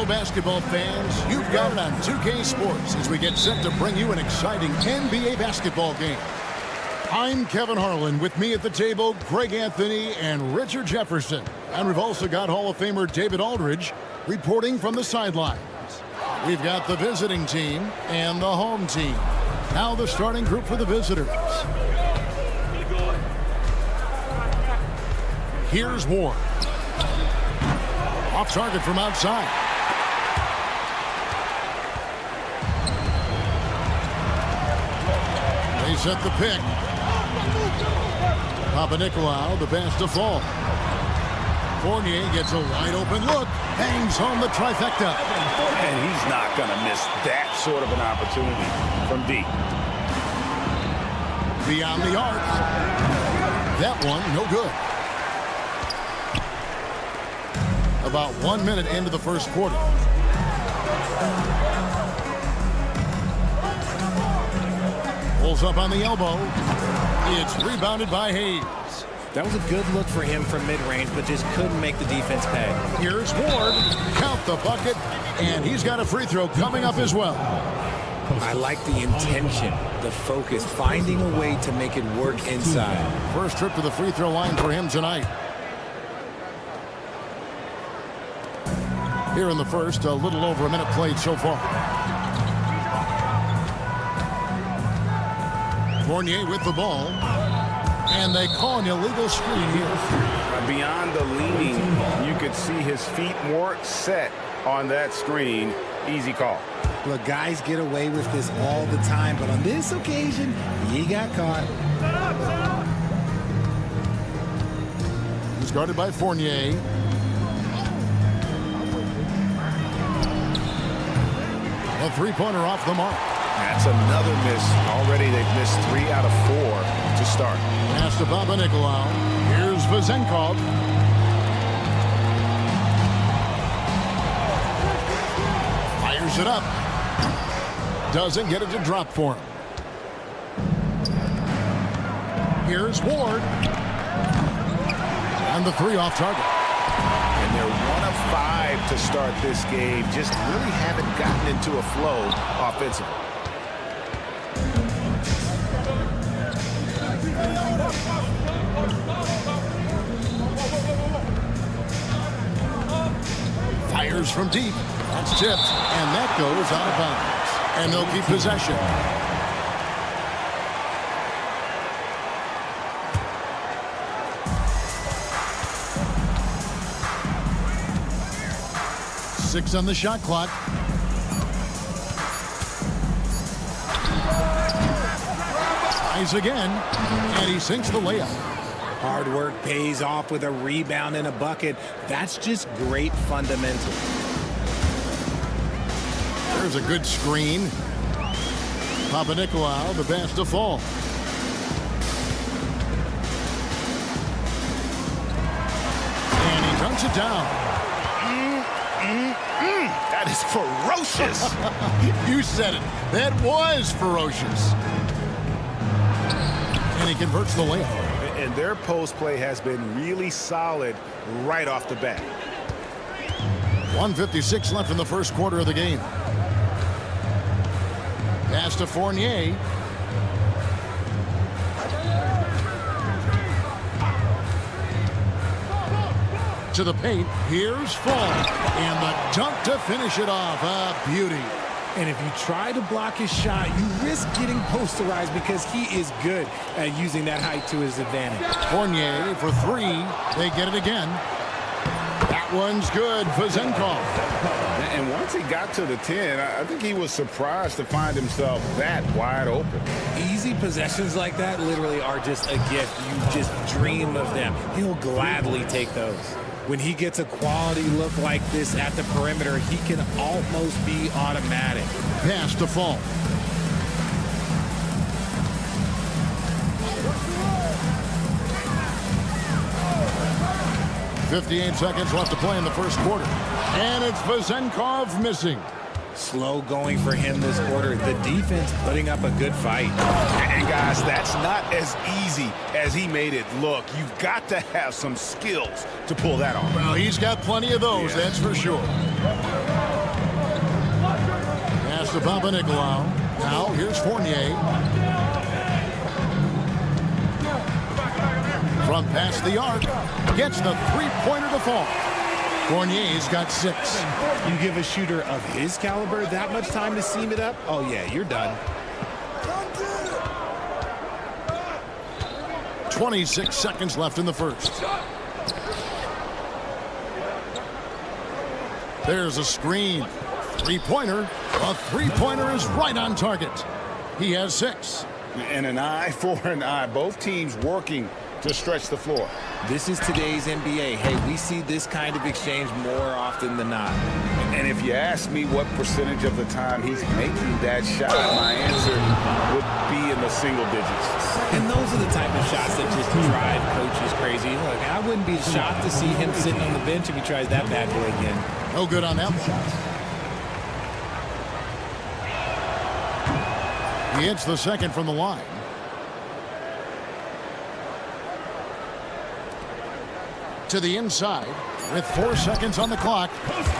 Hello, basketball fans. You've got it on 2K Sports as we get set to bring you an exciting NBA basketball game. I'm Kevin Harlan. With me at the table, Greg Anthony and Richard Jefferson. And we've also got Hall of Famer David Aldridge reporting from the sidelines. We've got the visiting team and the home team. Now the starting group for the visitors. Here's Ward. Off target from outside. They set the pick. Papanikolaou, the pass to Fall. Fournier gets a wide open look. Hangs home the trifecta. And he's not going to miss that sort of an opportunity from deep. Beyond the arc. That one, no good. About 1 minute into the first quarter. Pulls up on the elbow. It's rebounded by Hayes. That was a good look for him from mid-range, but just couldn't make the defense pay. Here's Ward. Count the bucket. And he's got a free throw coming up as well. I like the intention, the focus, finding a way to make it work inside. First trip to the free throw line for him tonight. Here in the first, a little over a minute played so far. Fournier with the ball. And they call an illegal screen here. Beyond the leaning, you could see his feet more set on that screen. Easy call. Look, guys get away with this all the time, but on this occasion, he got caught. He's guarded by Fournier. A three-pointer off the mark. That's another miss. Already they've missed 3 out of 4 to start. Pass to Papanikolaou. Here's Vezenkov. Fires it up. Doesn't get it to drop for him. Here's Ward. And the three off target. And they're 1 of 5 to start this game. Just really haven't gotten into a flow offensively. Fires from deep. That's tipped. And that goes out of bounds. And they'll keep possession. Six on the shot clock. Tries again, and he sinks the layup. Hard work pays off with a rebound and a bucket. That's just great fundamentals. There's a good screen. Papanikolaou, the pass to Fall. And he dunks it down. That is ferocious. You said it. That was ferocious. And he converts the layup. And their post play has been really solid right off the bat. 1:56 left in the first quarter of the game. Pass to Fournier. To the paint. Here's Fall. And the dunk to finish it off. A beauty. And if you try to block his shot, you risk getting posterized because he is good at using that height to his advantage. Fournier for three. They get it again. That one's good. Vezenkov. And once he got to the 10, I think he was surprised to find himself that wide open. Easy possessions like that literally are just a gift. You just dream of them. He'll gladly take those. When he gets a quality look like this at the perimeter, he can almost be automatic. Pass to Fall. .58 seconds left to play in the first quarter. And it's Vezenkov missing. Slow going for him this quarter. The defense putting up a good fight. And guys, that's not as easy as he made it look. You've got to have some skills to pull that off. Well, he's got plenty of those, that's for sure. to Nicolau. Now here's Fournier. From past the arc. Gets the three-pointer to fall. Fournier's got 6. You give a shooter of his caliber that much time to seam it up? Oh, yeah, you're done. 26 seconds left in the first. There's a screen. Three-pointer. A three-pointer is right on target. He has 6. And an eye for an eye. Both teams working to stretch the floor. This is today's NBA. Hey, we see this kind of exchange more often than not. And if you ask me what percentage of the time he's making that shot, my answer would be in the single digits. And those are the type of shots that just drive coaches crazy. Look, I wouldn't be shocked to see him sitting on the bench if he tries that bad boy again. No good on that one. He hits the second from the line. To the inside with 4 seconds on the clock.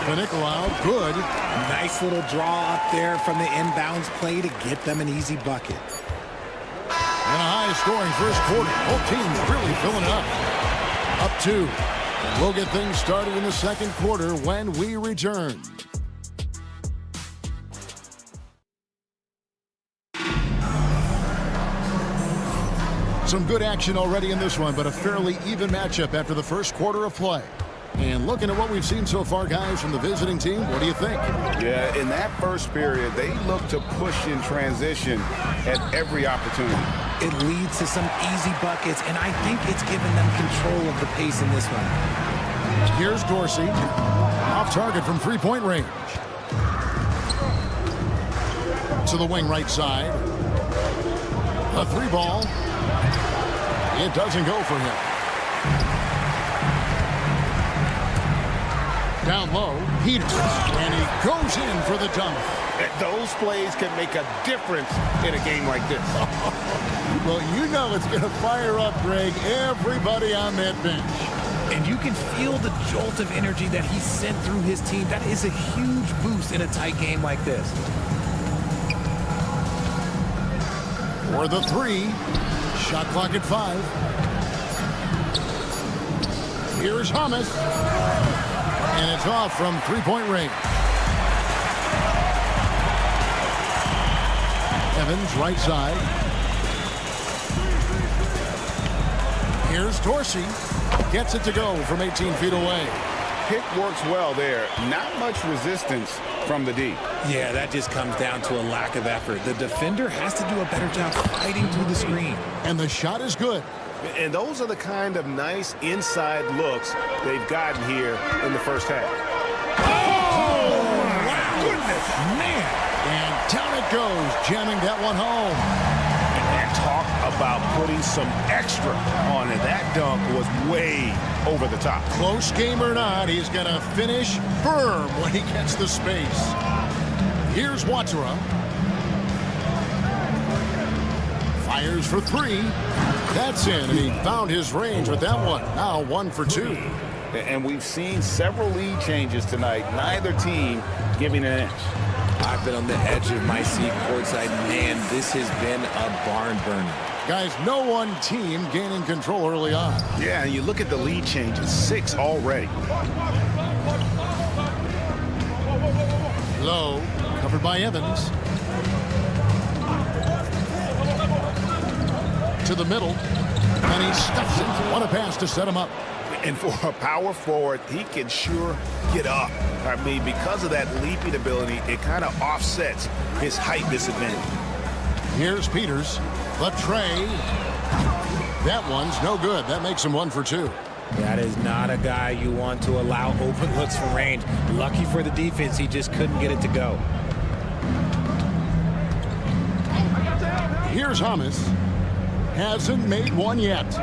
Nicolau, good. Nice little draw up there from the inbounds play to get them an easy bucket. And a high-scoring first quarter. Both teams really filling it up. Up 2. We'll get things started in the second quarter when we return. Some good action already in this one, but a fairly even matchup after the first quarter of play. And looking at what we've seen so far, guys, from the visiting team, what do you think? Yeah, in that first period, they look to push in transition at every opportunity. It leads to some easy buckets, and I think it's given them control of the pace in this one. Here's Dorsey. Off target from three-point range. To the wing right side. A three ball. It doesn't go for him. Down low, Peters, and he goes in for the dunk. Those plays can make a difference in a game like this. Well, you know it's going to fire up, Greg, everybody on that bench. And you can feel the jolt of energy that he sent through his team. That is a huge boost in a tight game like this. For the 3. Shot clock at 5. Here's Thomas. And it's off from three-point range. Evans, right side. Here's Dorsey. Gets it to go from 18 feet away. Pick works well there. Not much resistance from the D. Yeah, that just comes down to a lack of effort. The defender has to do a better job fighting through the screen. And the shot is good. And those are the kind of nice inside looks they've gotten here in the first half. Oh, wow. Goodness, man. And down it goes, jamming that one home. And talk about putting some extra on it. That dunk was way over the top. Close game or not, he's going to finish firm when he gets the space. Here's Watara. Fires for 3. That's in, and he found his range with that one. Now 1 for 2. And we've seen several lead changes tonight. Neither team giving an inch. I've been on the edge of my seat courtside. Man, this has been a barn burner. Guys, no one team gaining control early on. Yeah, and you look at the lead changes. 6 already. Low, covered by Evans. To the middle, and he stuffs it. What a pass to set him up. And for a power forward, he can sure get up. I mean, because of that leaping ability, it kind of offsets his height disadvantage. Here's Peters. The tray. That one's no good. That makes him 1 for 2. That is not a guy you want to allow open looks from range. Lucky for the defense, he just couldn't get it to go. Here's Thomas. Hasn't made one yet. 2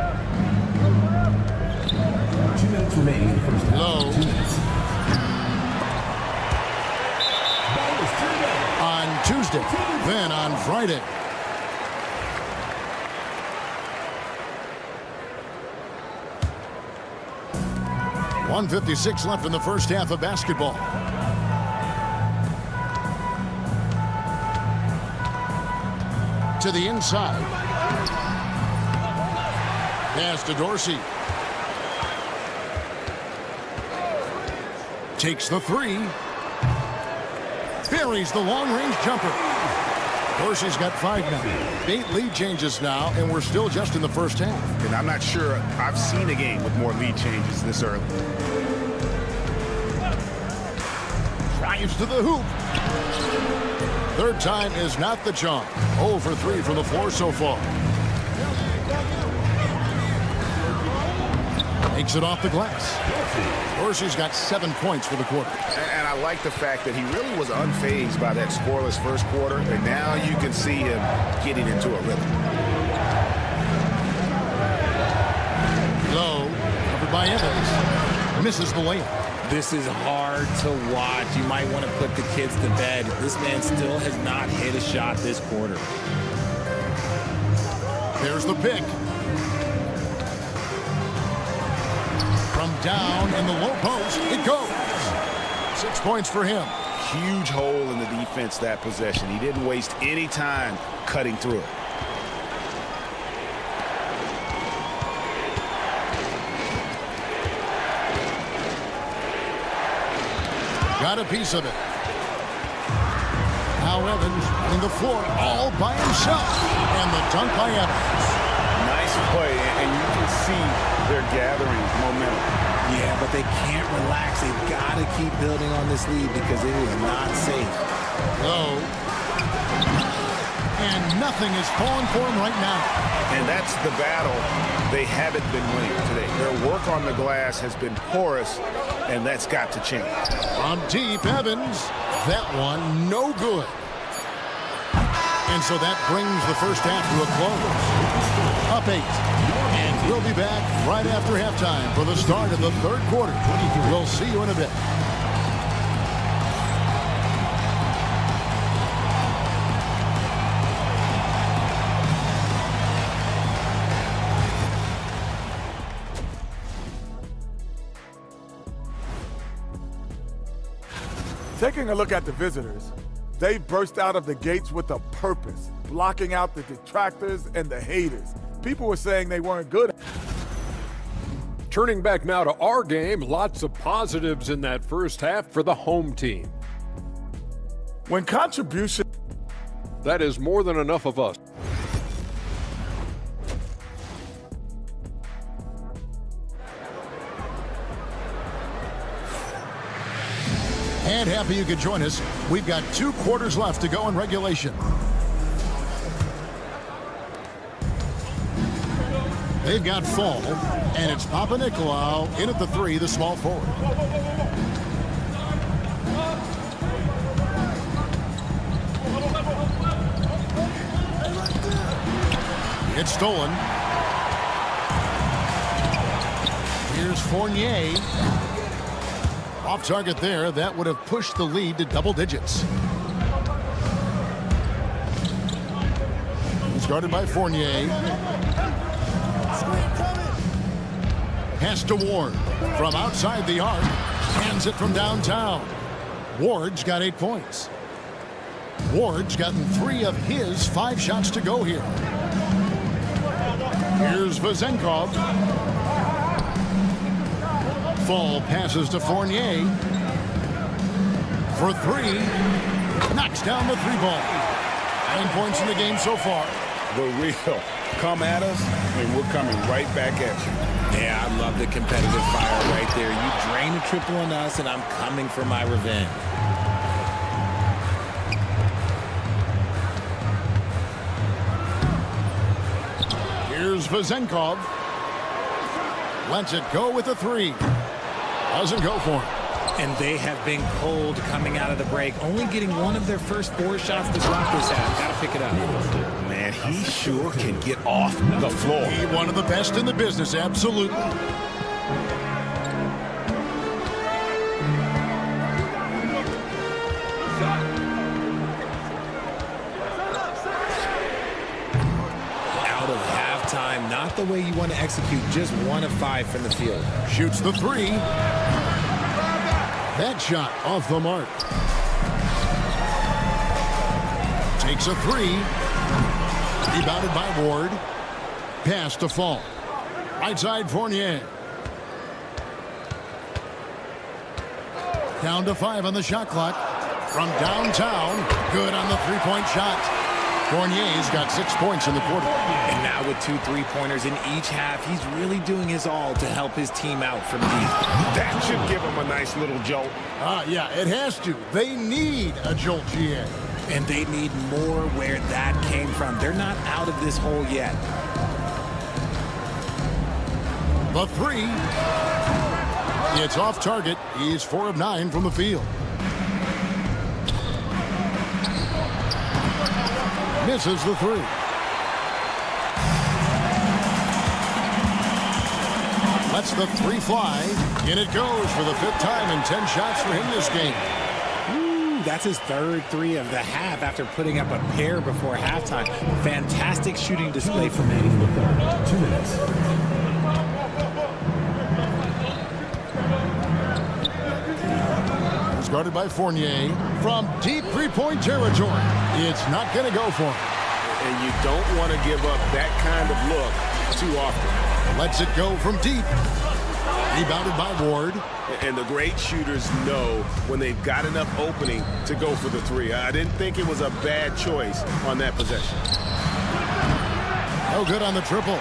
minutes remaining in the first half. Low. 2 minutes. On Tuesday, then on Friday. .156 left in the first half of basketball. to the inside. Pass to Dorsey. Takes the three. Buries the long-range jumper. Dorsey's got 5 now. 8 lead changes now, and we're still just in the first half. And I'm not sure I've seen a game with more lead changes this early. Drives to the hoop. Third time is not the charm. 0 for 3 from the floor so far. Takes it off the glass. Dorsey's got 7 points for the quarter. And I like the fact that he really was unfazed by that scoreless first quarter, and now you can see him getting into a rhythm. Low, covered by Evans. Misses the layup. This is hard to watch. You might want to put the kids to bed. This man still has not hit a shot this quarter. There's the pick. From down in the low post, it goes. 6 points for him. Huge hole in the defense that possession. He didn't waste any time cutting through it. Got a piece of it. Now Evans on the floor all by himself. And the dunk by Evans. Nice play, and you can see they're gathering momentum. Yeah, but they can't relax. They've got to keep building on this lead because it is not safe. Low. And nothing is falling for him right now. And that's the battle they haven't been winning today. Their work on the glass has been porous, and that's got to change. From deep, Evans. That one, no good. And so that brings the first half to a close. Up 8. And we'll be back right after halftime for the start of the third quarter. We'll see you in a bit. Taking a look at the visitors, they burst out of the gates with a purpose, blocking out the detractors and the haters. People were saying they weren't good. Turning back now to our game, lots of positives in that first half for the home team. When contribution... That is more than enough of us. And happy you could join us. We've got 2 quarters left to go in regulation. They've got Fall, and it's Papa Nicolau in at the 3, the small forward. It's stolen. Here's Fournier. Off target there. That would have pushed the lead to double digits. Started by Fournier. Pass to Ward. From outside the arc. Hands it from downtown. Ward's got 8 points. Ward's gotten 3 of his 5 shots to go here. Here's Vezenkov. Fall passes to Fournier. For 3. Knocks down the 3-ball. 9 points in the game so far. The real. Come at us, and we're coming right back at you. Yeah, I love the competitive fire right there. You drain a triple on us, and I'm coming for my revenge. Here's Vezenkov. Lets it go with a 3. Doesn't go for him. And they have been cold coming out of the break, only getting 1 of their first 4 shots to drop this half. Got to pick it up. Man, he sure can get off the floor. He one of the best in the business, absolutely. Out of halftime, not the way you want to execute, just 1 of 5 from the field. Shoots the 3. That shot off the mark. Takes a 3. Rebounded by Ward. Pass to Fall. Right side Fournier. Down to 5 on the shot clock. From downtown, good on the three-point shot. Fournier's got 6 points in the quarter. And now with 2 3-pointers in each half, he's really doing his all to help his team out from deep. That should give him a nice little jolt. Yeah, it has to. They need a jolt, GA. And they need more where that came from. They're not out of this hole yet. The 3. It's off target. He's 4 of 9 from the field. Misses the 3. Lets the 3 fly. In it goes for the 5th time and 10 shots for him this game. That's his 3rd 3 of the half after putting up a pair before halftime. Fantastic shooting display from him. 2 minutes. He's guarded by Fournier from deep three-point territory. It's not going to go for him. And you don't want to give up that kind of look too often. Lets it go from deep. Rebounded by Ward. And the great shooters know when they've got enough opening to go for the 3. I didn't think it was a bad choice on that possession. No good on the triple.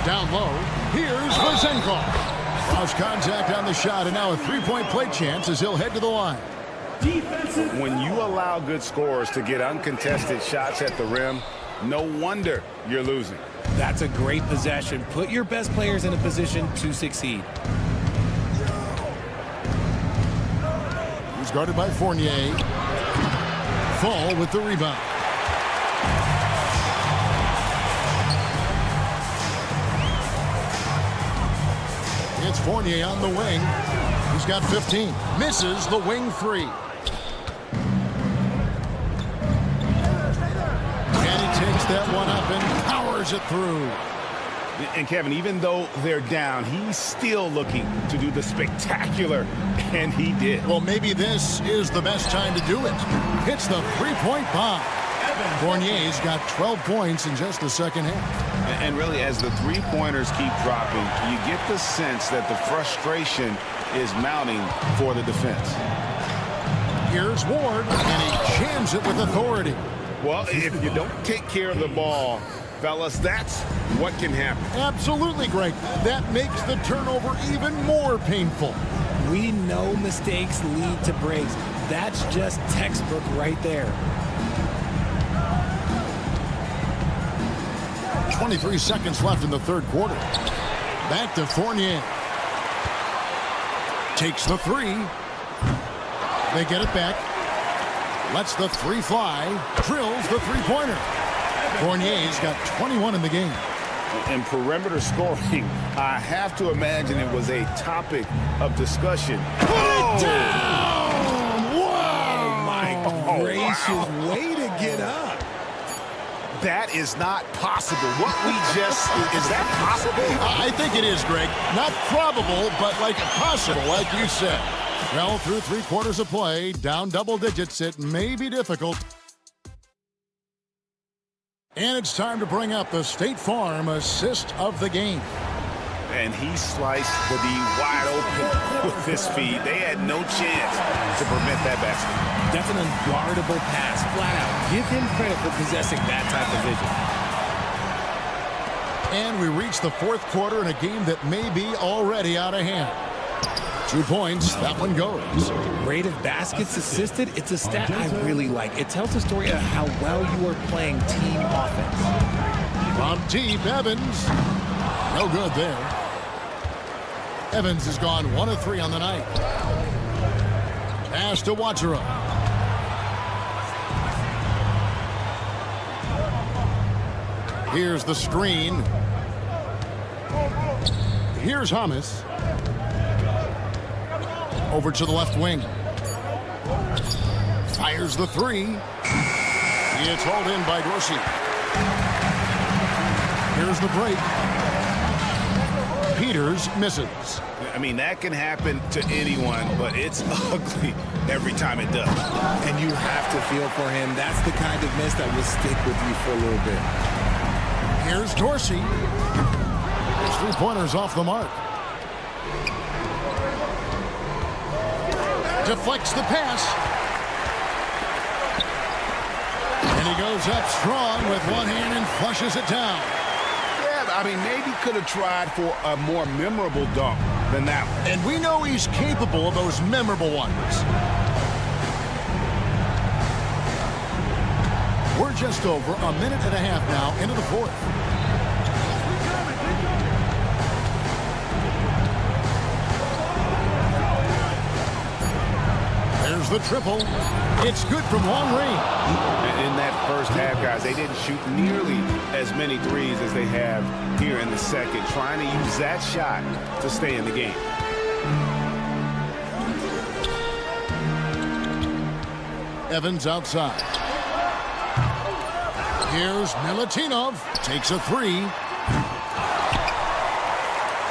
Down low. Here's Vazenkov. Cross contact on the shot, and now a 3-point play chance as he'll head to the line. When you allow good scorers to get uncontested shots at the rim, no wonder you're losing. That's a great possession. Put your best players in a position to succeed. He's guarded by Fournier. Fall with the rebound. It's Fournier on the wing. He's got 15. Misses the wing 3. And he takes that one up and powers it through. And Kevin, even though they're down, he's still looking to do the spectacular, and he did. Well, maybe this is the best time to do it. Hits the 3-point bomb. Fournier's got 12 points in just the second half. And really, as the 3-pointers keep dropping, you get the sense that the frustration is mounting for the defense. Here's Ward, and he jams it with authority. Well, if you don't take care of the ball, fellas, that's what can happen. Absolutely, Greg. That makes the turnover even more painful. We know mistakes lead to breaks. That's just textbook right there. 23 seconds left in the third quarter. Back to Fournier. Takes the 3. They get it back. Lets the 3 fly. Drills the 3-pointer. Fournier's got 21 in the game. And perimeter scoring, I have to imagine it was a topic of discussion. Put it down! Wow! Oh, my gracious. Wow. Way to get up. That is not possible. What we just, is that possible? I think it is, Greg. Not probable, but like possible, like you said. Well, through 3 quarters of play, down double digits, it may be difficult. And it's time to bring up the State Farm assist of the game. And he sliced the D wide open with his feet. They had no chance to prevent that basket. That's an unguardable pass, flat out. Give him credit for possessing that type of vision. And we reach the fourth quarter in a game that may be already out of hand. 2 points, that one goes. Rate of baskets assisted, it's a stat I really like. It tells a story of how well you are playing team offense. From deep, Evans. No good there. Evans has gone 1 of 3 on the night. Pass to Wachera. Here's the screen. Here's Hamas. Over to the left wing. Fires the 3. It's hauled in by Dorsey. Here's the break. Peters misses. I mean, that can happen to anyone, but it's ugly every time it does. And you have to feel for him. That's the kind of miss that will stick with you for a little bit. Here's Dorsey. His three-pointers off the mark. Deflects the pass. And he goes up strong with one hand and flushes it down. Yeah, I mean, maybe could have tried for a more memorable dunk than that one. And we know he's capable of those memorable ones. We're just over a minute and a half now into the fourth. There's the triple. It's good from long range. In that first half, guys, they didn't shoot nearly as many threes as they have here in the second, trying to use that shot to stay in the game. Evans outside. Here's Milutinov. Takes a three.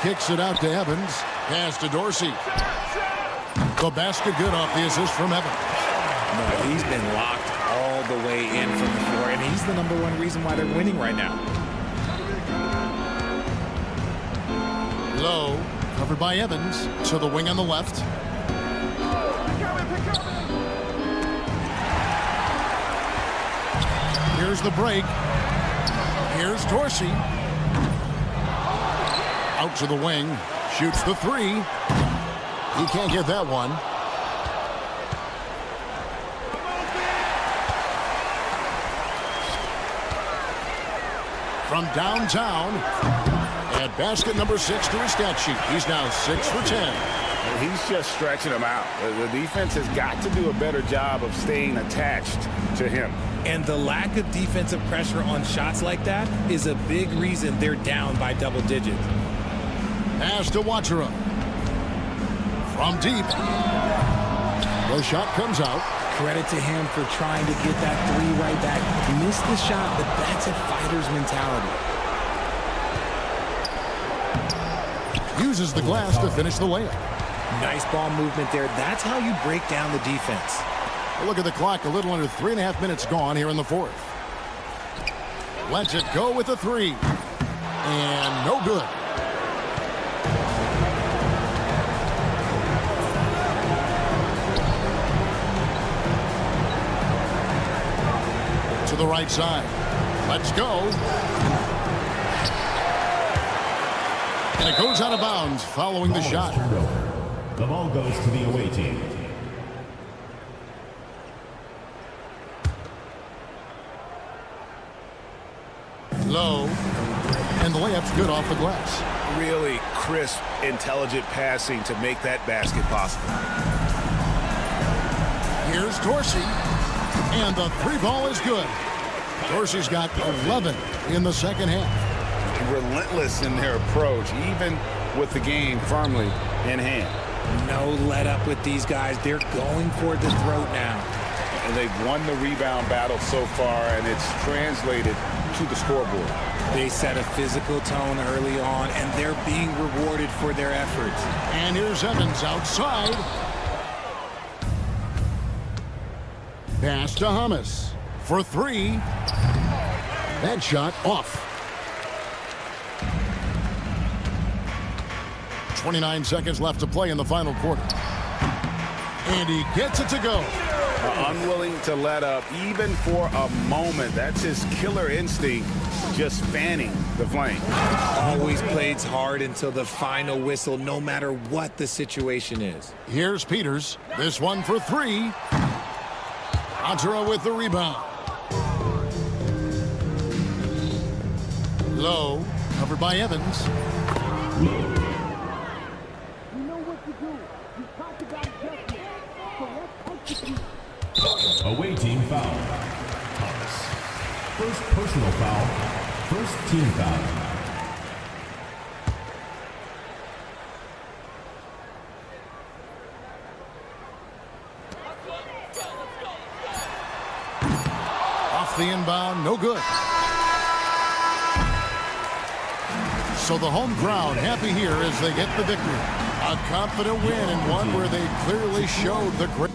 Kicks it out to Evans. Pass to Dorsey. The basket good off the assist from Evans. No, he's been locked all the way in from the floor, and he's the number one reason why they're winning right now. Low, covered by Evans, to the wing on the left. Here's the break. Here's Dorsey. Out to the wing, shoots the three. He can't get that one. From downtown, add basket number 6 to his stat sheet. He's now 6 for 10. He's just stretching them out. The defense has got to do a better job of staying attached to him. And the lack of defensive pressure on shots like that is a big reason they're down by double digits. Pass to Wachera. From deep. The shot comes out. Credit to him for trying to get that three right back. Missed the shot, but that's a fighter's mentality. Uses the glass to finish the layup. Nice ball movement there. That's how you break down the defense. Look at the clock. A little under 3.5 minutes gone here in the fourth. Lets it go with a three. And no good. To the right side. Let's go. And it goes out of bounds following the shot. The ball goes to the away team. Low. And the layup's good off the glass. Really crisp, intelligent passing to make that basket possible. Here's Dorsey. And the three ball is good. Dorsey's got 11 in the second half. Relentless in their approach, even with the game firmly in hand. No let up with these guys. They're going for the throat now. And they've won the rebound battle so far, and it's translated to the scoreboard. They set a physical tone early on, and they're being rewarded for their efforts. And here's Evans outside. Pass to Hummus for three. That shot off. 29 seconds left to play in the final quarter. And he gets it to go. Unwilling to let up even for a moment. That's his killer instinct, just fanning the flame. Always plays hard until the final whistle, no matter what the situation is. Here's Peters. This one for three. Wachera with the rebound. Low, covered by Evans. Away team foul. First personal foul. First team foul. Off the inbound, no good. So the home crowd happy here as they get the victory. A confident win and one where they clearly showed the great.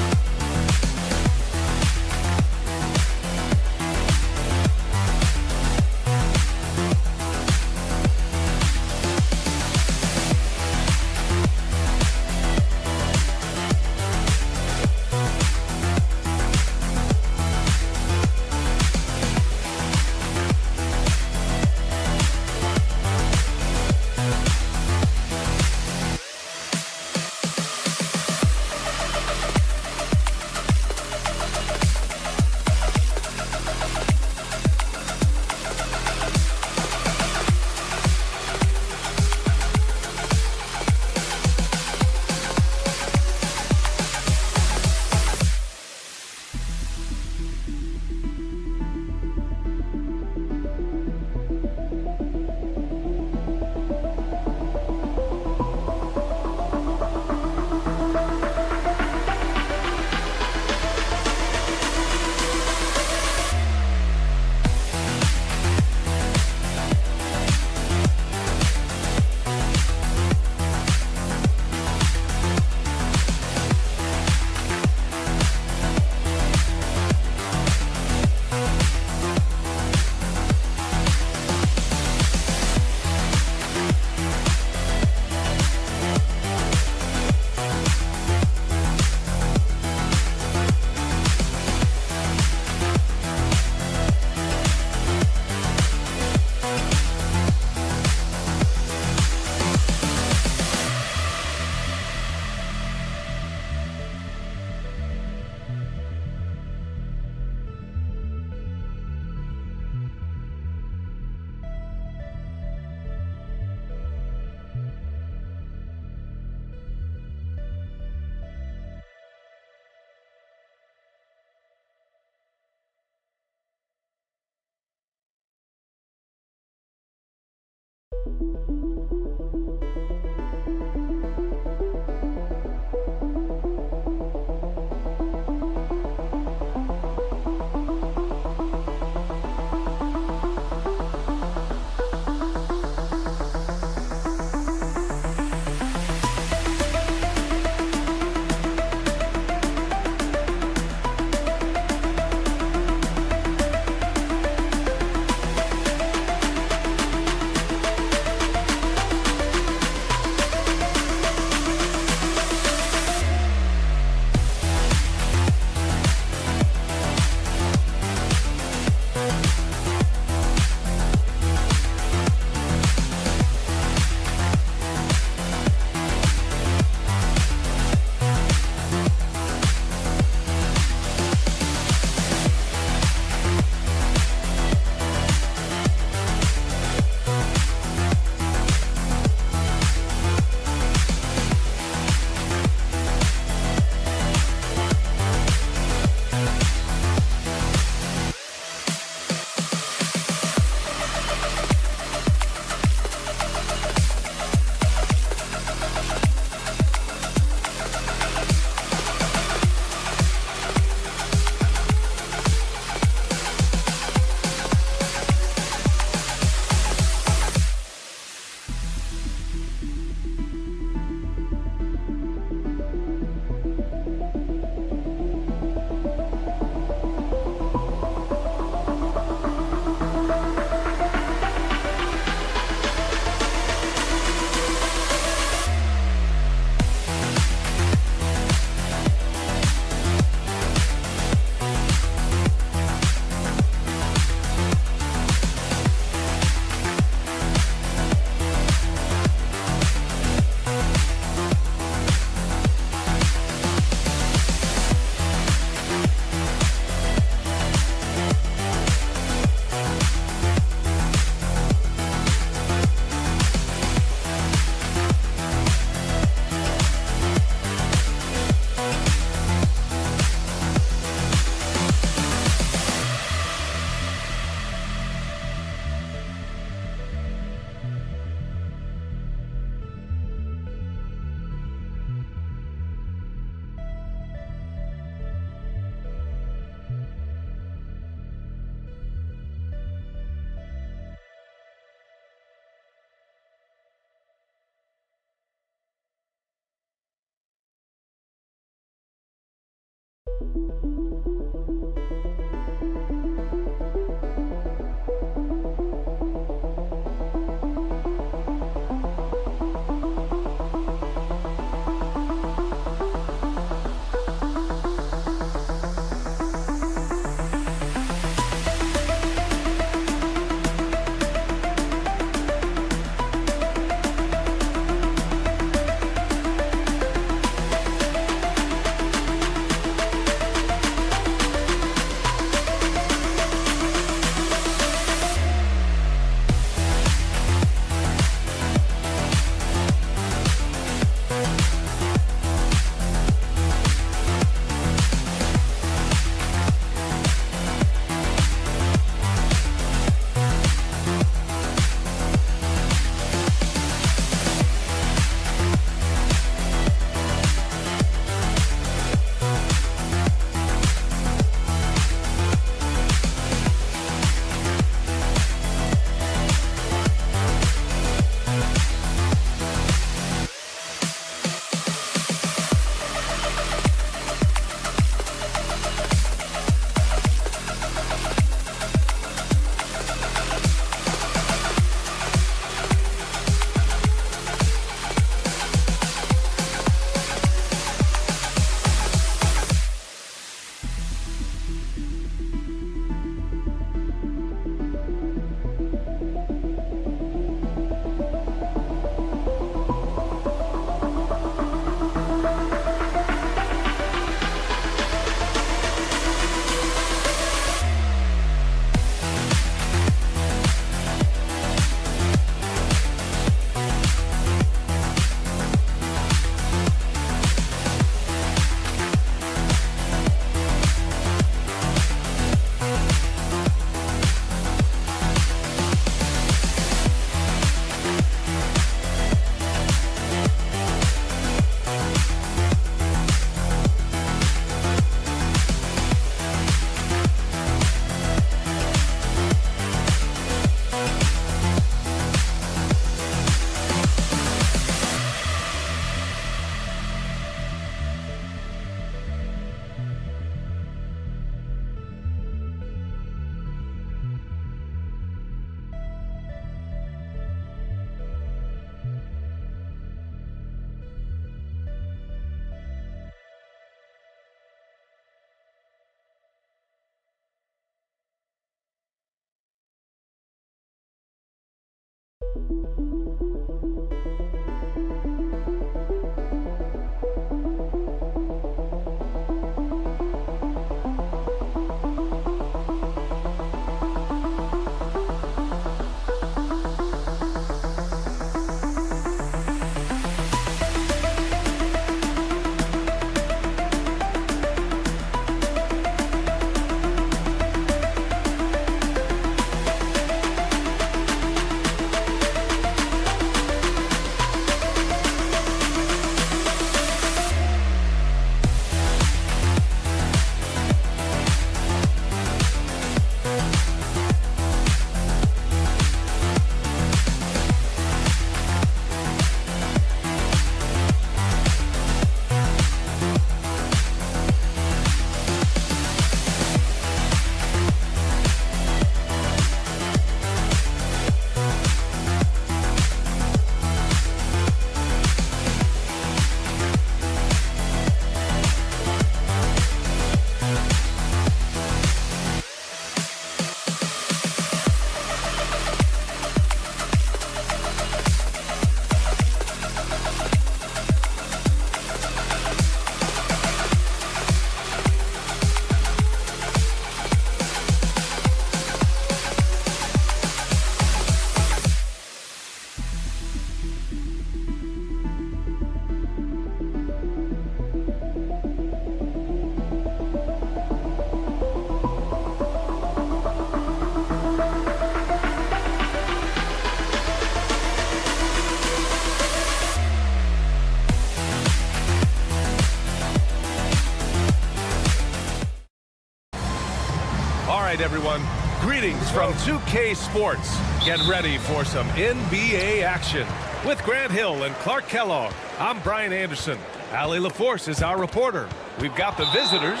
right, everyone. Greetings from 2K Sports. Get ready for some NBA action. With Grant Hill and Clark Kellogg, I'm Brian Anderson. Ali LaForce is our reporter. We've got the visitors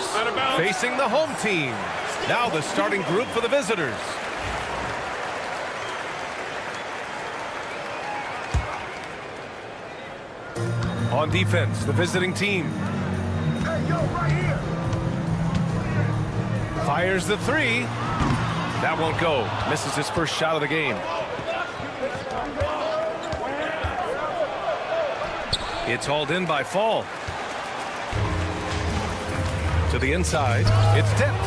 facing the home team. Now the starting group for the visitors. On defense, the visiting team. Hey, yo, right here. Fires the three. That won't go. Misses his first shot of the game. It's hauled in by Fall. To the inside. It's tipped.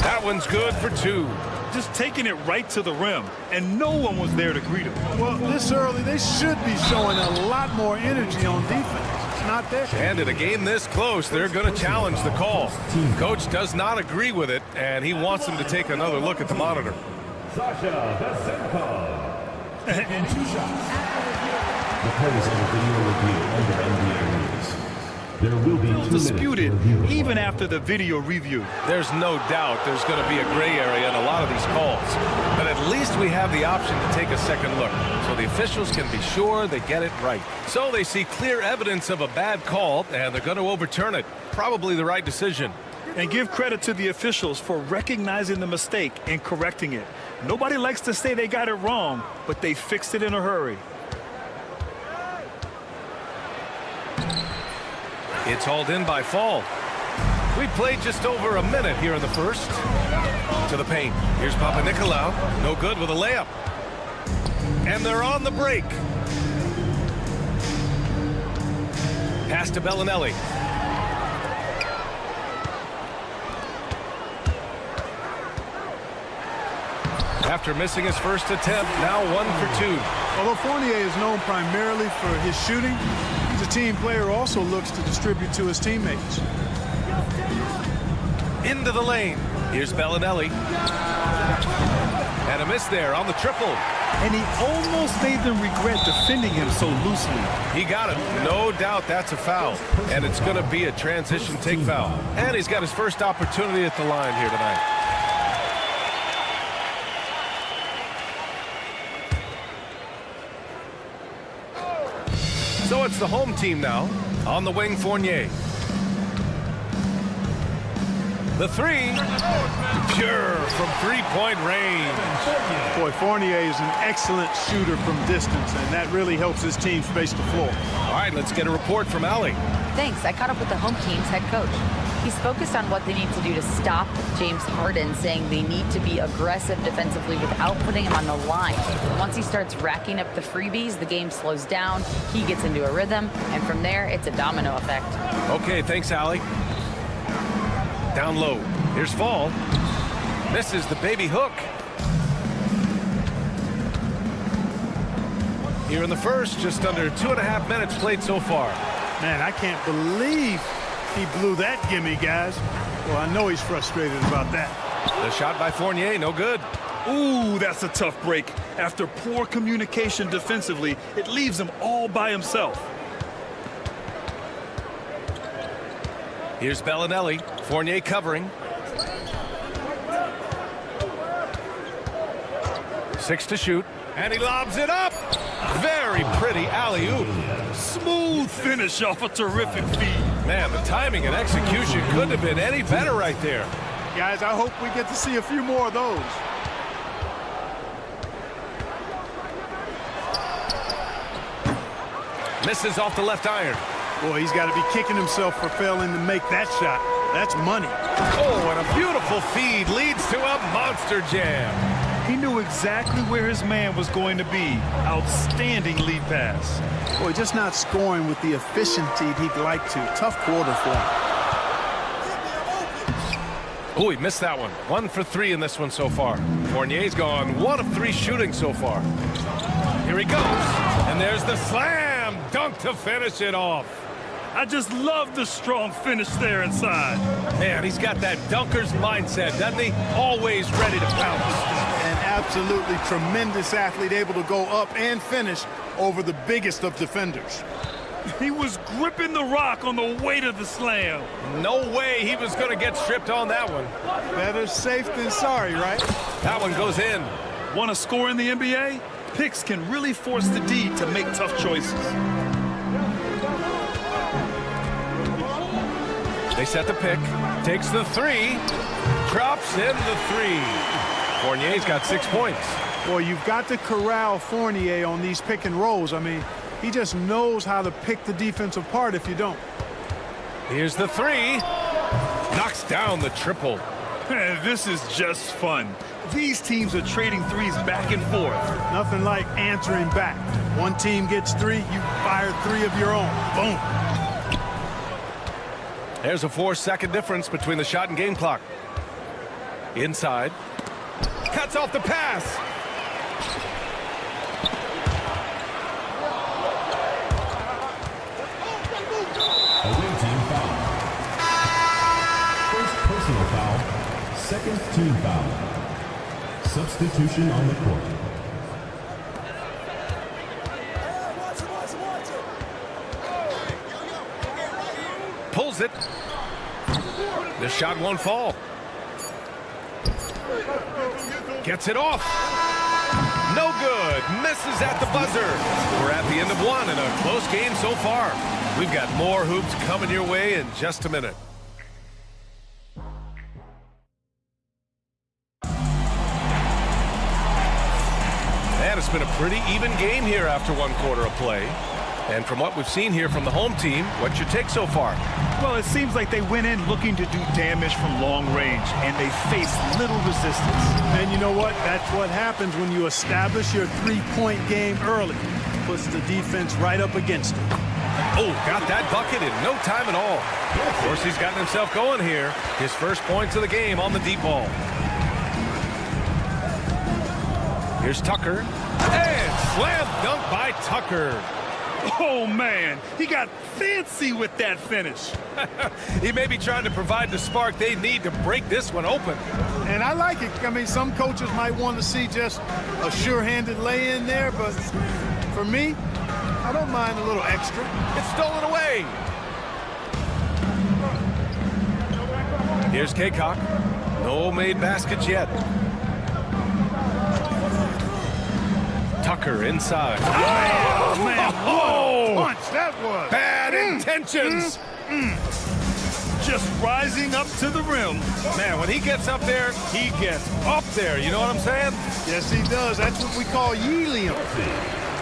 That one's good for two. Just taking it right to the rim, and no one was there to greet him. Well, this early, they should be showing a lot more energy on defense. It's not there. And in a game this close, they're going to challenge the call. Coach does not agree with it, and he wants them to take another look at the monitor. Sasha Vesenko. And 2 shots. The plays under video review under NBA rules. There will be 2 minutes Disputed, review. even after the video review. There's no doubt there's going to be a gray area in a lot of these calls. But at least we have the option to take a second look, so the officials can be sure they get it right. So they see clear evidence of a bad call, and they're going to overturn it. Probably the right decision. And give credit to the officials for recognizing the mistake and correcting it. Nobody likes to say they got it wrong, but they fixed it in a hurry. It's hauled in by Fall. We played just over a minute here in the first. To the paint. Here's Papa Nicolau. No good with a layup. And they're on the break. Pass to Bellinelli. After missing his first attempt, now 1 for 2. Although Fournier is known primarily for his shooting, he's a team player who also looks to distribute to his teammates. Into the lane. Here's Bellinelli. And a miss there on the triple. And he almost made them regret defending him so loosely. He got it. No doubt that's a foul. And it's going to be a transition take foul. And he's got his first opportunity at the line here tonight. So it's the home team now. On the wing, Fournier. The three. Pure from three-point range. Boy, Fournier is an excellent shooter from distance, and that really helps his team space the floor. All right, let's get a report from Ali. Thanks. I caught up with the home team's head coach. He's focused on what they need to do to stop James Harden, saying they need to be aggressive defensively without putting him on the line. Once he starts racking up the freebies, the game slows down, he gets into a rhythm, and from there, it's a domino effect. Okay, thanks, Ali. Down low. Here's Fall. Misses the baby hook. Here in the first, just under 2.5 minutes played so far. Man, I can't believe he blew that gimme, guys. Well, I know he's frustrated about that. The shot by Fournier, no good. Ooh, that's a tough break. After poor communication defensively, it leaves him all by himself. Here's Bellinelli. Fournier covering. 6 to shoot. And he lobs it up. Very pretty alley-oop. Smooth finish off a terrific feed. Man, the timing and execution couldn't have been any better right there. Guys, I hope we get to see a few more of those. Misses off the left iron. Boy, he's got to be kicking himself for failing to make that shot. That's money. Oh, and a beautiful feed leads to a monster jam. He knew exactly where his man was going to be. Outstanding lead pass. Boy, just not scoring with the efficiency he'd like to. Tough quarter for him. Oh, he missed that one. 1 for 3 in this one so far. Fournier's gone 1 of 3 shooting so far. Here he goes. And there's the slam dunk to finish it off. I just love the strong finish there inside. Man, he's got that dunker's mindset, doesn't he? Always ready to pounce. An absolutely tremendous athlete, able to go up and finish over the biggest of defenders. He was gripping the rock on the way to the slam. No way he was going to get stripped on that one. Better safe than sorry, right? That one goes in. Want to score in the NBA? Picks can really force the D to make tough choices. They set the pick. Takes the three. Drops in the three. Fournier's got 6 points. Boy, you've got to corral Fournier on these pick and rolls. I mean, he just knows how to pick the defense apart if you don't. Here's the three. Knocks down the triple. This is just fun. These teams are trading threes back and forth. Nothing like answering back. One team gets 3, you fire 3 of your own. Boom. There's a 4-second difference between the shot and game clock. Inside. Cuts off the pass. Away team foul. First personal foul. Second team foul. Substitution on the court. Pulls it. The shot won't fall. Gets it off. No good. Misses at the buzzer. We're at the end of one in a close game so far. We've got more hoops coming your way in just a minute. And it's been a pretty even game here after 1 quarter of play. And from what we've seen here from the home team, what's your take so far? Well, it seems like they went in looking to do damage from long range, and they faced little resistance. And you know what? That's what happens when you establish your 3-point game early. Puts the defense right up against it. Oh, got that bucket in no time at all. Of course, he's gotten himself going here. His first points of the game on the deep ball. Here's Tucker. And slam dunk by Tucker. Oh, man, he got fancy with that finish. He may be trying to provide the spark they need to break this one open. And I like it. I mean, some coaches might want to see just a sure-handed lay-in there, but for me, I don't mind a little extra. It's stolen away. Here's Kaycock. No made baskets yet. Tucker inside. Oh, man, what a punch that was. Bad intentions. Just rising up to the rim. Man, when he gets up there, he gets up there. You know what I'm saying? Yes, he does. That's what we call helium.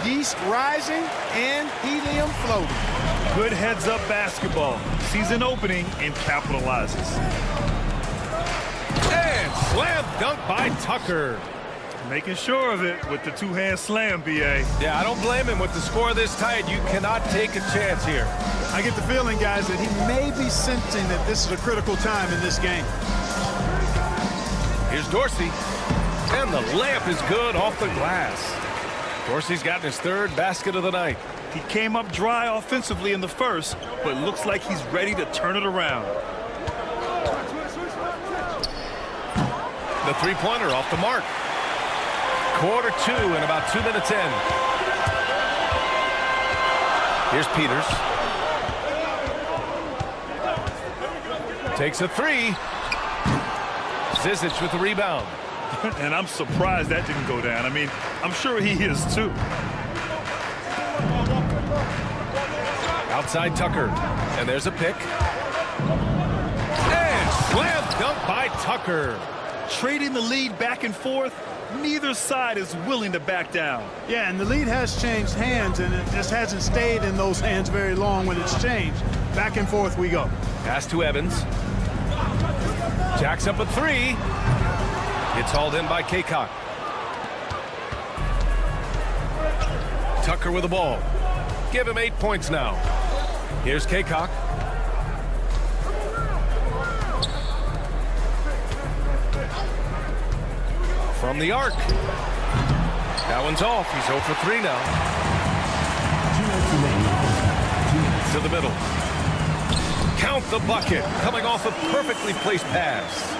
Yeast rising and helium floating. Good heads-up basketball. Sees an opening and capitalizes. And slam dunk by Tucker. Making sure of it with the two-hand slam, B.A. Yeah, I don't blame him. With the score this tight, you cannot take a chance here. I get the feeling, guys, that he may be sensing that this is a critical time in this game. Here's Dorsey. And the layup is good off the glass. Dorsey's gotten his 3rd basket of the night. He came up dry offensively in the first, but looks like he's ready to turn it around. The three-pointer off the mark. Quarter 2 and about 2 minutes in. Here's Peters. Takes a 3. Zizic with the rebound. And I'm surprised that didn't go down. I mean, I'm sure he is too. Outside Tucker. And there's a pick. And slam dunk by Tucker. Trading the lead back and forth. Neither side is willing to back down. Yeah, and the lead has changed hands, and it just hasn't stayed in those hands very long when it's changed. Back and forth we go. Pass to Evans. Jacks up a 3. It's hauled in by Kaycock. Tucker with the ball. Give him 8 points now. Here's Kaycock. From the arc. That one's off. He's 0 for 3 now. To the middle. Count the bucket. Coming off a perfectly placed pass.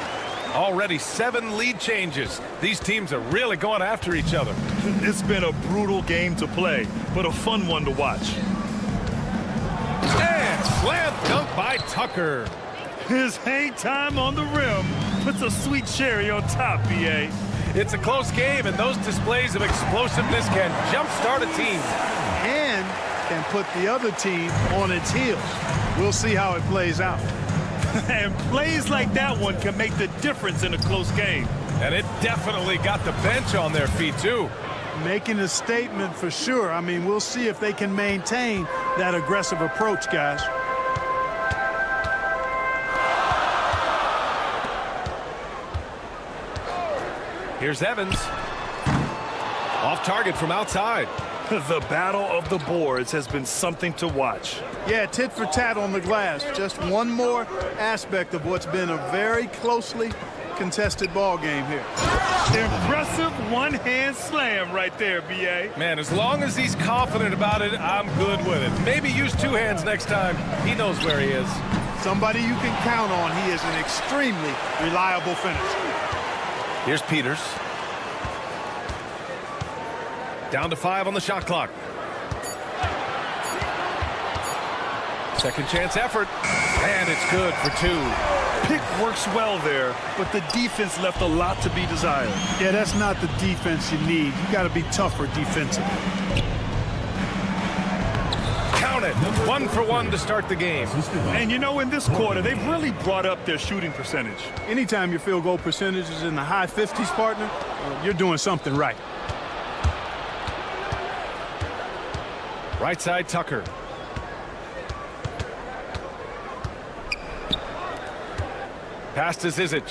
Already 7 lead changes. These teams are really going after each other. It's been a brutal game to play, but a fun one to watch. And slam dunk by Tucker. His hang time on the rim puts a sweet cherry on top, B.A. It's a close game, and those displays of explosiveness can jumpstart a team. And can put the other team on its heels. We'll see how it plays out. And plays like that one can make the difference in a close game. And it definitely got the bench on their feet, too. Making a statement for sure. I mean, we'll see if they can maintain that aggressive approach, guys. Here's Evans. Off target from outside. The battle of the boards has been something to watch. Yeah, tit for tat on the glass. Just one more aspect of what's been a very closely contested ball game here. Impressive one-hand slam right there, B.A. Man, as long as he's confident about it, I'm good with it. Maybe use two hands next time. He knows where he is. Somebody you can count on. He is an extremely reliable finisher. Here's Peters. Down to 5 on the shot clock. Second chance effort. And it's good for 2. Pick works well there, but the defense left a lot to be desired. Yeah, that's not the defense you need. You got to be tougher defensively. Count it. 1 for 1 to start the game. And you know, in this quarter, they've really brought up their shooting percentage. Anytime your field goal percentage is in the high 50s, partner, you're doing something right. Right side, Tucker. Pass to Zizic.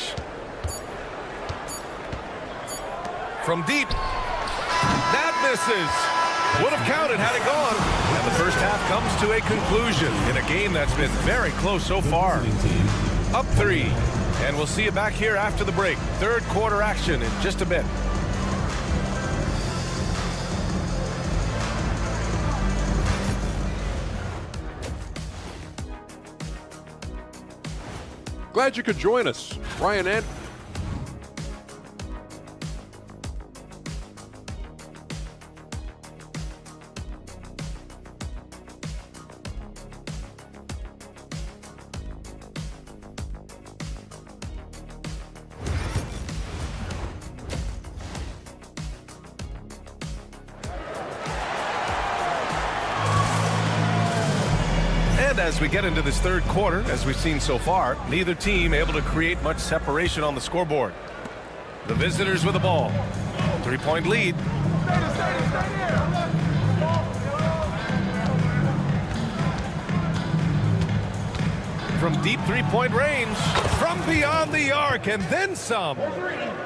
From deep. That misses. Would have counted had it gone. And the first half comes to a conclusion in a game that's been very close so far. Up 3. And we'll see you back here after the break. Third quarter action in just a bit. Glad you could join us. Ryan and as we get into this third quarter, as we've seen so far, neither team able to create much separation on the scoreboard. The visitors with the ball. 3-point lead. From deep 3-point range, from beyond the arc, and then some.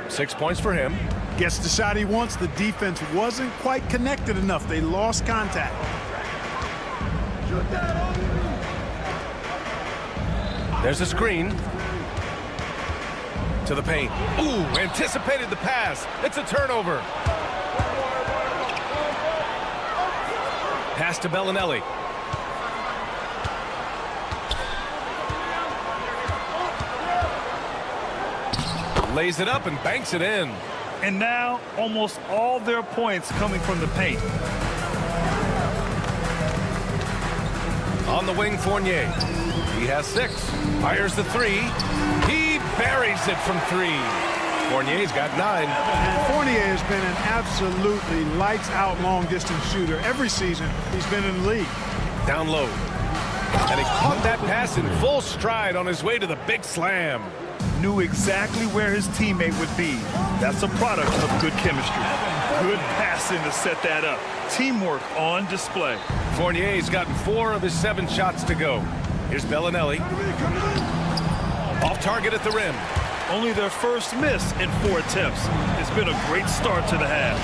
6 points for him. Gets the shot he wants. The defense wasn't quite connected enough. They lost contact. There's a screen. To the paint. Ooh, anticipated the pass. It's a turnover. Pass to Bellinelli. Lays it up and banks it in. And now, almost all their points coming from the paint. On the wing, Fournier. He has 6. Fires the 3. He buries it from 3. Fournier's got 9. And Fournier has been an absolutely lights-out long-distance shooter every season he's been in the league. Down low. And he caught that pass in full stride on his way to the big slam. Knew exactly where his teammate would be. That's a product of good chemistry. Good passing to set that up. Teamwork on display. Fournier's gotten 4 of his 7 shots to go. Here's Bellinelli. Off target at the rim. Only their first miss in 4 attempts. It's been a great start to the half.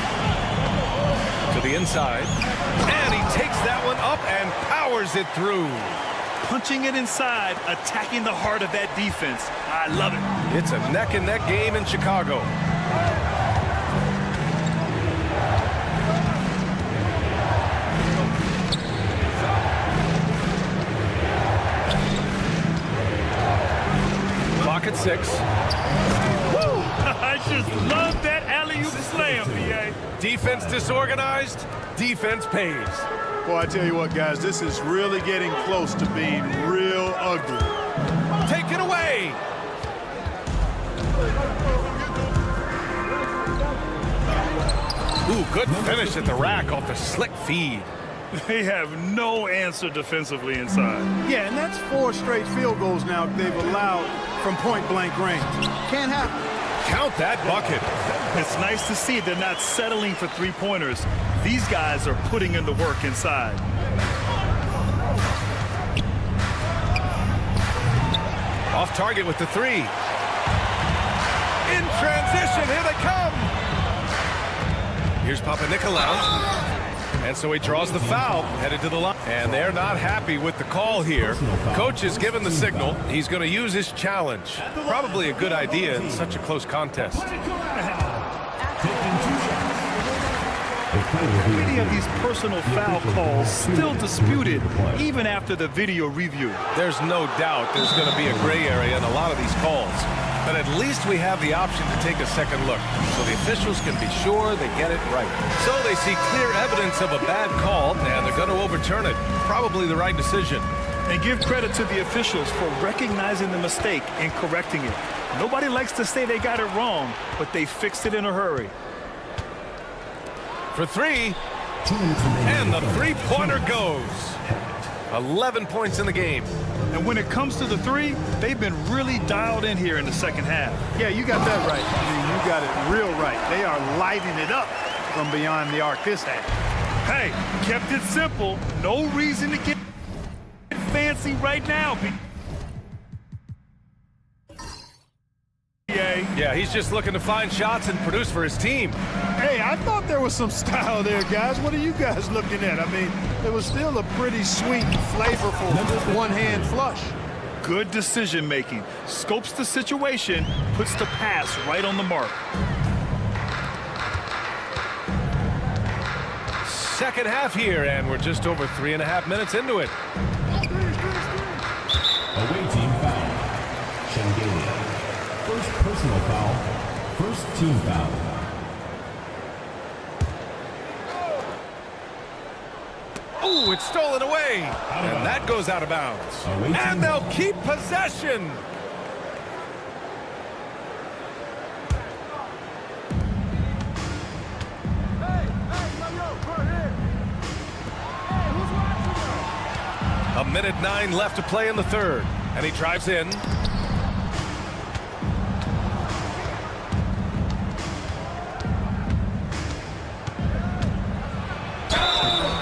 To the inside. And he takes that one up and powers it through. Punching it inside, attacking the heart of that defense. I love it. It's a neck-and-neck game in Chicago. Clock at 6. Woo! I just love that alley-oop slam, B.A. Defense disorganized, defense pays. Boy, I tell you what, guys, this is really getting close to being real ugly. Take it away. Ooh, good finish at the rack off the slick feed. They have no answer defensively inside. Yeah, and that's 4 straight field goals now they've allowed from point-blank range. Can't happen. Count that bucket. It's nice to see they're not settling for three-pointers. These guys are putting in the work inside. Off target with the 3. In transition, here they come. Here's Papa Nicolau. And so he draws the foul, headed to the line. And they're not happy with the call here. Coach has given the signal. He's going to use his challenge. Probably a good idea in such a close contest. Many of these personal foul calls still disputed even after the video review. There's no doubt there's going to be a gray area in a lot of these calls. But at least we have the option to take a second look, so the officials can be sure they get it right. So they see clear evidence of a bad call, and they're going to overturn it. Probably the right decision. And give credit to the officials for recognizing the mistake and correcting it. Nobody likes to say they got it wrong, but they fixed it in a hurry. For 3, and the three-pointer goes. 11 points in the game. And when it comes to the 3, they've been really dialed in here in the second half. Yeah, you got that right. I mean, you got it real right. They are lighting it up from beyond the arc this half. Hey, kept it simple. No reason to get fancy right now. Yeah, he's just looking to find shots and produce for his team. Hey, I thought there was some style there, guys. What are you guys looking at? I mean, it was still a pretty sweet, flavorful one-hand flush. Good decision-making. Scopes the situation, puts the pass right on the mark. Second half here, and we're just over 3.5 minutes into it. Away team foul. Shengalia. First personal foul. First team foul. Ooh, it's stolen away. And that goes out of bounds. And they'll keep possession. A minute 9 left to play in the third. And he drives in.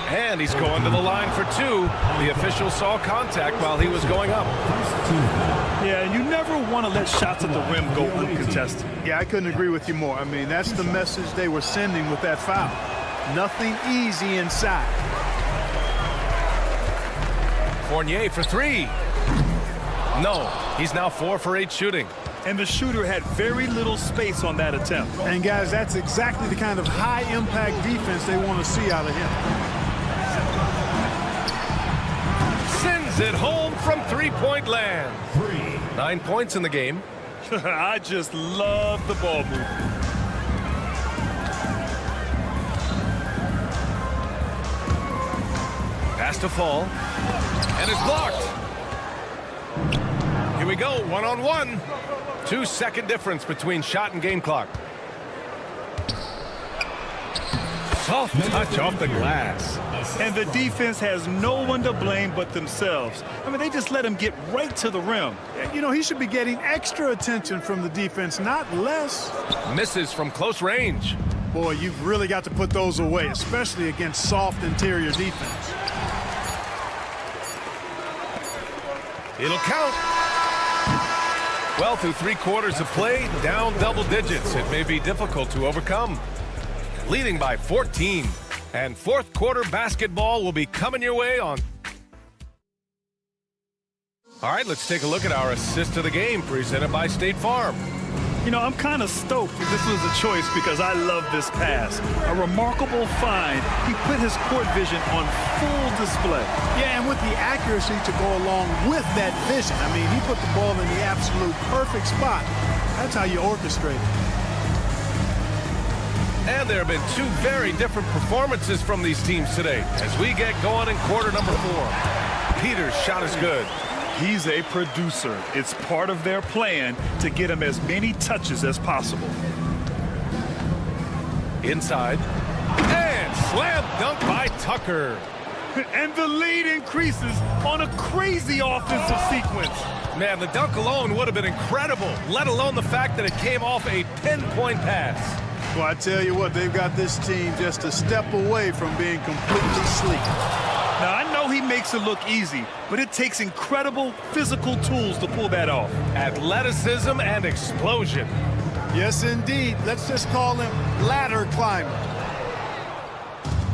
And he's going to the line for 2. The official saw contact while he was going up. Yeah, you never want to let shots at the rim go uncontested. Yeah, I couldn't agree with you more. I mean, that's the message they were sending with that foul. Nothing easy inside. Fournier for 3. No, he's now 4 for 8 shooting. And the shooter had very little space on that attempt. And guys, that's exactly the kind of high-impact defense they want to see out of him. Sends it home from three-point land. 9 points in the game. I just love the ball movement. Pass to fall. And it's blocked. Here we go, one-on-one. 2-second difference between shot and game clock. Soft touch off the glass. And the defense has no one to blame but themselves. I mean, they just let him get right to the rim. You know, he should be getting extra attention from the defense, not less. Misses from close range. Boy, you've really got to put those away, especially against soft interior defense. It'll count. Well, through 3 quarters of play, down double digits. It may be difficult to overcome. Leading by 14. And fourth quarter basketball will be coming your way on. All right, let's take a look at our assist of the game presented by State Farm. You know, I'm kind of stoked that this was a choice because I love this pass. A remarkable find. He put his court vision on full display. Yeah, and with the accuracy to go along with that vision. I mean, he put the ball in the absolute perfect spot. That's how you orchestrate it. And there have been 2 very different performances from these teams today as we get going in quarter number 4. Peters' shot is good. He's a producer. It's part of their plan to get him as many touches as possible. Inside. And slam dunk by Tucker. And the lead increases on a crazy offensive sequence. Man, the dunk alone would have been incredible, let alone the fact that it came off a pinpoint pass. Well, I tell you what, they've got this team just a step away from being completely sleek. Now, I know he makes it look easy, but it takes incredible physical tools to pull that off. Athleticism and explosion. Yes, indeed. Let's just call him ladder climber.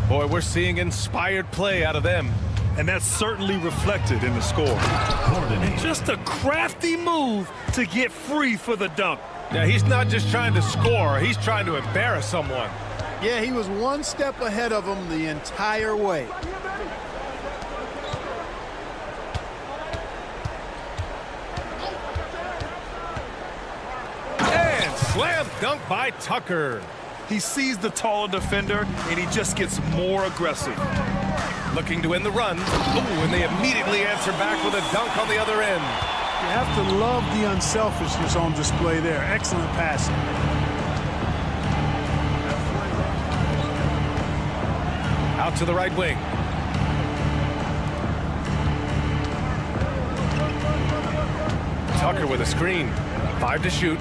Boy, we're seeing inspired play out of them. And that's certainly reflected in the score. And just a crafty move to get free for the dunk. Yeah, he's not just trying to score, he's trying to embarrass someone. Yeah, he was one step ahead of him the entire way. And slam dunk by Tucker. He sees the taller defender, and he just gets more aggressive. Looking to end the run. Ooh, and they immediately answer back with a dunk on the other end. You have to love the unselfishness on display there. Excellent passing. Out to the right wing. Tucker with a screen. 5 to shoot.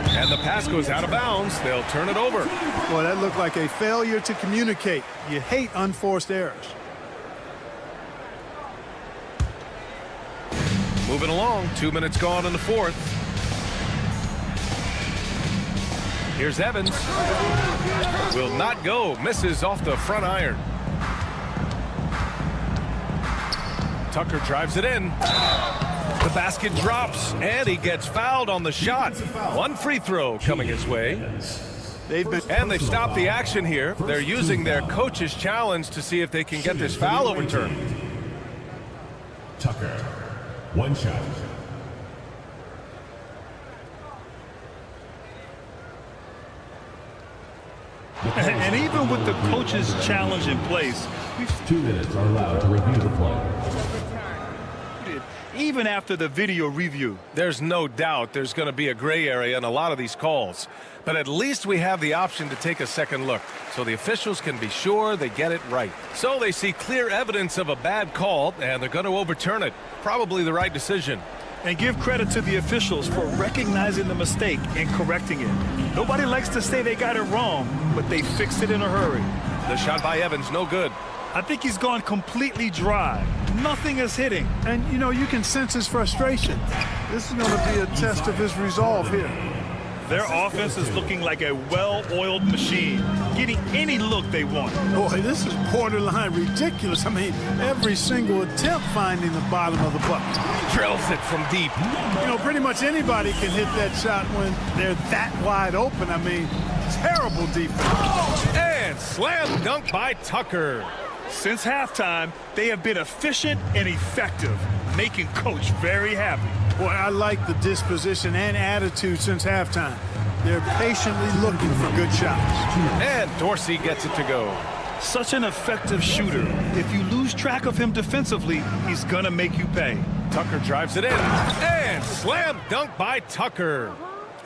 And the pass goes out of bounds. They'll turn it over. Boy, that looked like a failure to communicate. You hate unforced errors. Moving along. 2 minutes gone in the fourth. Here's Evans. Will not go. Misses off the front iron. Tucker drives it in. The basket drops, and he gets fouled on the shot. One free throw coming his way. And they stop the action here. They're using their coach's challenge to see if they can get this foul overturned. Tucker, one shot. And even with the coach's challenge in place, 2 minutes are allowed to review the play. even after the video review. There's no doubt there's going to be a gray area in a lot of these calls. But at least we have the option to take a second look, so the officials can be sure they get it right. So they see clear evidence of a bad call, and they're going to overturn it. Probably the right decision. And give credit to the officials for recognizing the mistake and correcting it. Nobody likes to say they got it wrong, but they fixed it in a hurry. The shot by Evans, no good. I think he's gone completely dry. Nothing is hitting. And, you know, you can sense his frustration. This is going to be a test of his resolve here. Their offense is looking like a well-oiled machine, getting any look they want. Boy, this is borderline ridiculous. I mean, every single attempt finding the bottom of the bucket. Drills it from deep. You know, pretty much anybody can hit that shot when they're that wide open. I mean, terrible defense. And slam dunk by Tucker. Since halftime, they have been efficient and effective, making Coach very happy. Boy, I like the disposition and attitude since halftime. They're patiently looking for good shots. And Dorsey gets it to go. Such an effective shooter. If you lose track of him defensively, he's going to make you pay. Tucker drives it in. And slam dunk by Tucker.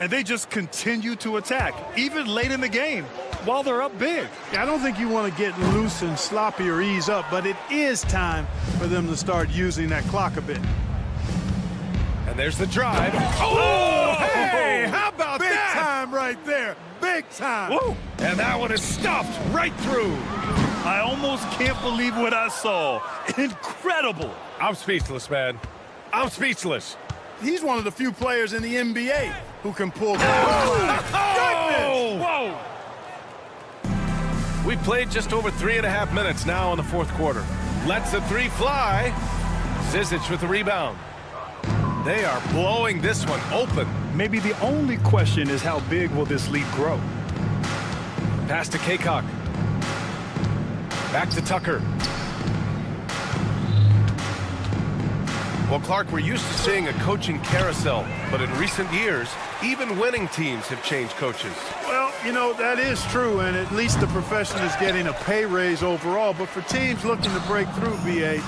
And they just continue to attack, even late in the game, while they're up big. I don't think you want to get loose and sloppy or ease up, but it is time for them to start using that clock a bit. And there's the drive. Oh, hey, how about Big that? Big time right there. Big time. Woo. And that one is stuffed right through. I almost can't believe what I saw. Incredible. I'm speechless, man. I'm speechless. He's one of the few players in the NBA who can pull that. Oh! Whoa! We played just over 3.5 minutes now in the fourth quarter. Lets the three fly. Zizic with the rebound. They are blowing this one open. Maybe the only question is how big will this lead grow? Pass to Kaycock. Back to Tucker. Well, Clark, we're used to seeing a coaching carousel, but in recent years, even winning teams have changed coaches. Well, you know, that is true, and at least the profession is getting a pay raise overall. But for teams looking to break through, BA,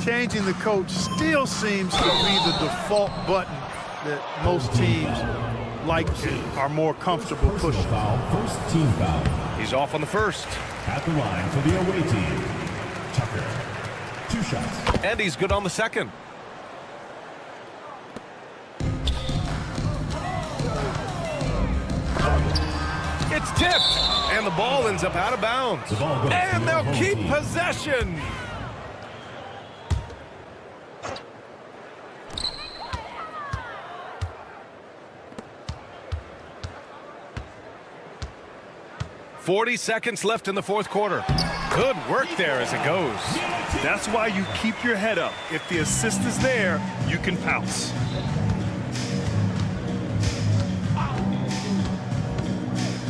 changing the coach still seems to be the default button that most teams like to, are more comfortable pushing. First team foul. He's off on the first. At the line for the away team, Tucker. 2 shots. And he's good on the second. It's tipped, and the ball ends up out of bounds. The ball goes And to they'll your keep home team. possession. .40 seconds left in the fourth quarter. Good work there as it goes. That's why you keep your head up. If the assist is there, you can pounce.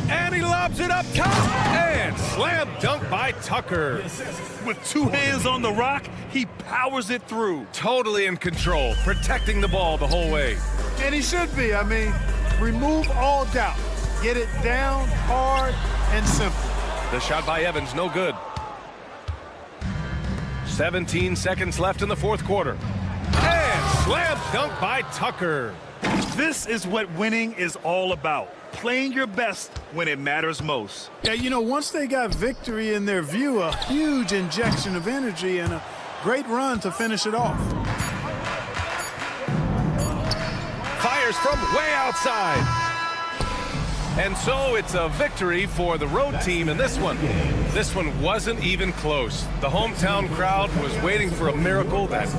And he lobs it up top. And slam dunk by Tucker. With 2 hands on the rock, he powers it through. Totally in control, protecting the ball the whole way. And he should be. I mean, remove all doubt. Get it down, hard, and simple. The shot by Evans, no good. 17 seconds left in the fourth quarter. And slam dunk by Tucker. This is what winning is all about. Playing your best when it matters most. Yeah, you know, once they got victory in their view, a huge injection of energy and a great run to finish it off. Fires from way outside. And so it's a victory for the road team in this one. This one wasn't even close. The hometown crowd was waiting for a miracle that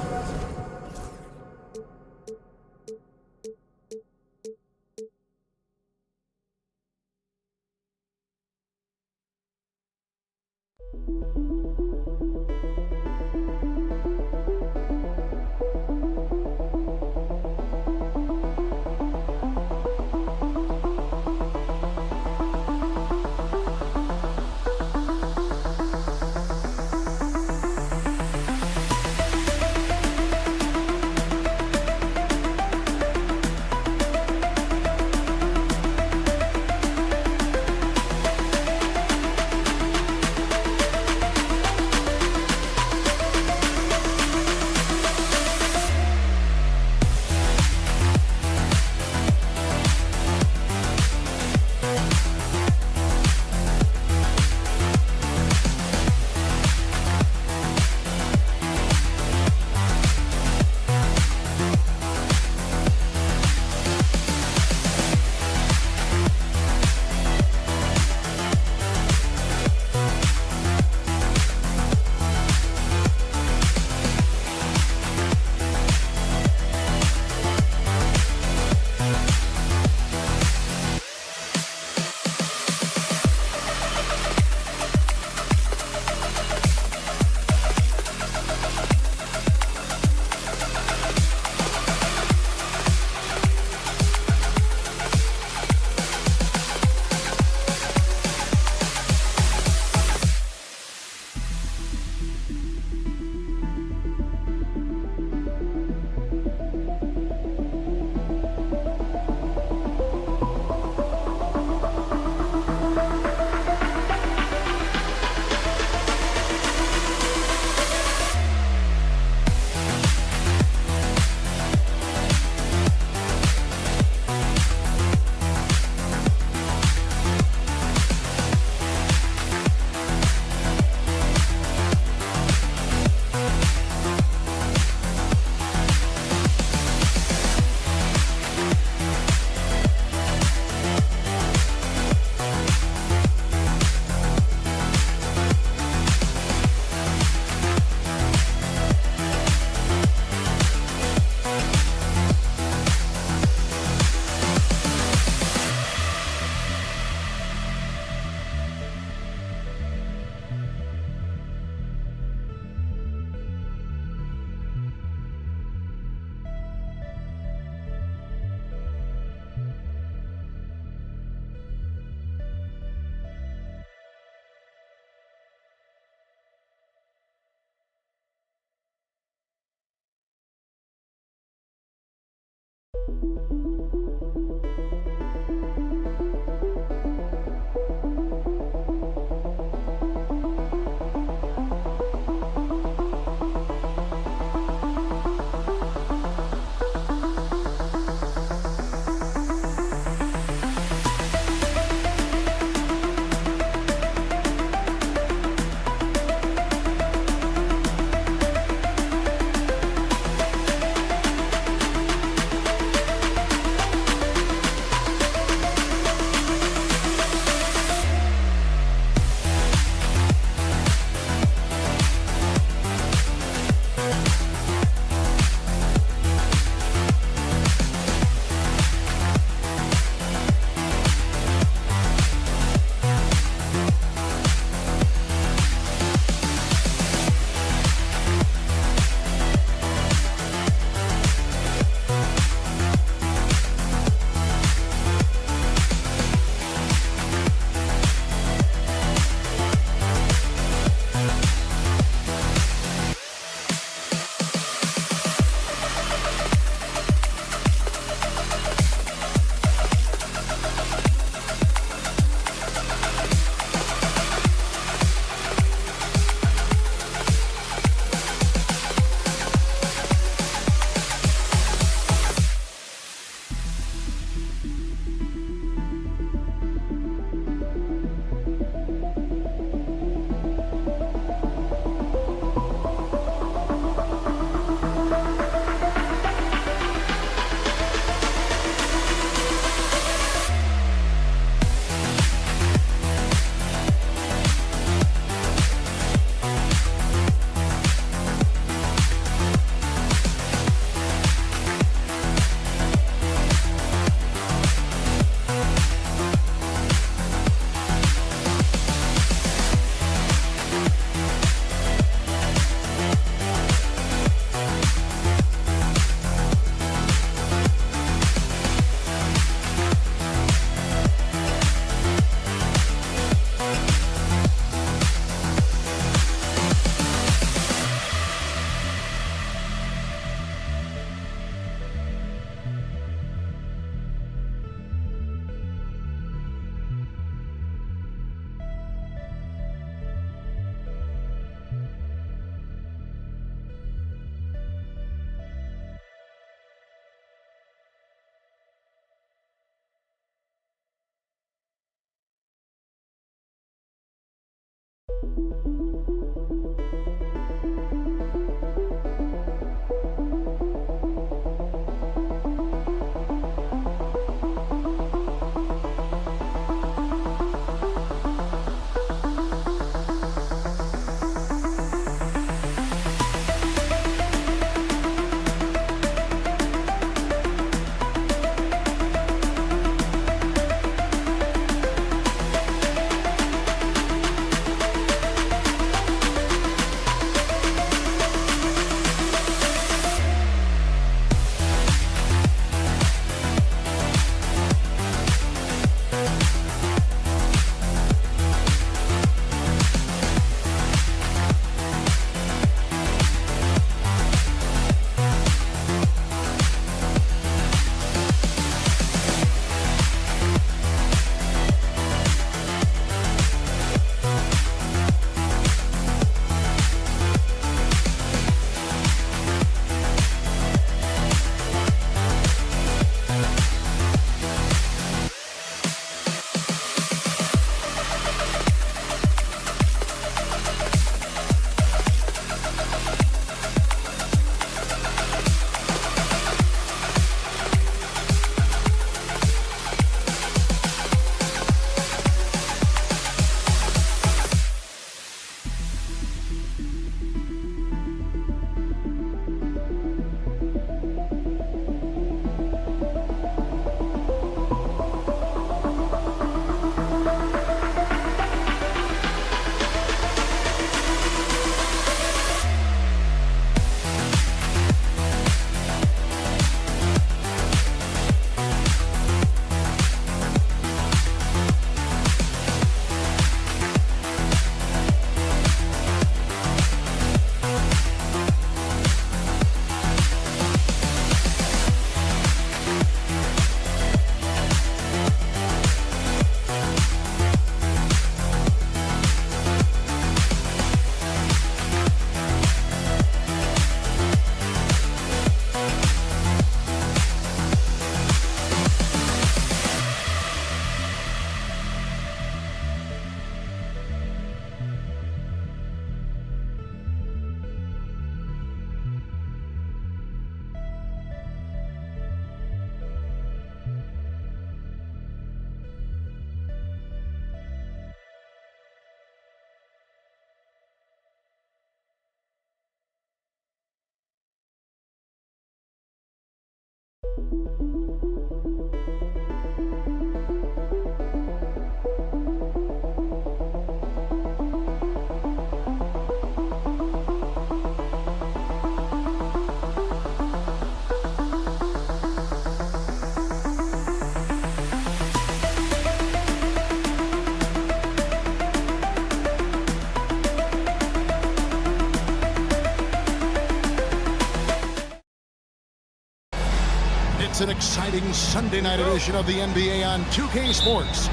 It's an exciting Sunday night edition of the NBA on 2K Sports.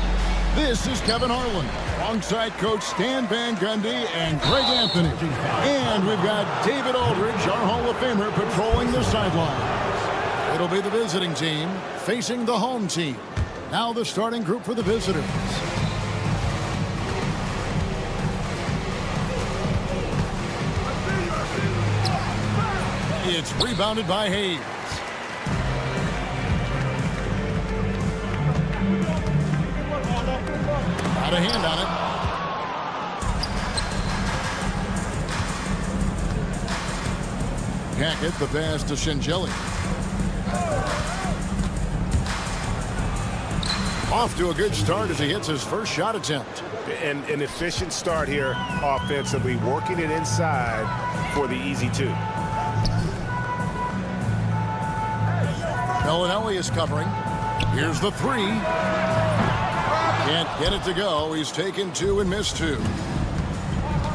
This is Kevin Harlan, alongside Coach Stan Van Gundy and Greg Anthony. And we've got David Aldridge, our Hall of Famer, patrolling the sidelines. It'll be the visiting team facing the home team. Now the starting group for the visitors. It's rebounded by Hayes. Got a hand on it. Hackett, the pass to Shingeli. Off to a good start as he hits his first shot attempt. And an efficient start here offensively, working it inside for the easy two. Bellinelli is covering. Here's the three. Can't get it to go. He's taken two and missed two.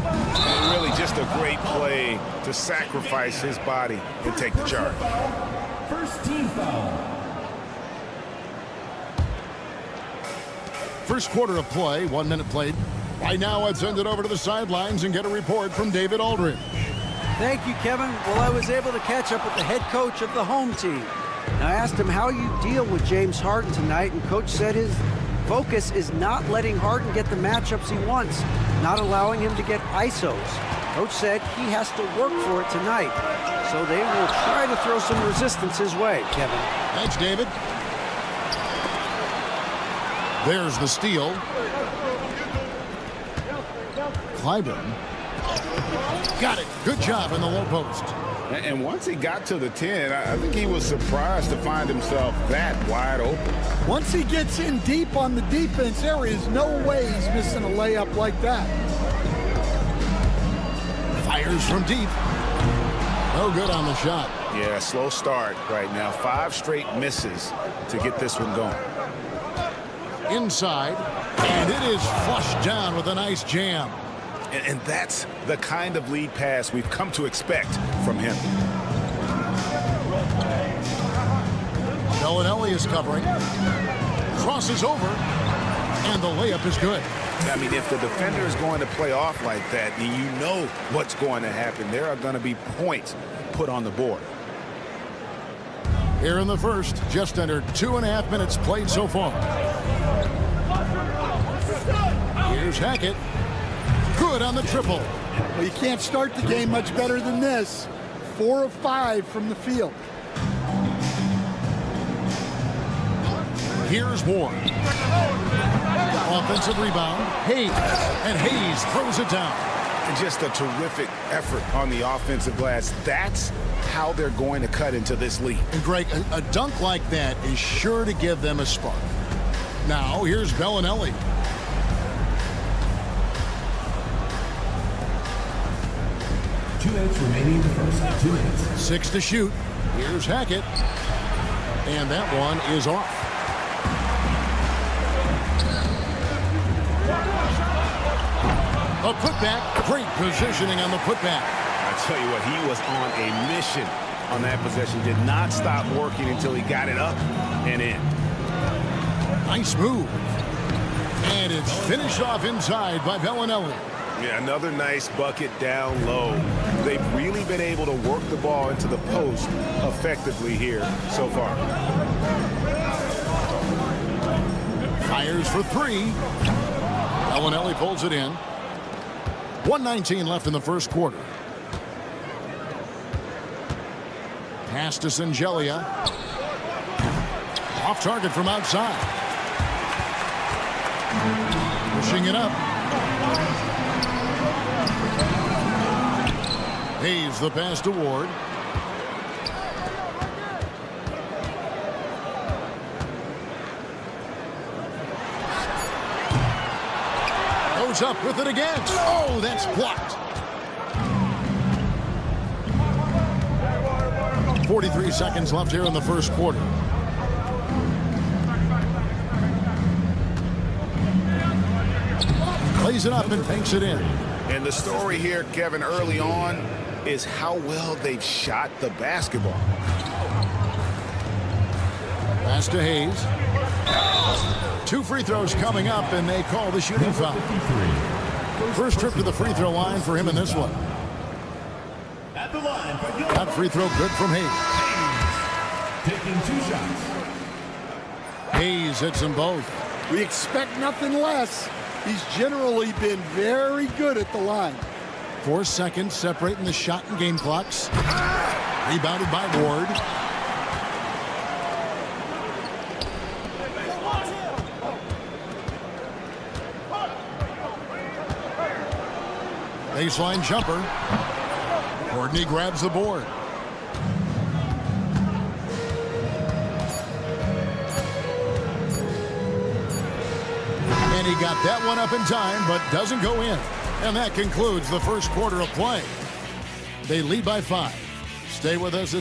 And really just a great play to sacrifice his body and take the charge. First team foul. First quarter of play, 1 minute played. Right now, I'd send it over to the sidelines and get a report from David Aldridge. Thank you, Kevin. Well, I was able to catch up with the head coach of the home team. And I asked him how you deal with James Harden tonight, and Coach said his focus is not letting Harden get the matchups he wants. not allowing him to get ISOs. Coach said he has to work for it tonight, so they will try to throw some resistance his way, Kevin. Thanks, David. There's the steal. Clyburn. Got it. Good job in the low post. And once he got to the 10, I think he was surprised to find himself that wide open. Once he gets in deep on the defense, there is no way he's missing a layup like that. Fires from deep. No good on the shot. Yeah, slow start right now. 5 straight misses to get this one going. Inside, and it is flushed down with a nice jam. And that's the kind of lead pass we've come to expect from him. Bellinelli is covering. Crosses over, and the layup is good. I mean, if the defender is going to play off like that, then you know what's going to happen. There are going to be points put on the board. Here in the first, just under 2.5 minutes played so far. Here's Hackett. Good on the triple. Well, you can't start the game much better than this. 4 of 5 from the field. Here's Ward. Offensive rebound. Hayes. And Hayes throws it down. And just a terrific effort on the offensive glass. That's how they're going to cut into this lead. And Greg, a dunk like that is sure to give them a spark. Now, here's Bellinelli. Two minutes remaining in the first. 2 minutes. 6 to shoot. Here's Hackett. And that one is off. A putback. Great positioning on the putback. I tell you what, he was on a mission on that possession. Did not stop working until he got it up and in. Nice move. And it's finished off inside by Bellinelli. Yeah, another nice bucket down low. They've really been able to work the ball into the post effectively here so far. Fires for 3. Bellinelli pulls it in. 1:19 left in the first quarter. Pass to Singelia. Off target from outside. Pushing it up. Hayes the pass to Ward. Goes up with it again. Oh, that's blocked. 43 seconds left here in the first quarter. Plays it up and banks it in. And the story here, Kevin, early on is how well they've shot the basketball. Pass to Hayes. 2 free throws coming up, and they call the shooting foul. First trip to the free throw line for him in this one. That free throw good from Hayes. Taking 2 shots. Hayes hits them both. We expect nothing less. He's generally been very good at the line. 4 seconds separating the shot and game clocks. Rebounded by Ward. Baseline jumper. Courtney grabs the board. And he got that one up in time, but doesn't go in. And that concludes the first quarter of play. They lead by 5. Stay with us.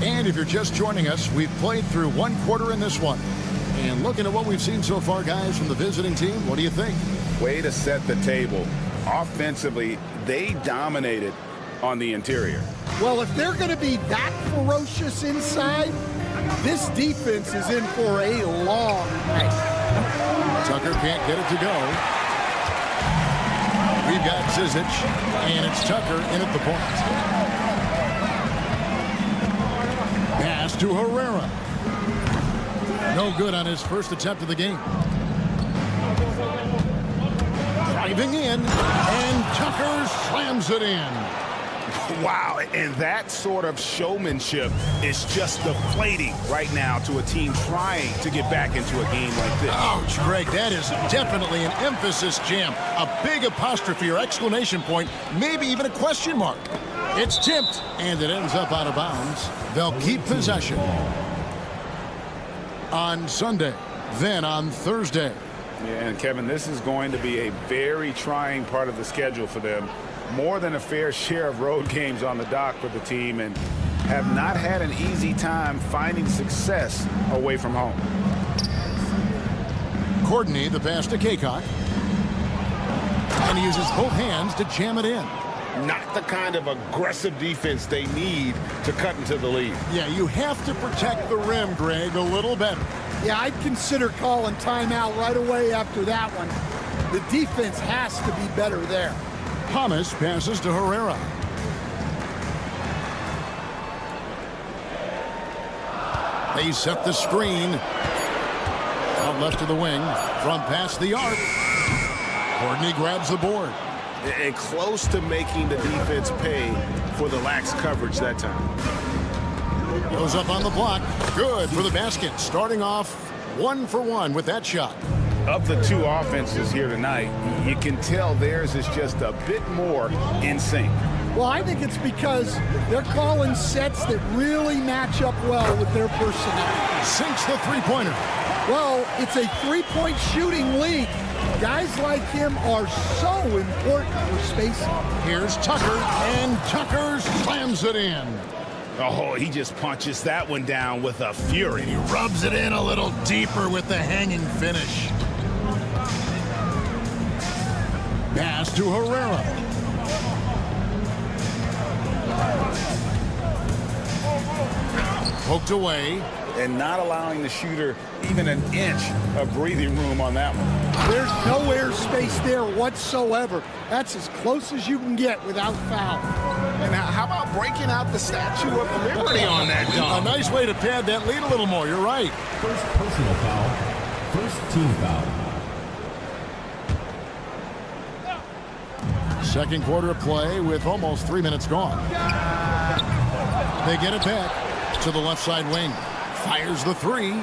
And if you're just joining us, we've played through 1 quarter in this one. And looking at what we've seen so far, guys, from the visiting team, what do you think? Way to set the table. Offensively, they dominated on the interior. Well, if they're going to be that ferocious inside, this defense is in for a long night. Tucker can't get it to go. We've got Zizic, and it's Tucker in at the point. Pass to Herrera. No good on his first attempt of the game. Driving in, and Tucker slams it in. Wow, and that sort of showmanship is just deflating right now to a team trying to get back into a game like this. Ouch, Greg, that is definitely an emphasis jam. A big apostrophe or exclamation point, maybe even a question mark. It's tipped, and it ends up out of bounds. They'll keep possession on Sunday, then on Thursday. Yeah, and Kevin, this is going to be a very trying part of the schedule for them. More than a fair share of road games on the dock for the team, and have not had an easy time finding success away from home. Courtney, the pass to Kaycock. And he uses both hands to jam it in. Not the kind of aggressive defense they need to cut into the lead. Yeah, you have to protect the rim, Greg, a little better. Yeah, I'd consider calling timeout right away after that one. The defense has to be better there. Thomas passes to Herrera. They set the screen. Out left to the wing. From past the arc. Courtney grabs the board. And close to making the defense pay for the lax coverage that time. Goes up on the block. Good for the basket. Starting off 1 for 1 with that shot. Of the two offenses here tonight, you can tell theirs is just a bit more in sync. Well, I think it's because they're calling sets that really match up well with their personality. Sinks the three-pointer. Well, it's a three-point shooting league. Guys like him are so important for spacing. Here's Tucker, and Tucker slams it in. Oh, he just punches that one down with a fury. He rubs it in a little deeper with the hanging finish. Pass to Herrera. Poked away. And not allowing the shooter even an inch of breathing room on that one. There's no airspace there whatsoever. That's as close as you can get without foul. And how about breaking out the Statue of Liberty on that dunk? A nice way to pad that lead a little more. You're right. First personal foul. First team foul. Second quarter of play with almost 3 minutes gone. They get it back to the left side wing. Fires the three.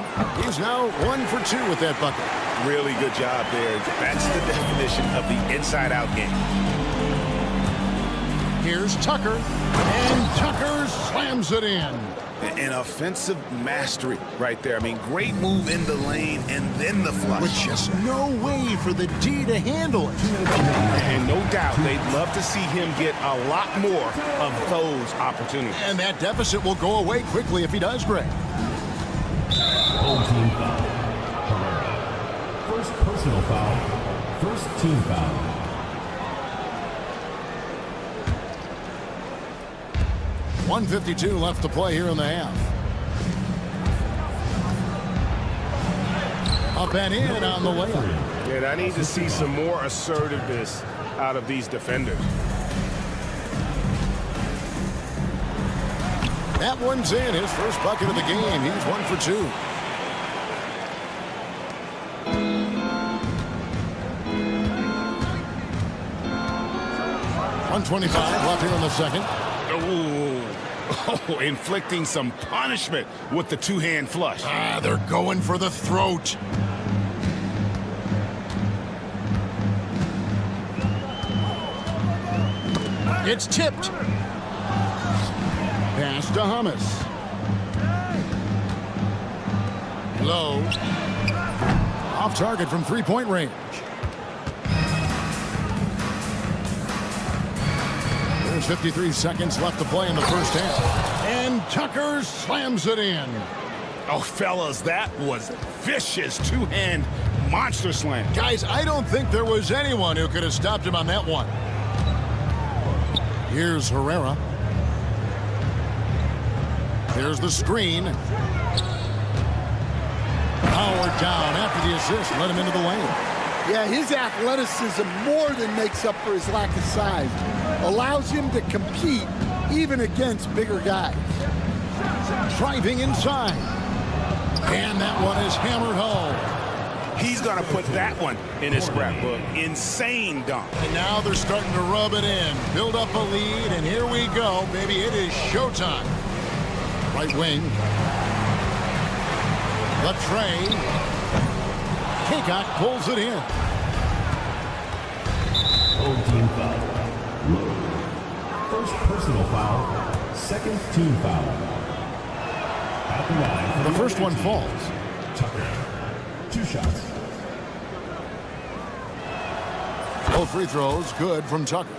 He's now 1 for 2 with that bucket. Really good job there. That's the definition of the inside-out game. Here's Tucker, and Tucker slams it in. An offensive mastery right there. I mean, great move in the lane and then the flush. With just no way for the D to handle it. And no doubt they'd love to see him get a lot more of those opportunities. And that deficit will go away quickly if he does, Greg. Home team foul. Herrera. First personal foul. First team foul. .152 left to play here in the half. Up and in on the layup. And I need to see some more assertiveness out of these defenders. That one's in. His first bucket of the game. He's 1 for 2. .125 left here in the second. Oh, inflicting some punishment with the two-hand flush. They're going for the throat. It's tipped. Pass to Hummus. Low. Off target from three-point range. There's 53 seconds left to play in the first half. And Tucker slams it in. Oh, fellas, that was vicious two-hand monster slam. Guys, I don't think there was anyone who could have stopped him on that one. Here's Herrera. There's the screen. Powered down after the assist. Let him into the lane. Yeah, his athleticism more than makes up for his lack of size. Allows him to compete even against bigger guys. Driving inside. And that one is hammered home. He's going to put that one in his scrapbook. Insane dunk. And now they're starting to rub it in. Build up a lead, and here we go. Baby, it is showtime. Right wing. The tray. Kaycock pulls it in. Home team foul. Low. First personal foul. Second team foul. At the line for the first one falls. Tucker. 2 shots. Both free throws good from Tucker.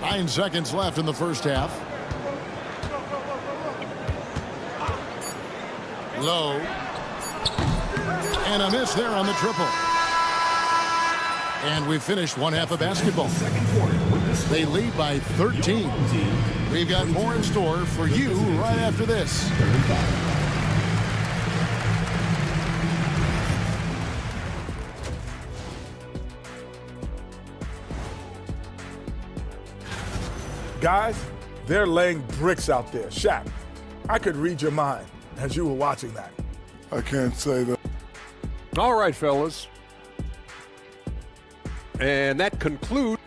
Nine seconds left in the first half. Low. And a miss there on the triple. And we finished one half of basketball. They lead by 13. We've got more in store for you right after this. Guys, they're laying bricks out there. Shaq, I could read your mind as you were watching that. I can't say that. All right, fellas. And that concludes.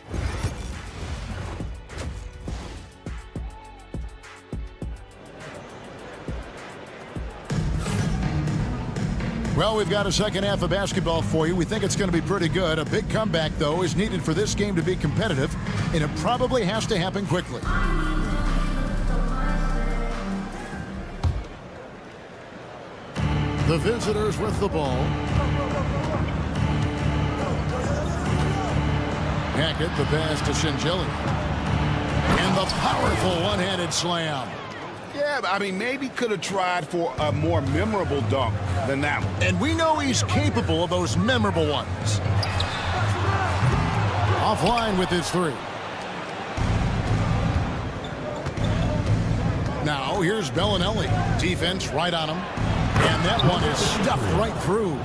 Well, we've got a second half of basketball for you. We think it's going to be pretty good. A big comeback, though, is needed for this game to be competitive, and it probably has to happen quickly. The visitors with the ball. Hackett, the pass to Shingeli. And the powerful one-handed slam. Yeah, I mean, maybe could have tried for a more memorable dunk than that one. And we know he's capable of those memorable ones. Offline with his three. Now, here's Bellinelli. Defense right on him. And that one is stuffed right through.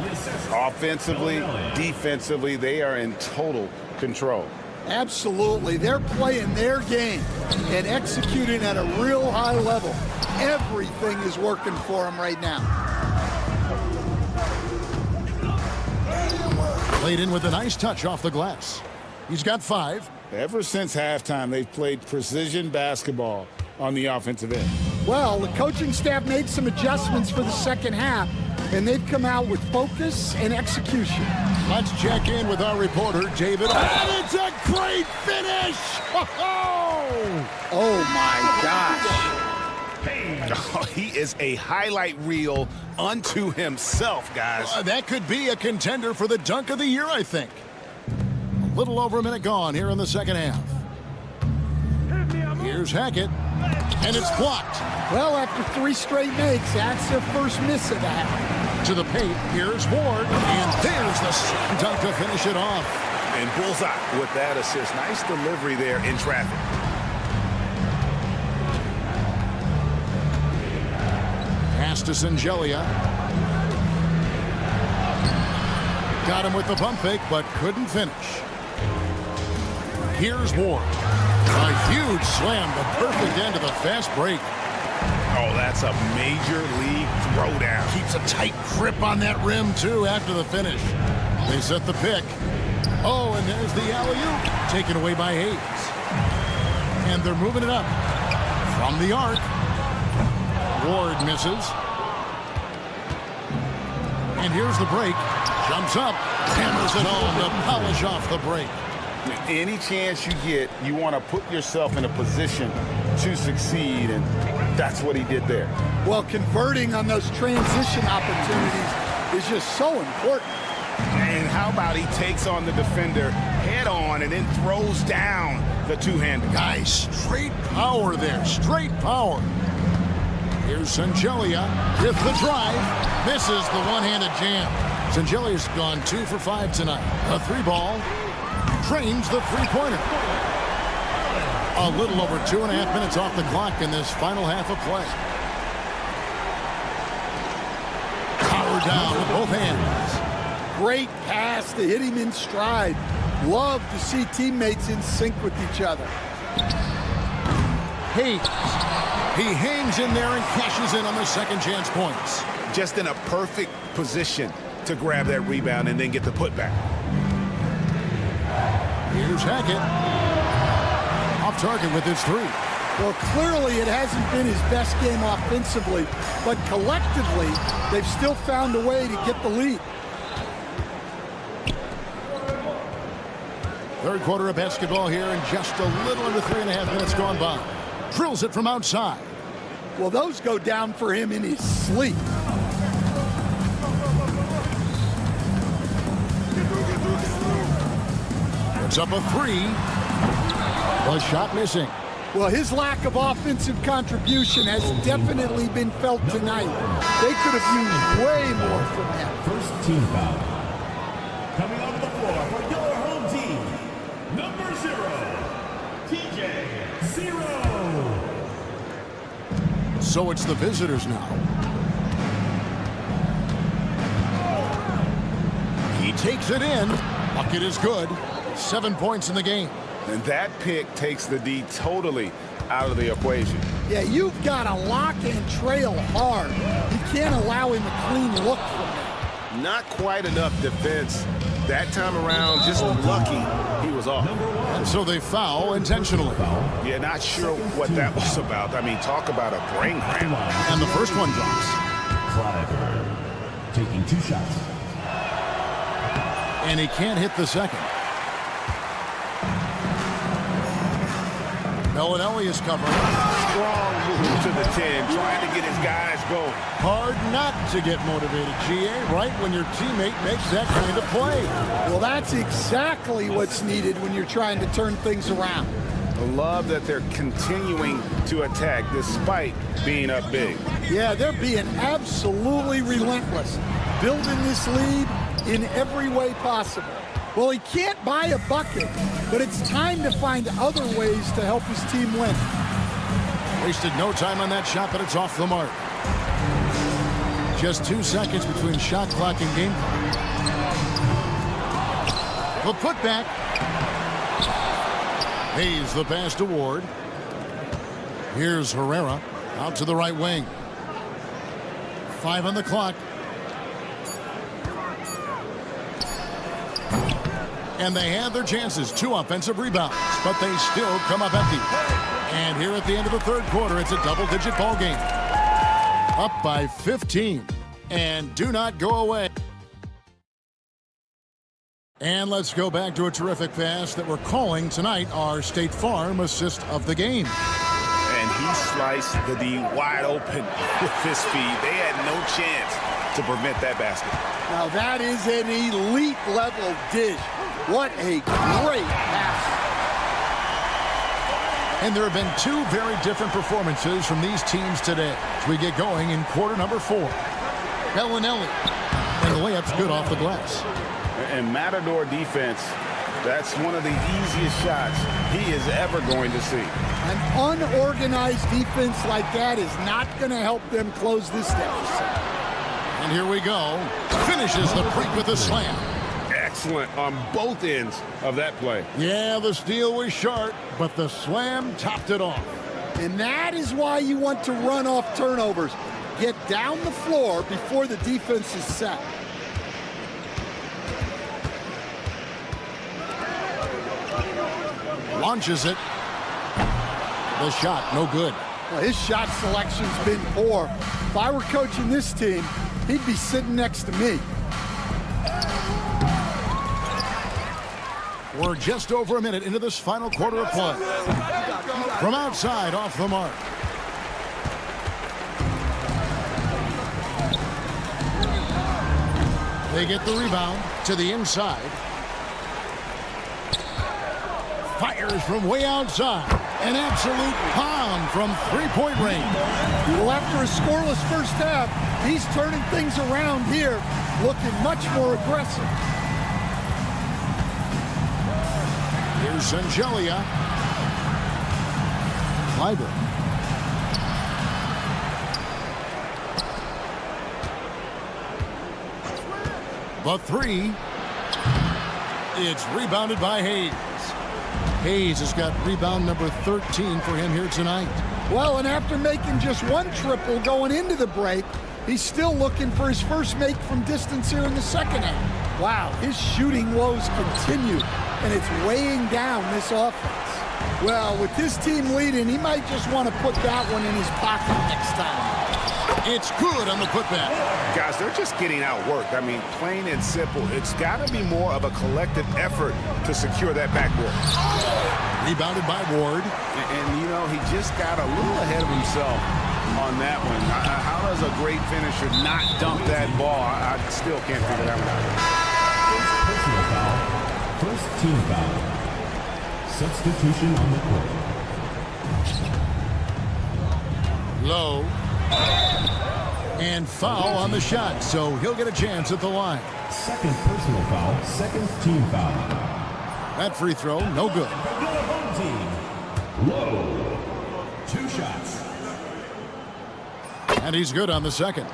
Offensively, defensively, they are in total control. Absolutely. They're playing their game and executing at a real high level. Everything is working for them right now. Played in with a nice touch off the glass. He's got 5. Ever since halftime, they've played precision basketball on the offensive end. Well, the coaching staff made some adjustments for the second half, and they've come out with focus and execution. Let's check in with our reporter, David. And it's a great finish! Oh, my gosh. Oh, he is a highlight reel unto himself, guys. That could be a contender for the dunk of the year, I think. A little over a minute gone here in the second half. Here's Hackett, and it's blocked. Well, after 3 straight makes, that's their first miss of the half. To the paint, here's Ward, and there's the dunk to finish it off. And bullseye with that assist. Nice delivery there in traffic. Pass to Singelia. Got him with the pump fake, but couldn't finish. Here's Ward. A huge slam, the perfect end of the fast break. Oh, that's a major league throwdown. Keeps a tight grip on that rim, too, after the finish. They set the pick. Oh, and there's the alley-oop, taken away by Hayes. And they're moving it up. From the arc. Ward misses. And here's the break. Jumps up, hammers it home to polish off the break. Any chance you get, you want to put yourself in a position to succeed, and that's what he did there. Well, converting on those transition opportunities is just so important. And how about he takes on the defender head on and then throws down the two-handed. Guys, straight power there, straight power. Here's Singelia with the drive. Misses the one-handed jam. Singelia's gone 2 for 5 tonight. A 3-ball. Trains the three-pointer. A little over 2.5 minutes off the clock in this final half of play. Power down with both hands. Great pass to hit him in stride. Love to see teammates in sync with each other. Hayes. He hangs in there and cashes in on the second chance points. Just in a perfect position to grab that rebound and then get the putback. Here's Hackett. Off target with his three. Well, clearly it hasn't been his best game offensively, but collectively, they've still found a way to get the lead. Third quarter of basketball here, and just a little under 3.5 minutes gone by. Drills it from outside. Well, those go down for him in his sleep. Puts up a three. The shot missing. Well, his lack of offensive contribution has definitely been felt tonight. They could have used way more from him. First team foul. Coming onto the floor for your home team, number 0, TJ 0. So it's the visitors now. He takes it in. Bucket is good. 7 points in the game. And that pick takes the D totally out of the equation. Yeah, you've got to lock and trail hard. You can't allow him a clean look from that. Not quite enough defense that time around. Just lucky he was off. And so they foul intentionally. Yeah, not sure what that was about. I mean, talk about a brain cramp. And the first one drops. Clyburn taking 2 shots. And he can't hit the second. Bellinelli is covering. Strong move to the 10, trying to get his guys going. Hard not to get motivated, GA, right when your teammate makes that kind of play. Well, that's exactly what's needed when you're trying to turn things around. I love that they're continuing to attack despite being up big. Yeah, they're being absolutely relentless, building this lead in every way possible. Well, he can't buy a bucket, but it's time to find other ways to help his team win. Wasted no time on that shot, but it's off the mark. Just 2 seconds between shot clock and game clock. The putback. Hayes the pass to Ward. Here's Herrera out to the right wing. 5 on the clock. And they had their chances. 2 offensive rebounds, but they still come up empty. And here at the end of the third quarter, it's a double-digit ball game. Up by 15. And do not go away. And let's go back to a terrific pass that we're calling tonight our State Farm assist of the game. And he sliced the D wide open with his speed. They had no chance to prevent that basket. Now that is an elite level dish. What a great pass. And there have been 2 very different performances from these teams today as we get going in quarter number 4. Bellinelli. And the layup's good off the glass. And Matador defense, that's one of the easiest shots he is ever going to see. An unorganized defense like that is not going to help them close this deficit. And here we go. Finishes the break with a slam. Excellent on both ends of that play. Yeah, the steal was sharp, but the slam topped it off. And that is why you want to run off turnovers. Get down the floor before the defense is set. Launches it. The shot, no good. Well, his shot selection's been poor. If I were coaching this team, he'd be sitting next to me. We're just over a minute into this final quarter of play. From outside, off the mark. They get the rebound to the inside. Fires from way outside. An absolute bomb from three-point range. Well, after a scoreless first half, he's turning things around here, looking much more aggressive. Here's Sangelia. Clyburn. The three. It's rebounded by Hayes. Hayes has got rebound number 13 for him here tonight. Well, and after making just one triple going into the break, he's still looking for his first make from distance here in the second half. Wow, his shooting woes continue, and it's weighing down this offense. Well, with this team leading, he might just want to put that one in his pocket next time. It's good on the putback. Guys, they're just getting outworked. I mean, plain and simple. It's got to be more of a collective effort to secure that backboard. Rebounded by Ward. And, you know, he just got a little ahead of himself on that one. How does a great finisher not dump that ball? I still can't figure that one out. Personal foul. First team foul. Substitution on the court. Low. And foul on the shot, so he'll get a chance at the line. Second personal foul, second team foul. That free throw, no good. Home team. Low. 2 shots. And he's good on the second.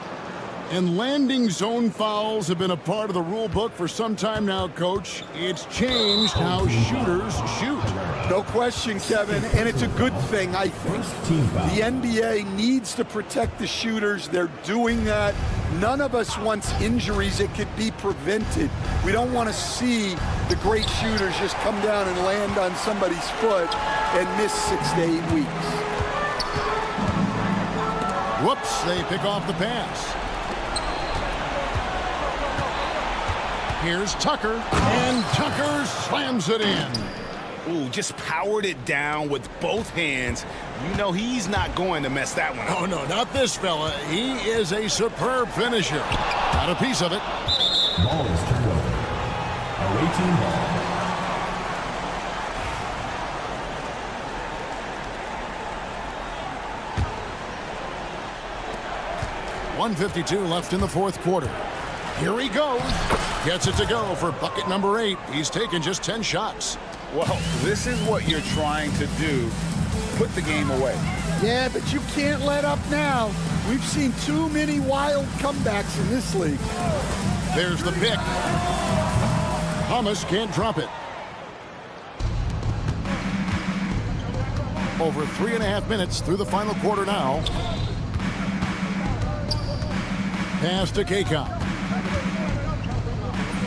And landing zone fouls have been a part of the rule book for some time now, Coach. It's changed how shooters shoot. No question, Kevin, and it's a good thing, I think. The NBA needs to protect the shooters. They're doing that. None of us wants injuries that could be prevented. We don't want to see the great shooters just come down and land on somebody's foot and miss 6 to 8 weeks. Whoops, they pick off the pass. Here's Tucker, and Tucker slams it in. Ooh, just powered it down with both hands. You know he's not going to mess that one up. Oh, no, not this fella. He is a superb finisher. Got a piece of it. Ball is turned over. Away team ball. .152 left in the fourth quarter. Here he goes. Gets it to go for bucket number 8. He's taken just 10 shots. Well, this is what you're trying to do. Put the game away. Yeah, but you can't let up now. We've seen too many wild comebacks in this league. There's the pick. Thomas can't drop it. Over 3.5 minutes through the final quarter now. Pass to Kakon.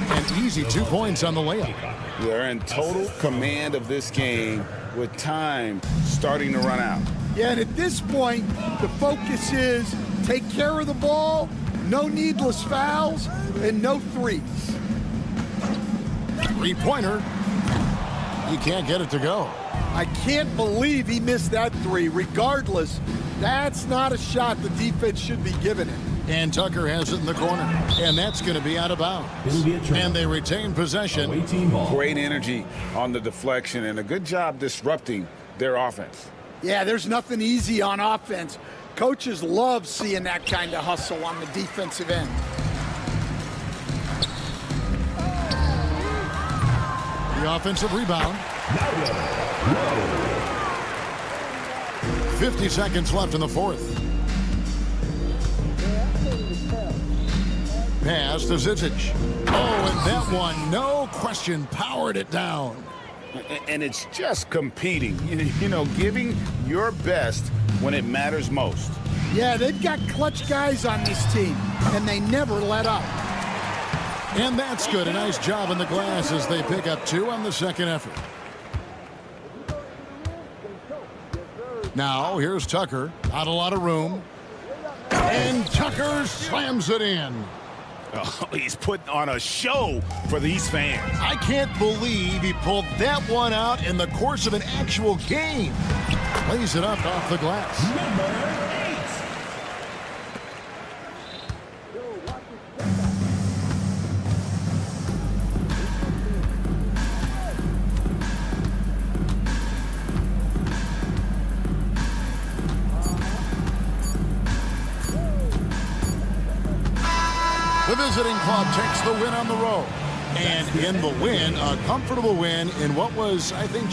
An easy 2 points on the layup. They're in total command of this game with time starting to run out. Yeah, and at this point, the focus is take care of the ball, no needless fouls, and no threes. Three-pointer. He can't get it to go. I can't believe he missed that three. Regardless, that's not a shot the defense should be giving him. And Tucker has it in the corner. And that's going to be out of bounds. And they retain possession. Great energy on the deflection and a good job disrupting their offense. Yeah, there's nothing easy on offense. Coaches love seeing that kind of hustle on the defensive end. The offensive rebound. 50 seconds left in the fourth. Pass to Zizic. Oh, and that one, no question, powered it down. And it's just competing, you know, giving your best when it matters most. Yeah, they've got clutch guys on this team, and they never let up. And that's good. A nice job in the glass as they pick up 2 on the second effort. Now, here's Tucker. Not a lot of room. And Tucker slams it in. Oh, he's putting on a show for these fans. I can't believe he pulled that one out in the course of an actual game. Plays it up off the glass. Number 8. The visiting club takes the win on the road. And in the win, a comfortable win in what was, I think,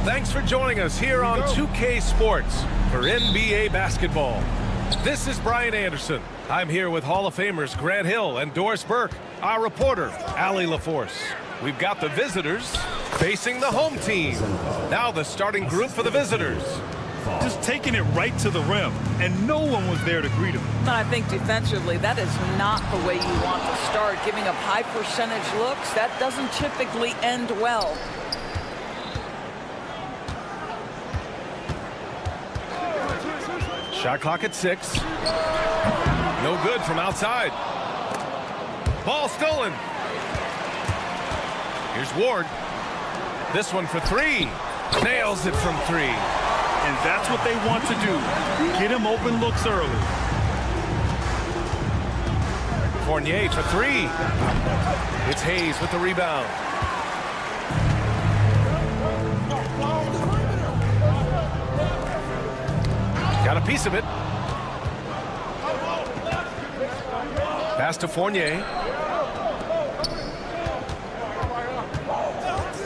Thanks for joining us here on 2K Sports for NBA basketball. This is Brian Anderson. I'm here with Hall of Famers Grant Hill and Doris Burke, our reporter, Allie LaForce. We've got the visitors facing the home team. Now the starting group for the visitors. Just taking it right to the rim, and no one was there to greet him. I think defensively, that is not the way you want to start. Giving up high percentage looks, that doesn't typically end well. Shot clock at 6. No good from outside. Ball stolen. Here's Ward. This one for 3. Nails it from 3. And that's what they want to do. Get him open looks early. Fournier for 3. It's Hayes with the rebound. Got a piece of it. Pass to Fournier.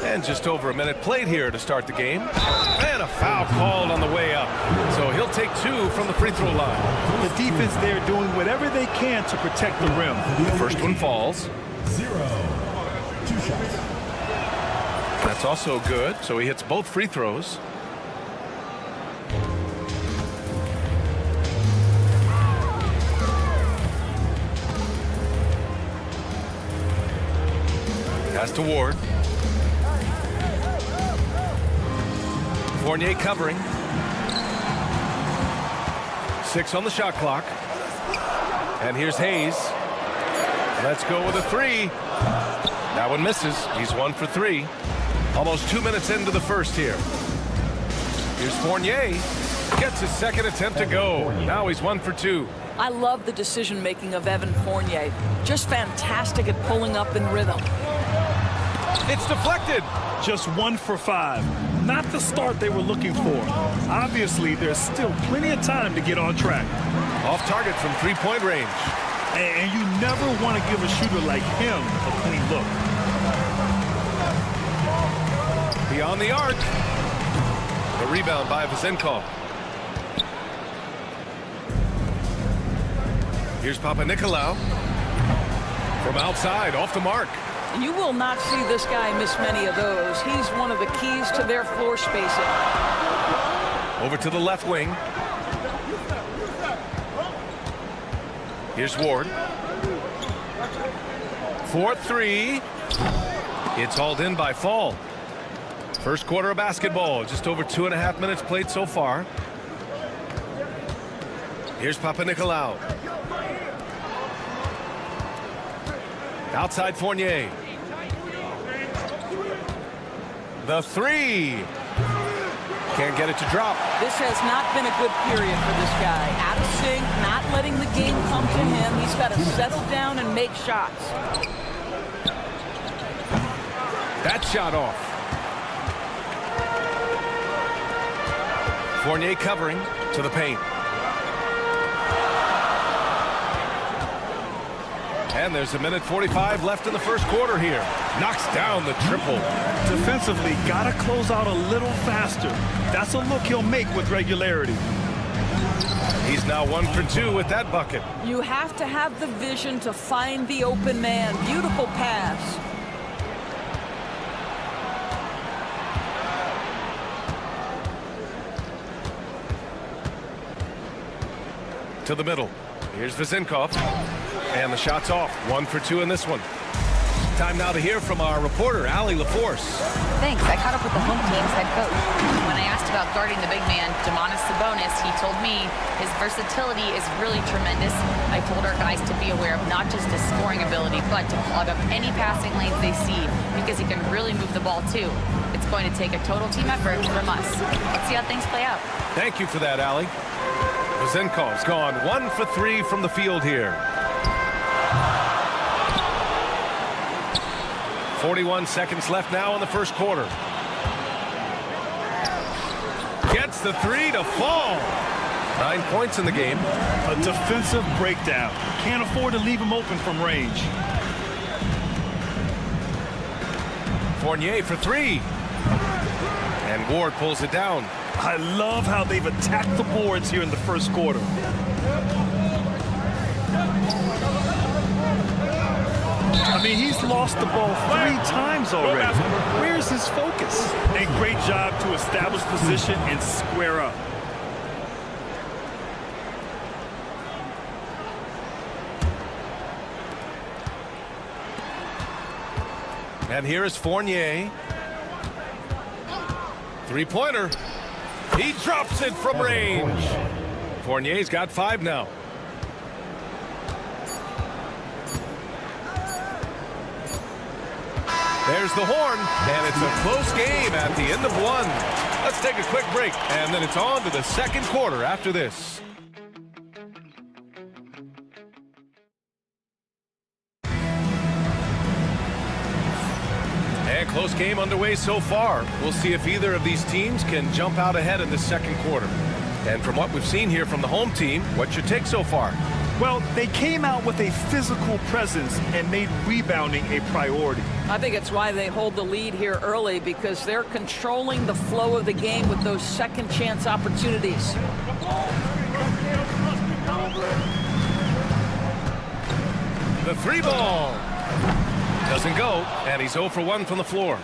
And just over a minute played here to start the game. And a foul called on the way up. So he'll take 2 from the free throw line. The defense there doing whatever they can to protect the rim. The first one falls. 0. 2 shots. That's also good. So he hits both free throws. Pass to Ward. Fournier covering. 6 on the shot clock. And here's Hayes. Let's go with a 3. That one misses. He's 1 for 3. Almost 2 minutes into the first here. Here's Fournier. Gets his second attempt to go. Now he's 1 for 2. I love the decision-making of Evan Fournier. Just fantastic at pulling up in rhythm. It's deflected. Just 1 for 5. Not the start they were looking for. Obviously, there's still plenty of time to get on track. Off target from three-point range. And you never want to give a shooter like him a clean look. Beyond the arc. The rebound by Vasenkov. Here's Papanikolaou. From outside, off the mark. You will not see this guy miss many of those. He's one of the keys to their floor spacing. Over to the left wing. Here's Ward. 4-3. It's hauled in by Fall. First quarter of basketball. Just over 2.5 minutes played so far. Here's Papanikolaou. Outside Fournier. The three. Can't get it to drop. This has not been a good period for this guy. Out of sync, not letting the game come to him. He's got to settle down and make shots. That shot off. Fournier covering to the paint. And there's 1:45 left in the first quarter here. Knocks down the triple. Defensively, got to close out a little faster. That's a look he'll make with regularity. He's now 1 for 2 with that bucket. You have to have the vision to find the open man. Beautiful pass. To the middle. Here's Vezenkov. And the shot's off. 1 for 2 in this one. Time now to hear from our reporter, Allie LaForce. Thanks. I caught up with the home team's head coach. When I asked about guarding the big man, Domantas Sabonis, he told me his versatility is really tremendous. I told our guys to be aware of not just his scoring ability, but to plug up any passing lanes they see, because he can really move the ball too. It's going to take a total team effort from us. Let's see how things play out. Thank you for that, Allie. Vezenkov's gone 1 for 3 from the field here. 41 seconds left now in the first quarter. Gets the three to fall. 9 points in the game. A defensive breakdown. Can't afford to leave him open from range. Fournier for 3. And Ward pulls it down. I love how they've attacked the boards here in the first quarter. I mean, he's lost the ball 3 times already. Where's his focus? A great job to establish position and square up. And here is Fournier. 3-pointer. He drops it from range. Fournier's got 5 now. There's the horn, and it's a close game at the end of 1. Let's take a quick break, and then it's on to the second quarter after this. And close game underway so far. We'll see if either of these teams can jump out ahead in the second quarter. And from what we've seen here from the home team, what's your take so far? Well, they came out with a physical presence and made rebounding a priority. I think it's why they hold the lead here early, because they're controlling the flow of the game with those second chance opportunities. The 3 ball doesn't go, and he's 0 for 1 from the floor.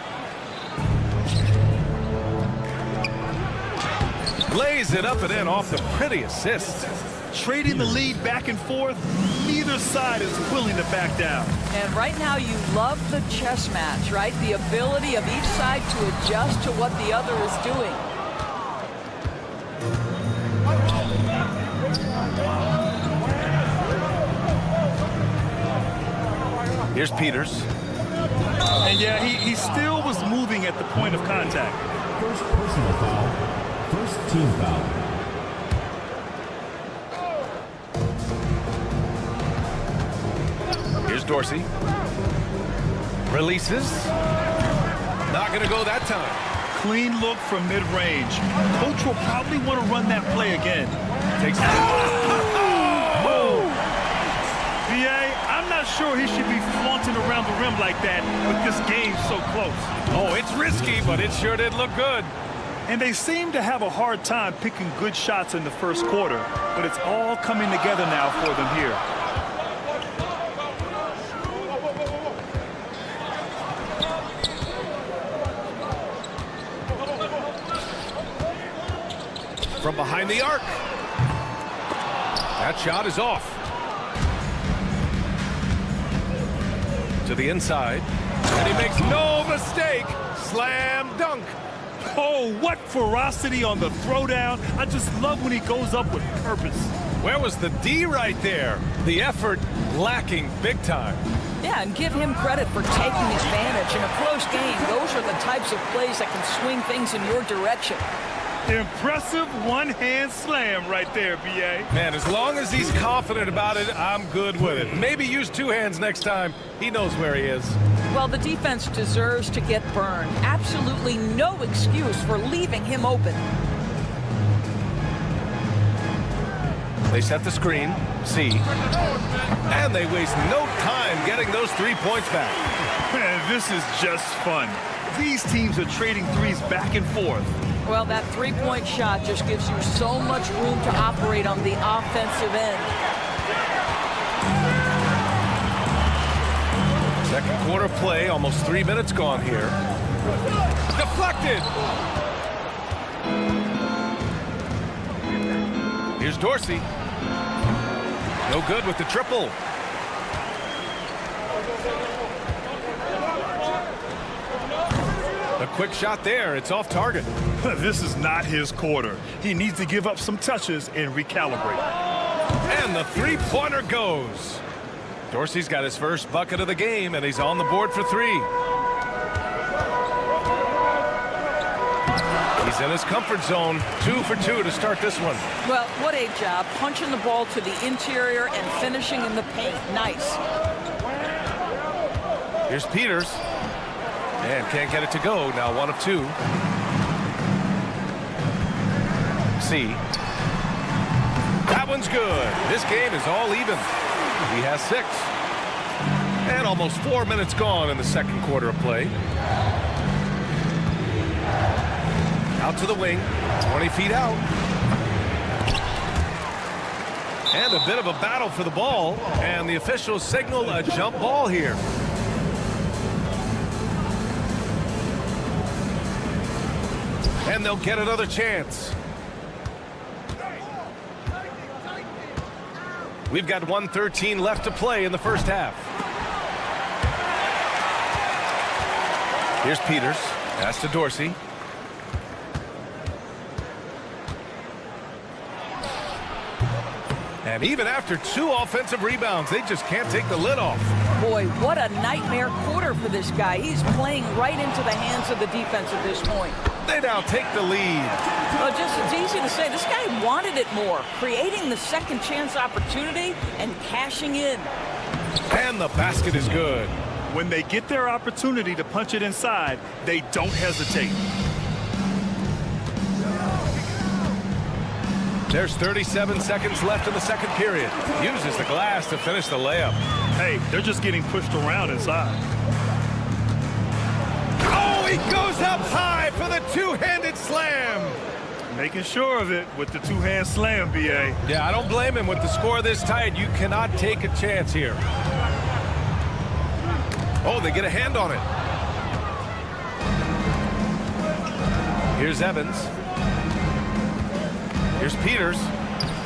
Lays it up and in off the pretty assist. Trading the lead back and forth, neither side is willing to back down. And right now you love the chess match, right? The ability of each side to adjust to what the other is doing. Here's Peters. And yeah, he still was moving at the point of contact. First personal foul. First team foul. Here's Dorsey. Releases. Not going to go that time. Clean look from mid-range. Coach will probably want to run that play again. Takes it. VA, I'm not sure he should be flaunting around the rim like that with this game so close. Oh, it's risky, but it sure did look good. And they seem to have a hard time picking good shots in the first quarter, but it's all coming together now for them here. From behind the arc. That shot is off. To the inside. And he makes no mistake. Slam dunk. Oh, what ferocity on the throwdown. I just love when he goes up with purpose. Where was the D right there? The effort lacking big time. Yeah, and give him credit for taking advantage. In a close game, those are the types of plays that can swing things in your direction. Impressive one-hand slam right there, B.A. Man, as long as he's confident about it, I'm good with it. Maybe use two hands next time. He knows where he is. Well, the defense deserves to get burned. Absolutely no excuse for leaving him open. They set the screen, C, and they waste no time getting those 3 points back. Man, this is just fun. These teams are trading threes back and forth. Well, that three-point shot just gives you so much room to operate on the offensive end. Second quarter play, almost 3 minutes gone here. Deflected! Here's Dorsey. No good with the triple. A quick shot there. It's off target. This is not his quarter. He needs to give up some touches and recalibrate. And the three-pointer goes. Dorsey's got his first bucket of the game, and he's on the board for three. He's in his comfort zone. 2 for 2 to start this one. Well, what a job. Punching the ball to the interior and finishing in the paint. Nice. Here's Peters. And can't get it to go. Now 1 of 2. C. That one's good. This game is all even. He has 6. And almost 4 minutes gone in the second quarter of play. Out to the wing. 20 feet out. And a bit of a battle for the ball. And the officials signal a jump ball here. And they'll get another chance. We've got 1:13 left to play in the first half. Here's Peters. Pass to Dorsey. And even after 2 offensive rebounds, they just can't take the lid off. Boy, what a nightmare quarter for this guy. He's playing right into the hands of the defense at this point. They now take the lead. Well, it's easy to say. This guy wanted it more, creating the second chance opportunity and cashing in. And the basket is good. When they get their opportunity to punch it inside, they don't hesitate. There's 37 seconds left in the second period. Uses the glass to finish the layup. Hey, they're just getting pushed around inside. Oh, he goes up high for the two-handed slam. Making sure of it with the two-hand slam, B.A. Yeah, I don't blame him. With the score this tight, you cannot take a chance here. Oh, they get a hand on it. Here's Evans. Here's Peters.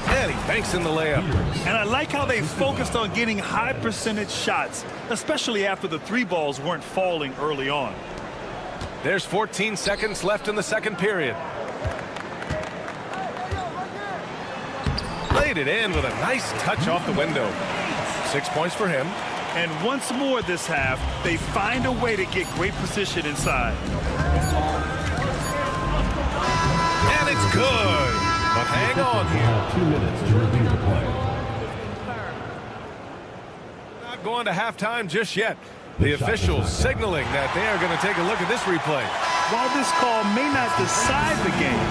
And he banks in the layup. And I like how they focused on getting high percentage shots, especially after the 3 balls weren't falling early on. There's 14 seconds left in the second period. Laid it in with a nice touch off the window. 6 points for him. And once more this half, they find a way to get great position inside. And it's good. But hang on here. 2 minutes to review the play. Not going to halftime just yet. The officials signaling that they are going to take a look at this replay. While this call may not decide the game,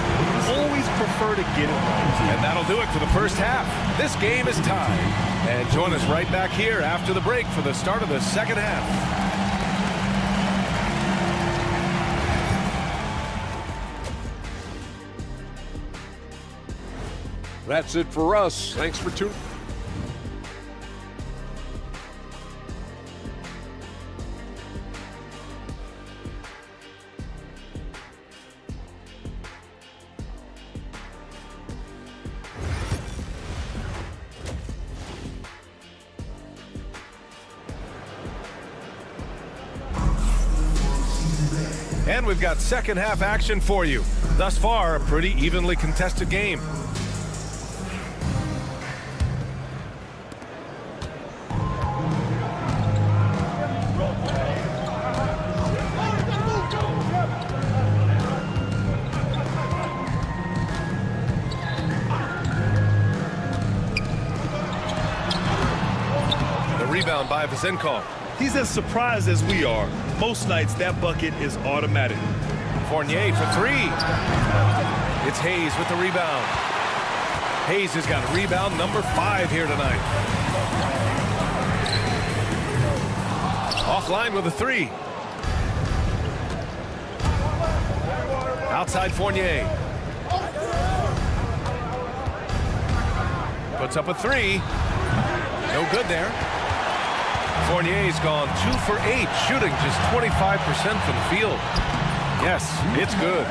always prefer to get it right. And that'll do it for the first half. This game is tied. And join us right back here after the break for the start of the second half. That's it for us. Thanks for tuning. And we've got second half action for you. Thus far, a pretty evenly contested game. The rebound by Vezenkov. He's as surprised as we are. Most nights, that bucket is automatic. Fournier for three. It's Hayes with the rebound. Hayes has got rebound number 5 here tonight. Offline with a 3. Outside Fournier. Puts up a 3. No good there. Fournier's gone 2 for 8, shooting just 25% from the field. Yes, it's good.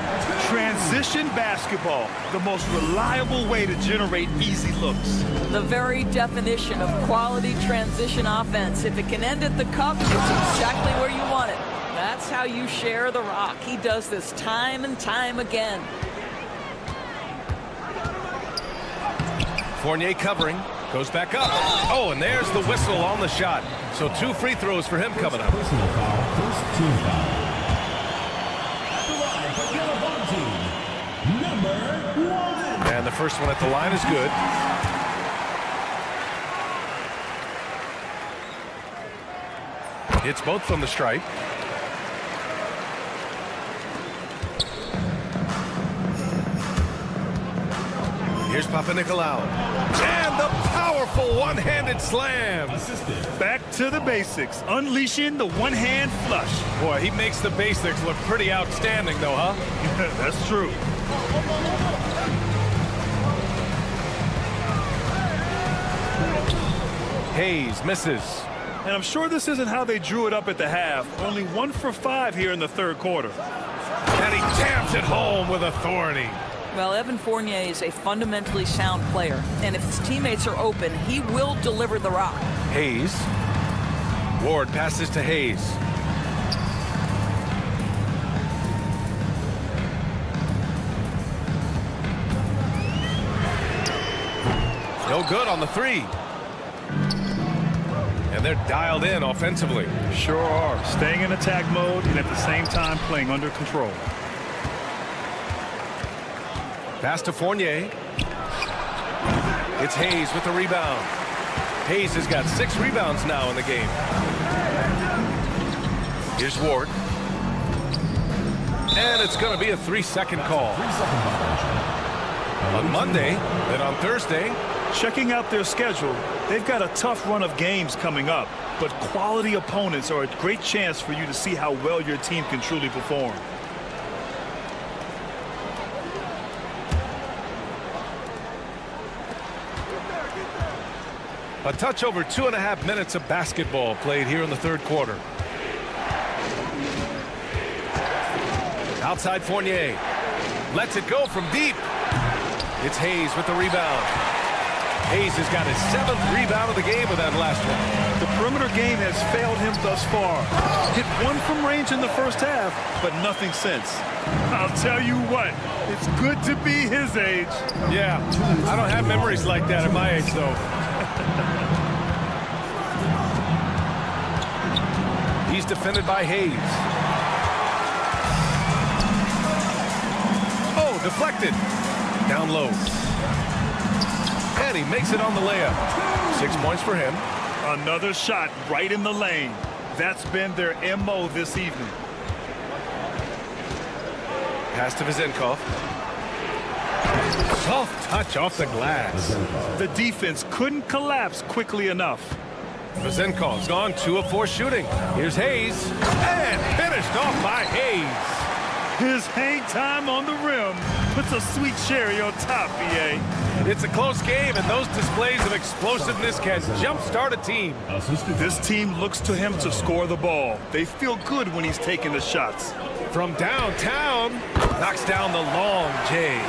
Transition basketball, the most reliable way to generate easy looks. The very definition of quality transition offense. If it can end at the cup, it's exactly where you want it. That's how you share the rock. He does this time and time again. Fournier covering, goes back up. Oh, and there's the whistle on the shot. So 2 free throws for him coming up. Personal foul, first team foul. Number 1. And the first one at the line is good. Hits both from the stripe. Here's Papanikolaou. And the powerful one-handed slam. Back to the basics, unleashing the one-hand flush. Boy, he makes the basics look pretty outstanding, though, huh? That's true. Hayes misses. And I'm sure this isn't how they drew it up at the half. Only 1 for 5 here in the third quarter. And he jams it home with authority. Well, Evan Fournier is a fundamentally sound player, and if his teammates are open, he will deliver the rock. Hayes. Ward passes to Hayes. No good on the 3. And they're dialed in offensively. Sure are. Staying in attack mode and at the same time playing under control. Pass to Fournier. It's Hayes with the rebound. Hayes has got 6 rebounds now in the game. Here's Ward. And it's going to be a 3-second call. On Monday, then on Thursday. Checking out their schedule, they've got a tough run of games coming up, but quality opponents are a great chance for you to see how well your team can truly perform. A touch over 2.5 minutes of basketball played here in the third quarter. Outside Fournier. Lets it go from deep. It's Hayes with the rebound. Hayes has got his 7th rebound of the game with that last one. The perimeter game has failed him thus far. Hit 1 from range in the first half, but nothing since. I'll tell you what, it's good to be his age. Yeah, I don't have memories like that at my age, though. He's defended by Hayes. Oh, deflected. Down low. And he makes it on the layup. 6 points for him. Another shot right in the lane. That's been their MO this evening. Pass to Vezenkov. Soft touch off the glass. The defense couldn't collapse quickly enough. Vezenkov's gone 2 of 4 shooting. Here's Hayes. And finished off by Hayes. His hang time on the rim puts a sweet cherry on top, BA. It's a close game, and those displays of explosiveness can jumpstart a team. This team looks to him to score the ball. They feel good when he's taking the shots. From downtown, knocks down the long J.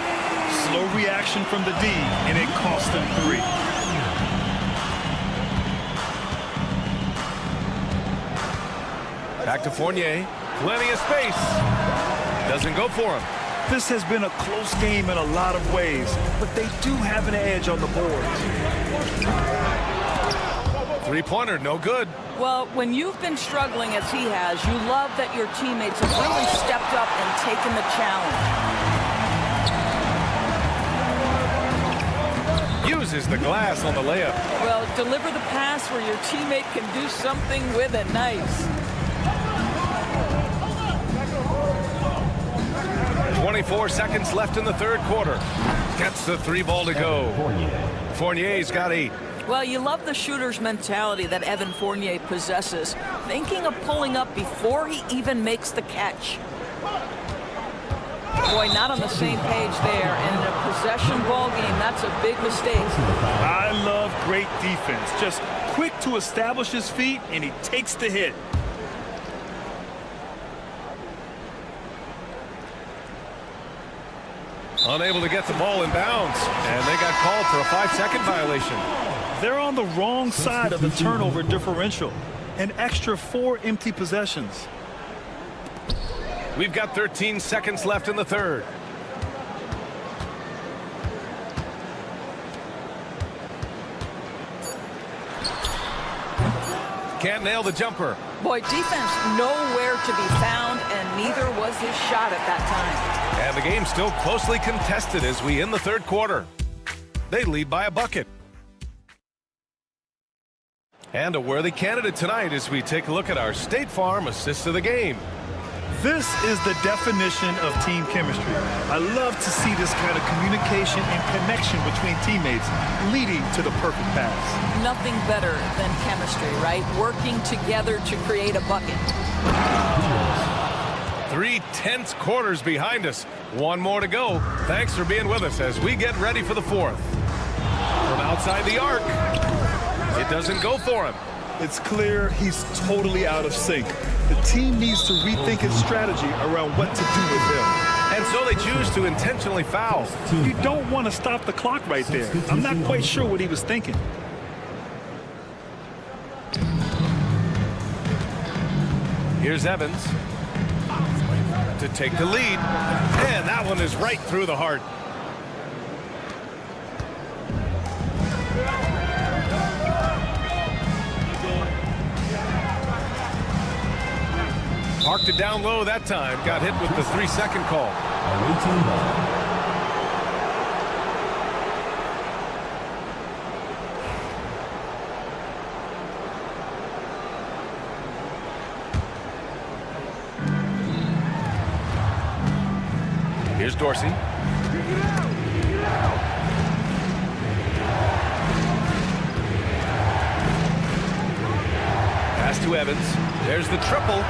Slow reaction from the D, and it cost him 3. Back to Fournier. Plenty of space. Doesn't go for him. This has been a close game in a lot of ways, but they do have an edge on the boards. Three-pointer, no good. Well, when you've been struggling as he has, you love that your teammates have really stepped up and taken the challenge. Uses the glass on the layup. Well, deliver the pass where your teammate can do something with it. Nice. 24 seconds left in the third quarter. Gets the three ball to go. Fournier's got 8. Well, you love the shooter's mentality that Evan Fournier possesses, thinking of pulling up before he even makes the catch. Boy, not on the same page there, and in a possession ball game, that's a big mistake. I love great defense. Just quick to establish his feet, and he takes the hit. Unable to get the ball in bounds, and they got called for a 5-second violation. They're on the wrong side of the turnover differential. An extra 4 empty possessions. We've got 13 seconds left in the third. Can't nail the jumper. Boy, defense nowhere to be found, and neither was his shot at that time. And the game's still closely contested as we end the third quarter. They lead by a bucket. And a worthy candidate tonight as we take a look at our State Farm assist of the game. This is the definition of team chemistry. I love to see this kind of communication and connection between teammates leading to the perfect pass. Nothing better than chemistry, right? Working together to create a bucket. 3 tense quarters behind us. One more to go. Thanks for being with us as we get ready for the fourth. From outside the arc, it doesn't go for him. It's clear he's totally out of sync. The team needs to rethink its strategy around what to do with him. And so they choose to intentionally foul. You don't want to stop the clock right there. I'm not quite sure what he was thinking. Here's Evans to take the lead. And that one is right through the heart. Parked it down low that time. Got hit with the 3-second call. Here's Dorsey. Pass to Evans. There's the triple.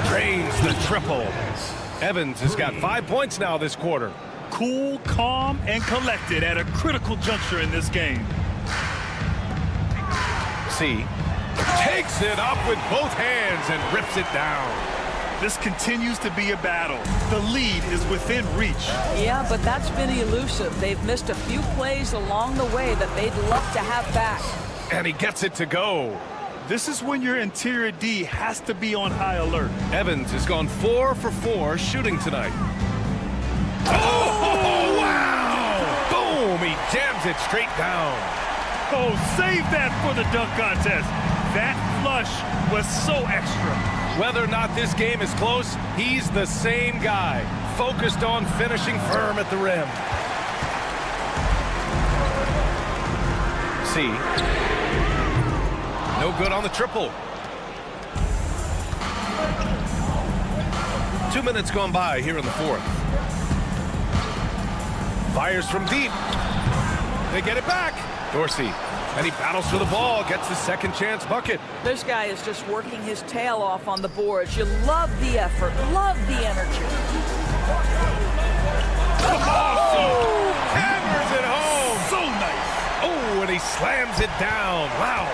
Drains the triple. Evans has got 5 points now this quarter. Cool, calm, and collected at a critical juncture in this game. C takes it up with both hands and rips it down. This continues to be a battle. The lead is within reach. Yeah, but that's been elusive. They've missed a few plays along the way that they'd love to have back. And he gets it to go. This is when your interior D has to be on high alert. Evans has gone 4 for 4 shooting tonight. Oh, wow! Boom! He jams it straight down. Oh, save that for the dunk contest. That flush was so extra. Whether or not this game is close, he's the same guy, focused on finishing firm at the rim. C. No good on the triple. 2 minutes gone by here in the fourth. Fires from deep. They get it back. Dorsey. And he battles for the ball, gets his second chance bucket. This guy is just working his tail off on the boards. You love the effort, love the energy. Oh! Hammers it home. So nice. Oh, and he slams it down. Wow.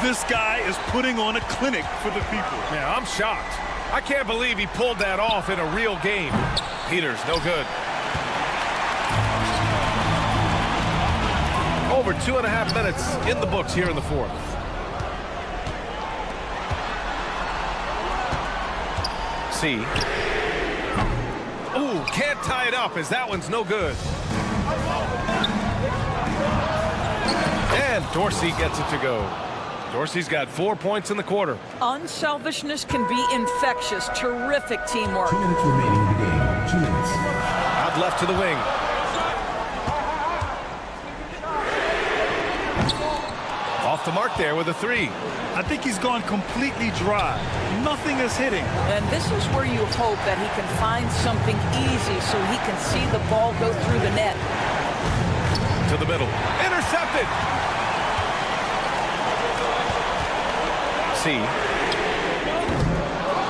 This guy is putting on a clinic for the people. Yeah, I'm shocked. I can't believe he pulled that off in a real game. Peters, no good. Over 2.5 minutes in the books here in the fourth. C. Ooh, can't tie it up as that one's no good. And Dorsey gets it to go. Dorsey's got 4 points in the quarter. Unselfishness can be infectious. Terrific teamwork. 2 minutes remaining in the game. 2 minutes. Out left to the wing. Off the mark there with a 3. I think he's gone completely dry. Nothing is hitting. And this is where you hope that he can find something easy so he can see the ball go through the net. To the middle. Intercepted. C.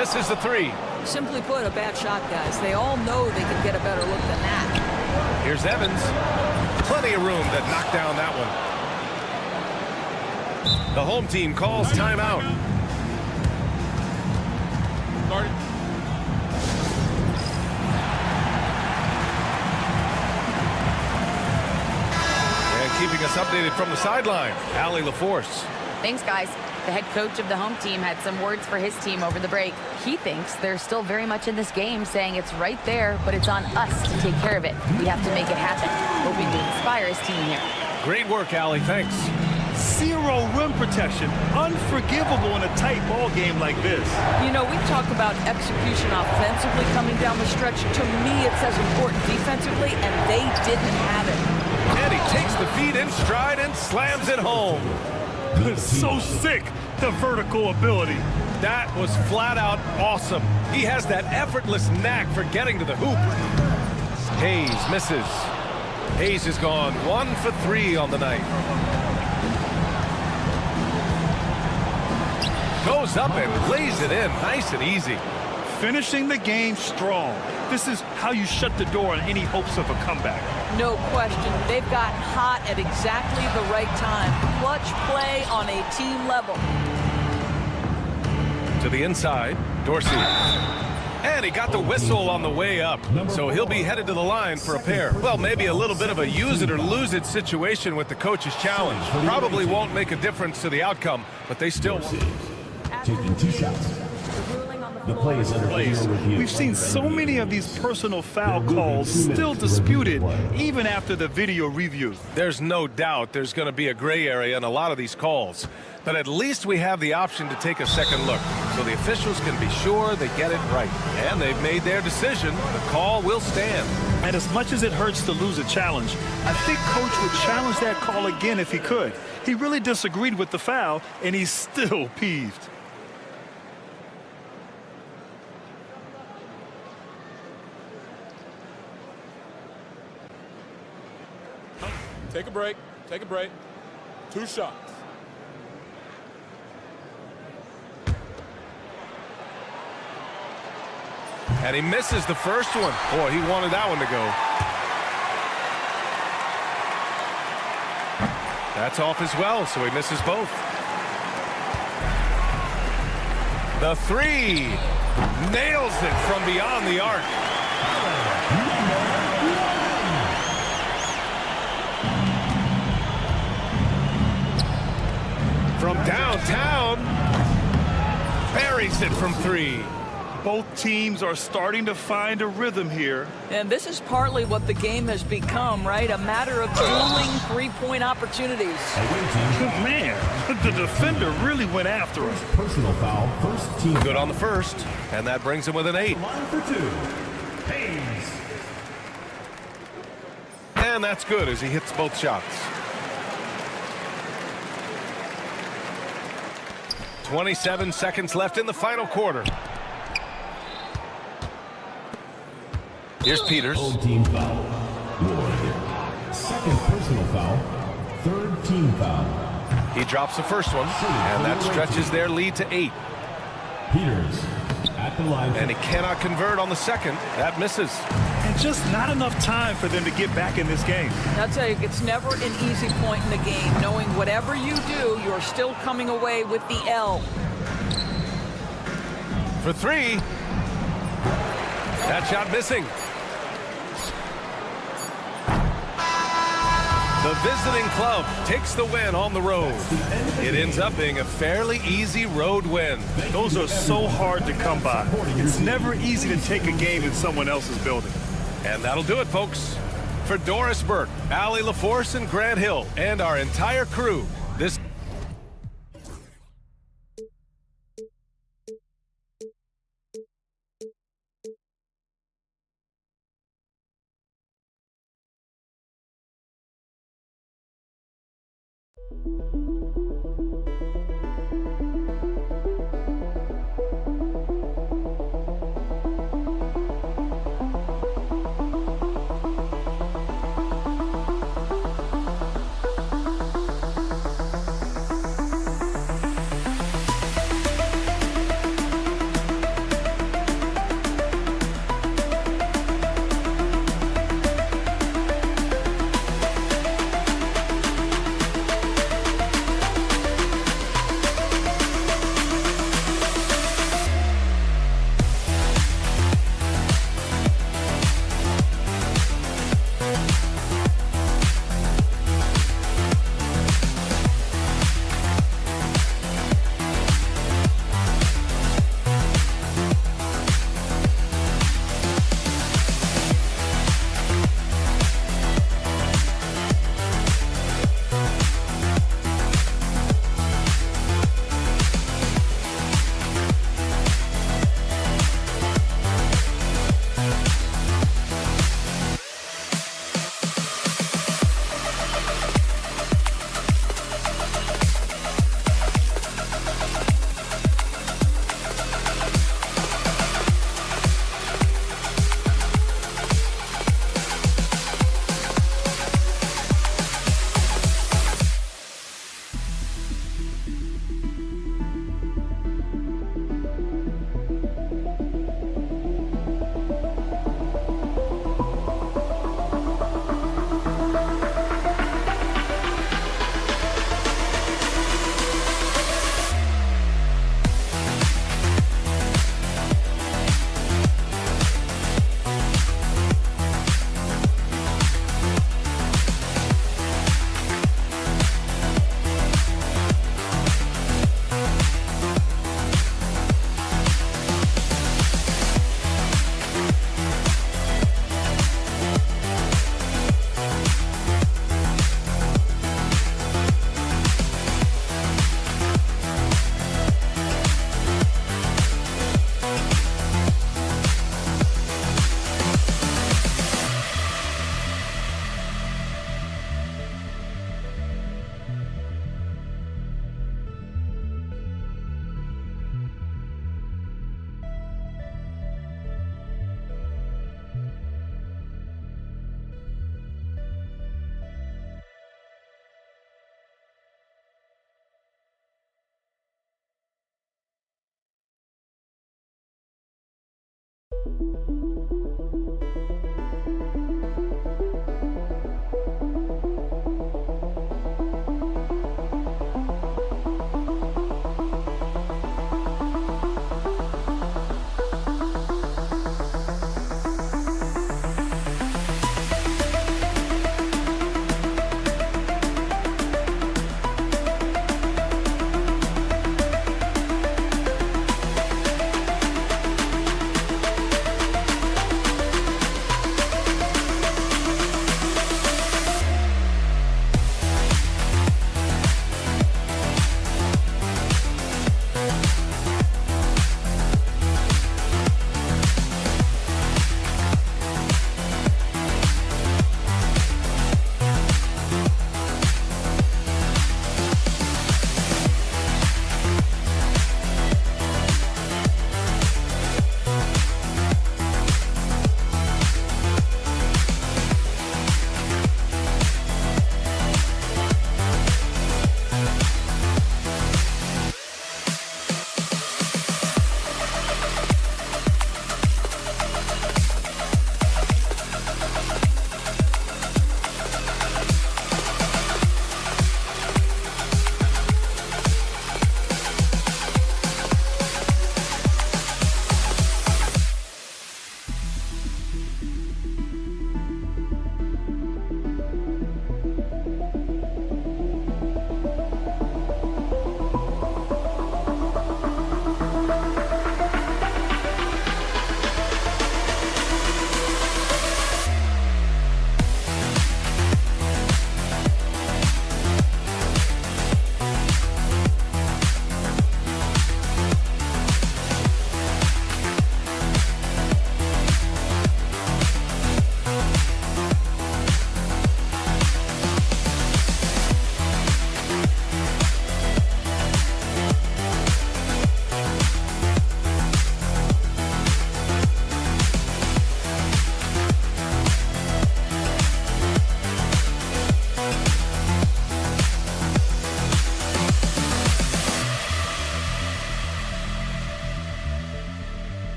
Misses the 3. Simply put, a bad shot, guys. They all know they can get a better look than that. Here's Evans. Plenty of room to knock down that one. The home team calls timeout. And keeping us updated from the sideline, Allie LaForce. Thanks, guys. The head coach of the home team had some words for his team over the break. He thinks they're still very much in this game, saying it's right there, but it's on us to take care of it. We have to make it happen, hoping to inspire his team here. Great work, Allie. Thanks. Zero rim protection. Unforgivable in a tight ball game like this. You know, we talk about execution offensively coming down the stretch. To me, it's as important defensively, and they didn't have it. And he takes the feed in stride and slams it home. It's so sick, the vertical ability. That was flat out awesome. He has that effortless knack for getting to the hoop. Hayes misses. Hayes is gone 1 for 3 on the night. Goes up and lays it in nice and easy. Finishing the game strong. This is how you shut the door on any hopes of a comeback. No question. They've gotten hot at exactly the right time. Clutch play on a team level. To the inside, Dorsey. And he got the whistle on the way up. So he'll be headed to the line for a pair. Well, maybe a little bit of a use it or lose it situation with the coach's challenge. Probably won't make a difference to the outcome, but they still... Taking 2 shots. The play is under video review. We've seen so many of these personal foul calls still disputed even after the video review. There's no doubt there's going to be a gray area in a lot of these calls. But at least we have the option to take a second look, so the officials can be sure they get it right. And they've made their decision. The call will stand. And as much as it hurts to lose a challenge, I think Coach would challenge that call again if he could. He really disagreed with the foul, and he's still peeved. Take a break. Take a break. 2 shots. And he misses the first one. Boy, he wanted that one to go. That's off as well, so he misses both. The 3. Nails it from beyond the arc. From downtown, buries it from 3. Both teams are starting to find a rhythm here. And this is partly what the game has become, right? A matter of dueling three-point opportunities. Man, the defender really went after him. Personal foul, first team. Good on the first, and that brings him with an 8. Line for 2. Hayes. And that's good as he hits both shots. 27 seconds left in the final quarter. Here's Peters. Home team foul. Ward. Second personal foul. Third team foul. He drops the first one, and that stretches their lead to 8. Peters at the line. And he cannot convert on the second. That misses. And just not enough time for them to get back in this game. I'll tell you, it's never an easy point in the game, knowing whatever you do, you're still coming away with the L. For 3. That shot missing. The visiting club takes the win on the road. It ends up being a fairly easy road win. Those are so hard to come by. It's never easy to take a game in someone else's building. And that'll do it, folks. For Doris Burke, Allie LaForce, and Grant Hill, and our entire crew, this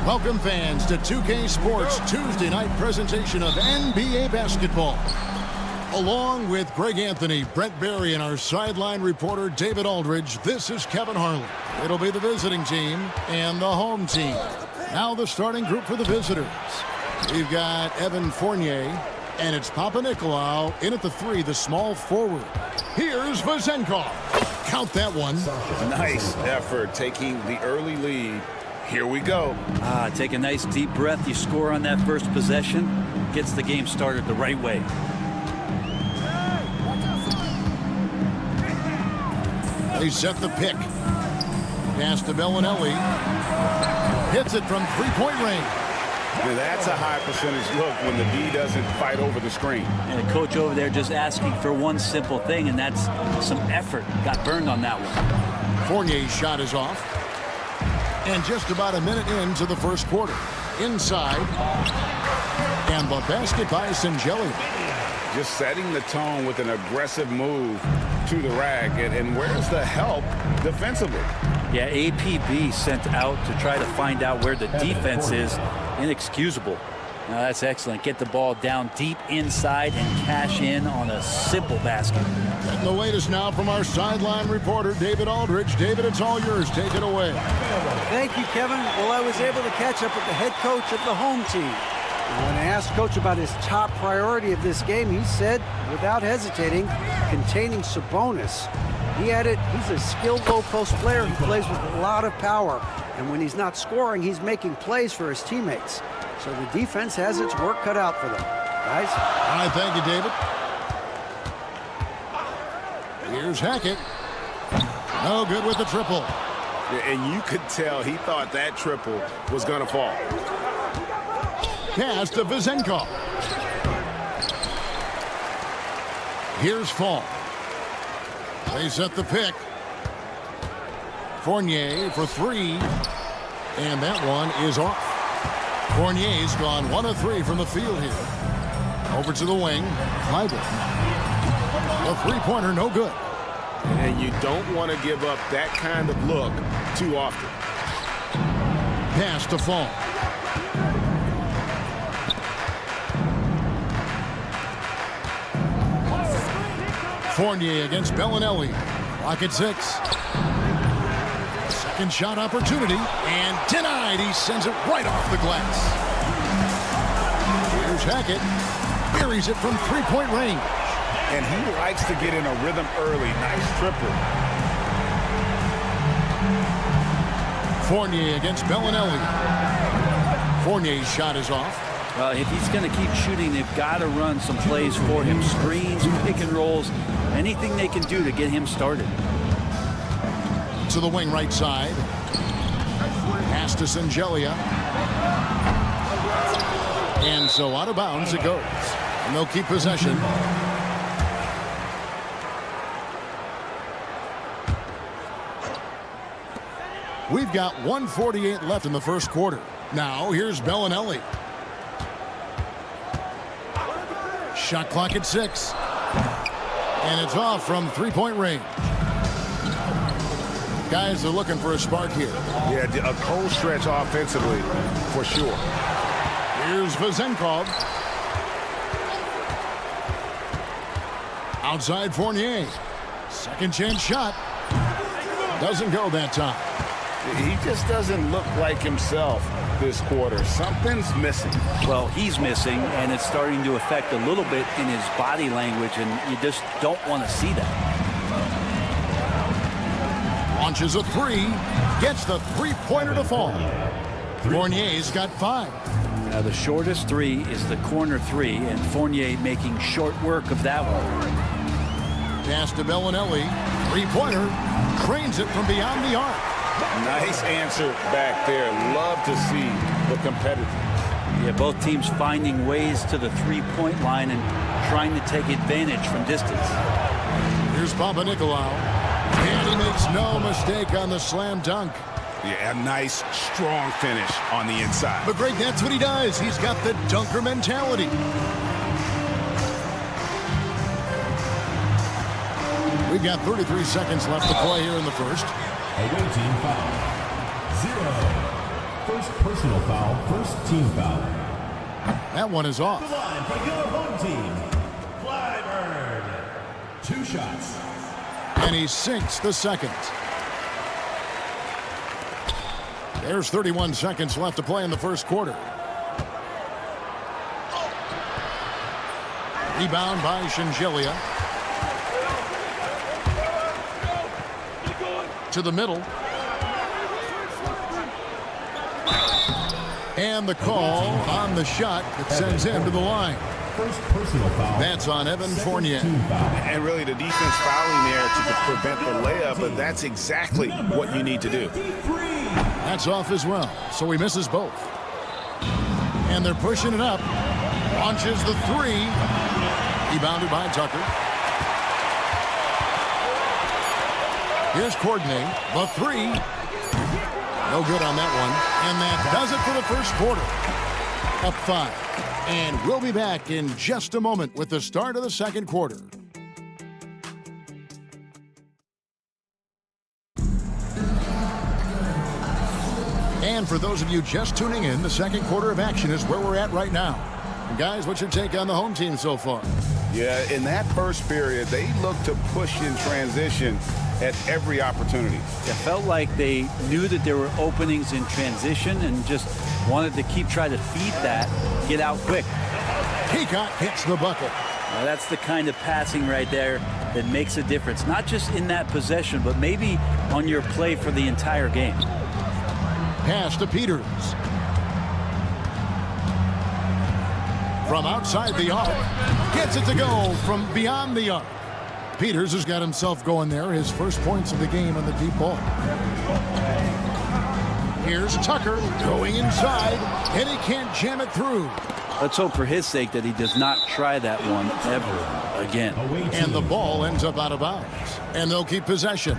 Welcome fans to 2K Sports Tuesday night presentation of NBA basketball. Along with Greg Anthony, Brent Barry, and our sideline reporter David Aldridge, this is Kevin Harlan. It'll be the visiting team and the home team. Now the starting group for the visitors. We've got Evan Fournier, and it's Papa Nicolau in at the 3, the small forward. Here's Vezenkov. Count that one. Nice effort taking the early lead. Here we go. Take a nice deep breath. You score on that first possession. Gets the game started the right way. They set the pick. Pass to Bellinelli. Hits it from three-point range. Now that's a high percentage look when the D doesn't fight over the screen. And the coach over there just asking for one simple thing, and that's some effort. Got burned on that one. Fournier's shot is off. And just about a minute into the first quarter. Inside. And the basket by Singelia. Just setting the tone with an aggressive move to the rack. And where's the help defensively? Yeah, APB sent out to try to find out where the defense is. Inexcusable. Now that's excellent. Get the ball down deep inside and cash in on a simple basket. And the latest now from our sideline reporter, David Aldridge. David, it's all yours. Take it away. Thank you, Kevin. Well, I was able to catch up with the head coach of the home team. And when I asked Coach about his top priority of this game, he said, without hesitating, containing Sabonis. He added, he's a skilled low-post player who plays with a lot of power. And when he's not scoring, he's making plays for his teammates. So the defense has its work cut out for them. Guys? All right, thank you, David. Here's Hackett. No good with the triple. And you could tell he thought that triple was going to fall. Pass to Vezenkov. Here's Fall. They set the pick. Fournier for 3. And that one is off. Fournier's gone 1 of 3 from the field here. Over to the wing. Kleiber. The three-pointer, no good. And you don't want to give up that kind of look too often. Pass to Fall. Fournier against Bellinelli. Clock at 6. Second shot opportunity, and denied. He sends it right off the glass. Here's Hackett. Buries it from three-point range. And he likes to get in a rhythm early. Nice triple. Fournier against Bellinelli. Fournier's shot is off. Well, if he's going to keep shooting, they've got to run some plays for him. Screens, pick and rolls, anything they can do to get him started. To the wing right side. Pass to Singelia. And so out of bounds it goes. And they'll keep possession. We've got 1:48 left in the first quarter. Now here's Bellinelli. Shot clock at 6. And it's off from three-point range. Guys are looking for a spark here. Yeah, a cold stretch offensively for sure. Here's Vezenkov. Outside Fournier. Second chance shot. Doesn't go that time. He just doesn't look like himself this quarter. Something's missing. Well, he's missing, and it's starting to affect a little bit in his body language, and you just don't want to see that. Launches a 3. Gets the three-pointer to fall. Fournier's got 5. Now the shortest three is the corner three, and Fournier making short work of that one. Pass to Bellinelli. Three-pointer. Trains it from beyond the arc. Nice answer back there. Love to see the competitors. Yeah, both teams finding ways to the three-point line and trying to take advantage from distance. Here's Papanikolaou. And he makes no mistake on the slam dunk. Yeah, a nice, strong finish on the inside. But Greg, that's what he does. He's got the dunker mentality. We've got 33 seconds left to play here in the first. Away team foul. 0. First personal foul, first team foul. That one is off. The line for your home team. Clyburn. 2 shots. And he sinks the second. There's 31 seconds left to play in the first quarter. Rebound by Shingelia. To the middle. And the call on the shot that sends him to the line. First personal foul. That's on Evan Fournier. And really the defense fouling there to prevent the layup, but that's exactly what you need to do. That's off as well, so he misses both. And they're pushing it up. Launches the three. Rebounded by Tucker. Here's Courtney. The three. No good on that one. And that does it for the first quarter. Up 5. And we'll be back in just a moment with the start of the second quarter. And for those of you just tuning in, the second quarter of action is where we're at right now. And guys, what's your take on the home team so far? Yeah, in that first period, they looked to push in transition at every opportunity. It felt like they knew that there were openings in transition and just wanted to keep trying to feed that, get out quick. Peacock hits the bucket. Now that's the kind of passing right there that makes a difference, not just in that possession, but maybe on your play for the entire game. Pass to Peters. From outside the arc. Gets it to go from beyond the arc. Peters has got himself going there. His first points of the game on the deep ball. Here's Tucker going inside, and he can't jam it through. Let's hope for his sake that he does not try that one ever again. And the ball ends up out of bounds. And they'll keep possession.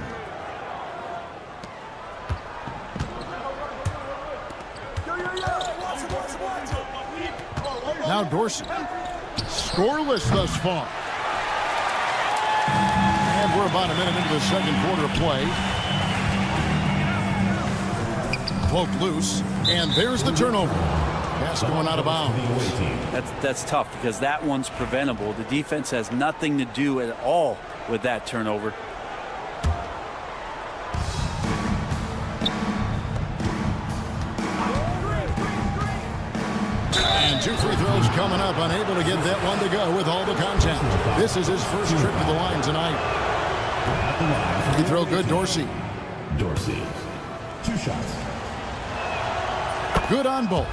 Now Dorsey. Scoreless thus far. And we're about a minute into the second quarter of play. Poked loose. And there's the turnover. Pass going out of bounds. That's tough because that one's preventable. The defense has nothing to do at all with that turnover. And 2 free throws coming up, unable to get that one to go with all the contact. This is his first trip to the line tonight. Free throw good, Dorsey. Dorsey. 2 shots. Good on both.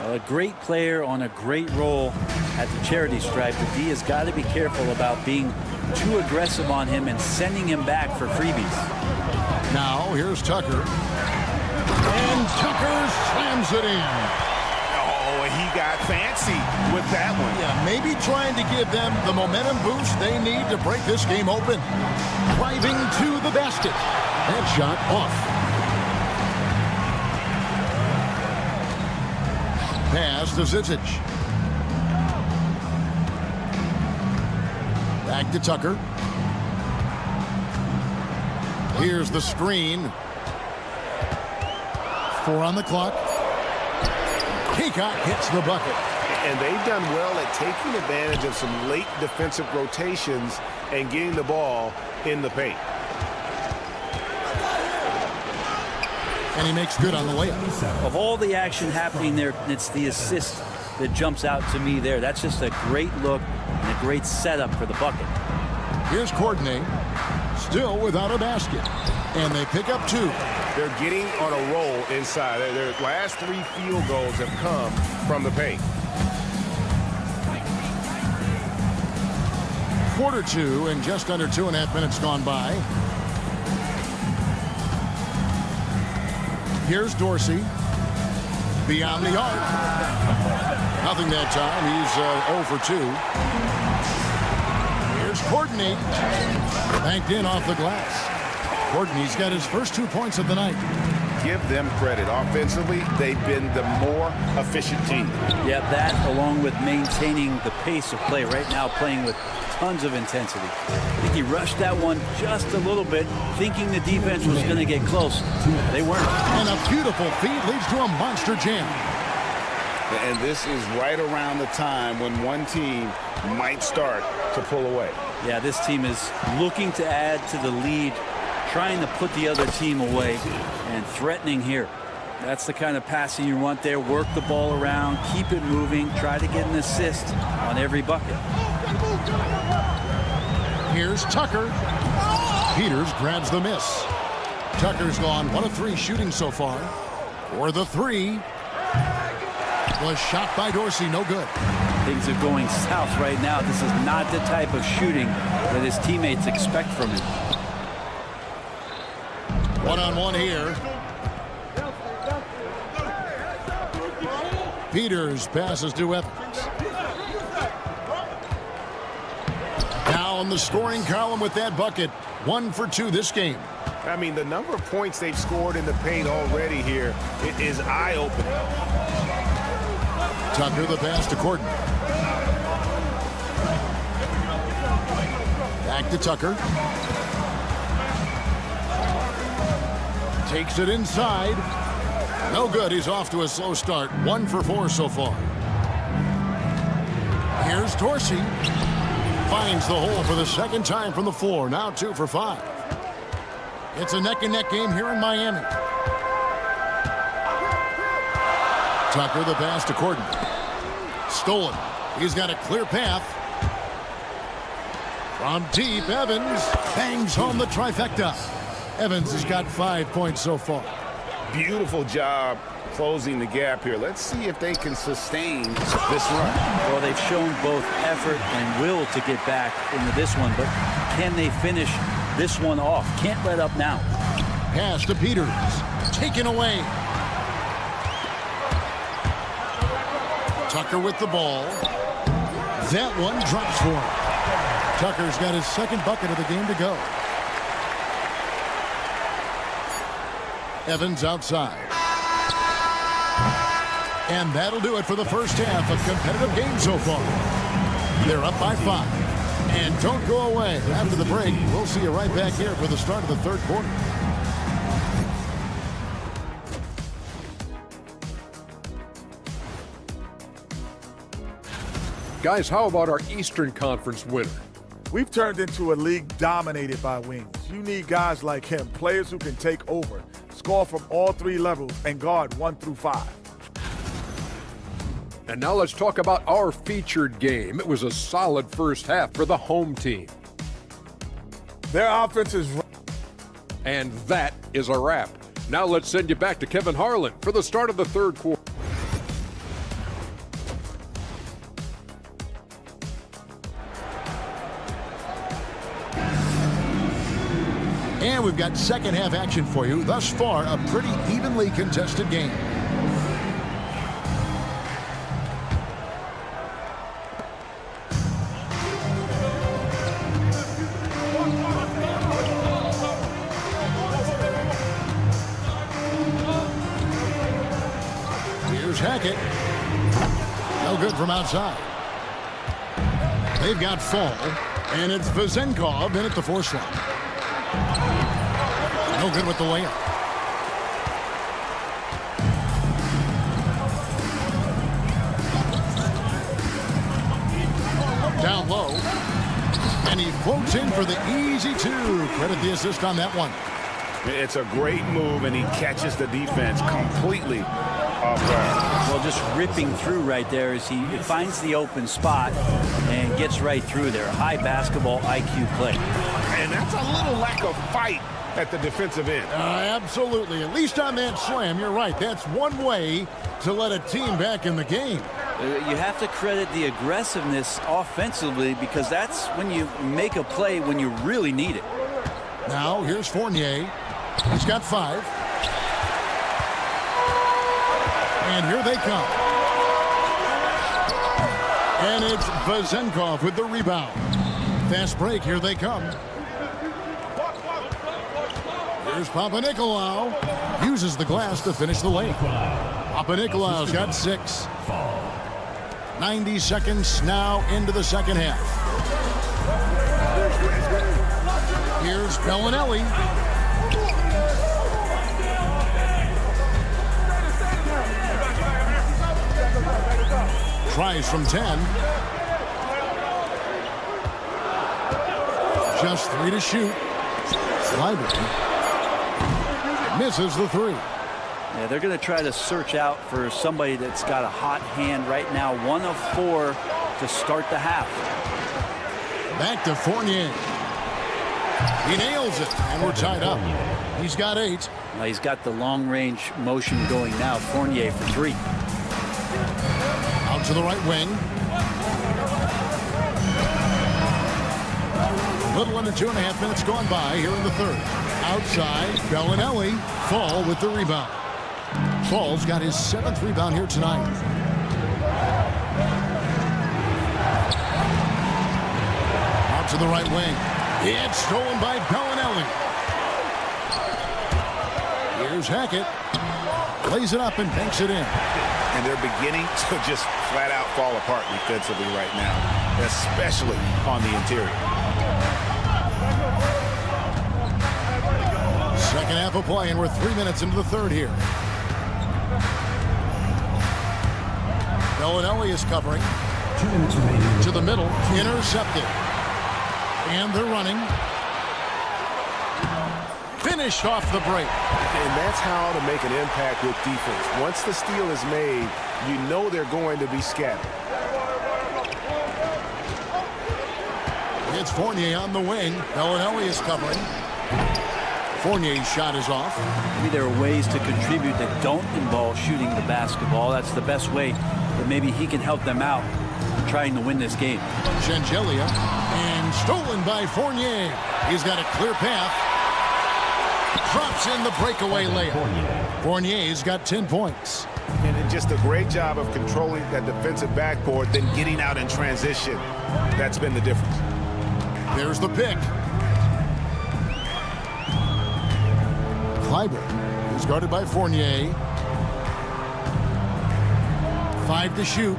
A great player on a great role at the charity stripe. The D has got to be careful about being too aggressive on him and sending him back for freebies. Now here's Tucker. And Tucker slams it in. Oh, he got fancy with that one. Yeah, maybe trying to give them the momentum boost they need to break this game open. Driving to the basket. That shot off. Pass to Zizic. Back to Tucker. Here's the screen. 4 on the clock. Peacock hits the bucket. And they've done well at taking advantage of some late defensive rotations and getting the ball in the paint. And he makes good on the layup. Of all the action happening there, it's the assist that jumps out to me there. That's just a great look and a great setup for the bucket. Here's Courtney, still without a basket. And they pick up 2. They're getting on a roll inside. Their last 3 field goals have come from the paint. Quarter 2 and just under 2.5 minutes gone by. Here's Dorsey. Beyond the arc. Nothing that time. He's 0 for 2. Here's Courtney. Banked in off the glass. Courtney's got his first 2 points of the night. Give them credit. Offensively, they've been the more efficient team. Yeah, that along with maintaining the pace of play. Right now playing with tons of intensity. I think he rushed that one just a little bit, thinking the defense was going to get close. They weren't. And a beautiful feed leads to a monster jam. And this is right around the time when one team might start to pull away. Yeah, this team is looking to add to the lead, trying to put the other team away, and threatening here. That's the kind of passing you want there. Work the ball around, keep it moving, try to get an assist on every bucket. Here's Tucker. Peters grabs the miss. Tucker's gone 1 of 3 shooting so far. For the 3. Was shot by Dorsey, no good. Things are going south right now. This is not the type of shooting that his teammates expect from him. One-on-one here. Peters passes to Evans. Now in the scoring column with that bucket. 1 for 2 this game. I mean, the number of points they've scored in the paint already here, it is eye-opening. Tucker the pass to Gordon. Back to Tucker. Takes it inside. No good. He's off to a slow start. 1 for 4 so far. Here's Dorsey. Finds the hole for the second time from the floor. Now 2 for 5. It's a neck-and-neck game here in Miami. Tucker the pass to Gordon. Stolen. He's got a clear path. From deep, Evans bangs home the trifecta. Evans has got 5 points so far. Beautiful job closing the gap here. Let's see if they can sustain this run. Well, they've shown both effort and will to get back into this one, but can they finish this one off? Can't let up now. Pass to Peters. Taken away. Tucker with the ball. That one drops for him. Tucker's got his second bucket of the game to go. Evans outside. And that'll do it for the first half of competitive game so far. They're up by 5. And don't go away. After the break, we'll see you right back here for the start of the third quarter. Guys, how about our Eastern Conference winner? We've turned into a league dominated by wings. You need guys like him, players who can take over, score from all 3 levels, and guard 1 through 5. And now let's talk about our featured game. It was a solid first half for the home team. Their offense is... And that is a wrap. Now let's send you back to Kevin Harlan for the start of the third quarter. And we've got second half action for you. Thus far, a pretty evenly contested game. Here's Hackett. No good from outside. They've got Fall, and it's Vezenkov in at the force line. No good with the layup. Down low. And he floats in for the easy 2. Credit the assist on that one. It's a great move, and he catches the defense completely off guard. Well, just ripping through right there as he finds the open spot and gets right through there. High basketball IQ play. And that's a little lack of fight at the defensive end. Absolutely. At least on that slam, you're right. That's one way to let a team back in the game. You have to credit the aggressiveness offensively because that's when you make a play when you really need it. Now, here's Fournier. He's got 5. And here they come. And it's Vezenkov with the rebound. Fast break. Here they come. Here's Papanikolaou. Uses the glass to finish the lane. Papanikolaou's got 6. 90 seconds now into the second half. Here's Bellinelli. Tries from 10. Just 3 to shoot. Slider misses the 3. Yeah, they're going to try to search out for somebody that's got a hot hand right now. 1 of 4 to start the half. Back to Fournier. He nails it, and we're tied up. He's got 8. Now he's got the long-range motion going now. Fournier for 3. Out to the right wing. A little under 2.5 minutes gone by here in the third. Outside, Bellinelli. Fall with the rebound. Fall's got his 7th rebound here tonight. Out to the right wing. It's stolen by Bellinelli. Here's Hackett. Lays it up and banks it in. And they're beginning to just flat out fall apart defensively right now, especially on the interior. Second half of play, and we're 3 minutes into the third here. Bellinelli is covering. 2 minutes remaining. To the middle. Intercepted. And they're running. Finished off the break. And that's how to make an impact with defense. Once the steal is made, you know they're going to be scattered. It's Fournier on the wing. Bellinelli is covering. Fournier's shot is off. Maybe there are ways to contribute that don't involve shooting the basketball. That's the best way that maybe he can help them out in trying to win this game. Shengelia, and stolen by Fournier. He's got a clear path. Drops in the breakaway layup. Fournier's got 10 points. And just a great job of controlling that defensive backboard, then getting out in transition. That's been the difference. There's the pick. Clyburn is guarded by Fournier. 5 to shoot.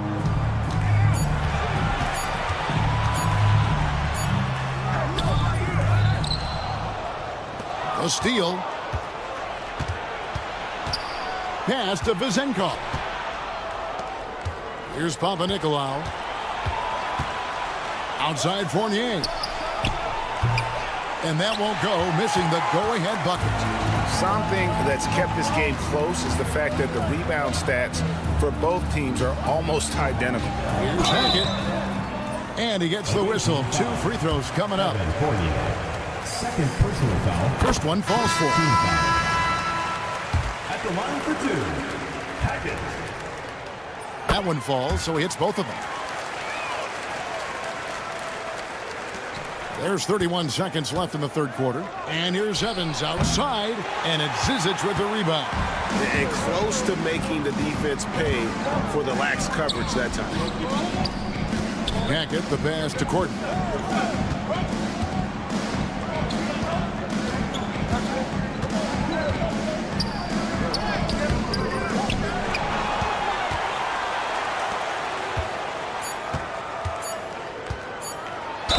A steal. Pass to Vezenkov. Here's Papanikolaou. Outside Fournier. And that won't go, missing the go-ahead bucket. Something that's kept this game close is the fact that the rebound stats for both teams are almost identical. Here's Hackett. And he gets the whistle. 2 free throws coming up. Second personal foul. First one falls for. At the line for 2, Hackett. That one falls, so he hits both of them. There's 31 seconds left in the third quarter. And here's Evans outside, and it's Zizic with the rebound. And close to making the defense pay for the lax coverage that time. Hackett, the pass to Gordon.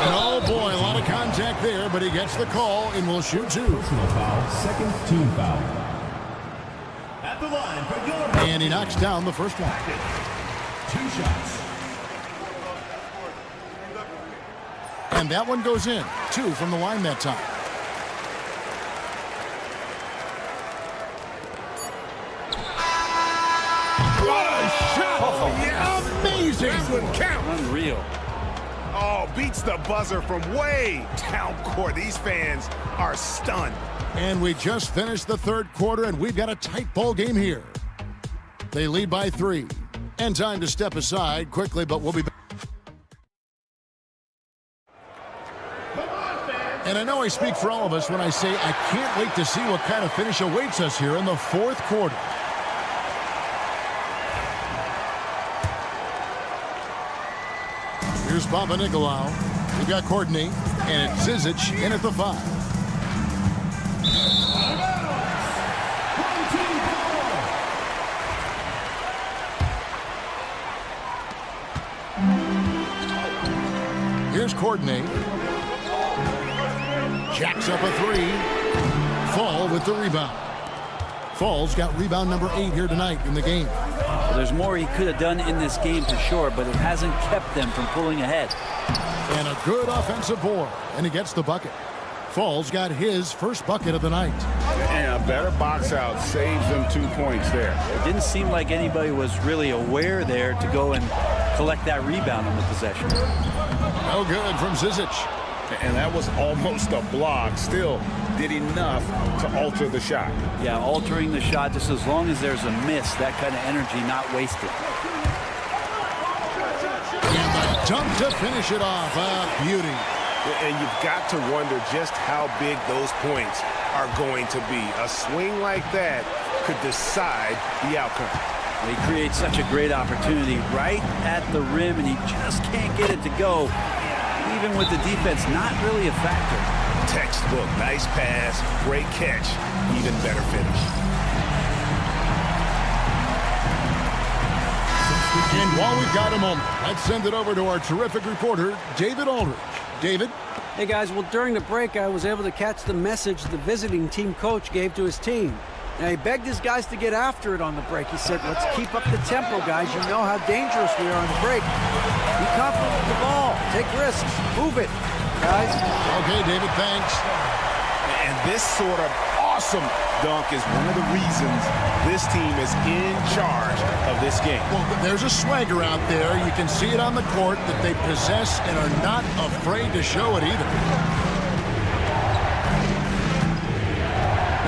Oh boy, a lot of contact there, but he gets the call and will shoot 2. Personal foul, second team foul. At the line for Euroleague. And he knocks down the first one. 2 shots. And that one goes in. 2 from the line that time. What a shot! Oh, yes. Amazing! That one counts. Unreal. Oh, beats the buzzer from way down court. These fans are stunned. And we just finished the third quarter, and we've got a tight ball game here. They lead by 3. And time to step aside quickly, but we'll be back. And I know I speak for all of us when I say I can't wait to see what kind of finish awaits us here in the fourth quarter. Here's Papa Nicolau. We've got Courtney, and it's Zizic in at the 5. Here's Courtney. Jacks up a 3. Fall with the rebound. Fall's got rebound number 8 here tonight in the game. Well, there's more he could have done in this game for sure, but it hasn't kept them from pulling ahead. And a good offensive board, and he gets the bucket. Fall's got his first bucket of the night. And a better box out saves them 2 points there. It didn't seem like anybody was really aware there to go and collect that rebound on the possession. No good from Zizic. And that was almost a block. Still did enough to alter the shot. Yeah, altering the shot, just as long as there's a miss, that kind of energy not wasted. And the dunk to finish it off. Beauty. And you've got to wonder just how big those points are going to be. A swing like that could decide the outcome. He creates such a great opportunity right at the rim, and he just can't get it to go. Even with the defense not really a factor. Textbook, nice pass, great catch, even better finish. And while we've got a moment, let's send it over to our terrific reporter, David Aldridge. David? Hey guys, well during the break I was able to catch the message the visiting team coach gave to his team. Now he begged his guys to get after it on the break. He said, let's keep up the tempo, guys. You know how dangerous we are on the break. Be confident with the ball. Take risks. Move it, guys. Okay, David, thanks. And this sort of awesome dunk is one of the reasons this team is in charge of this game. Well, there's a swagger out there. You can see it on the court that they possess and are not afraid to show it either.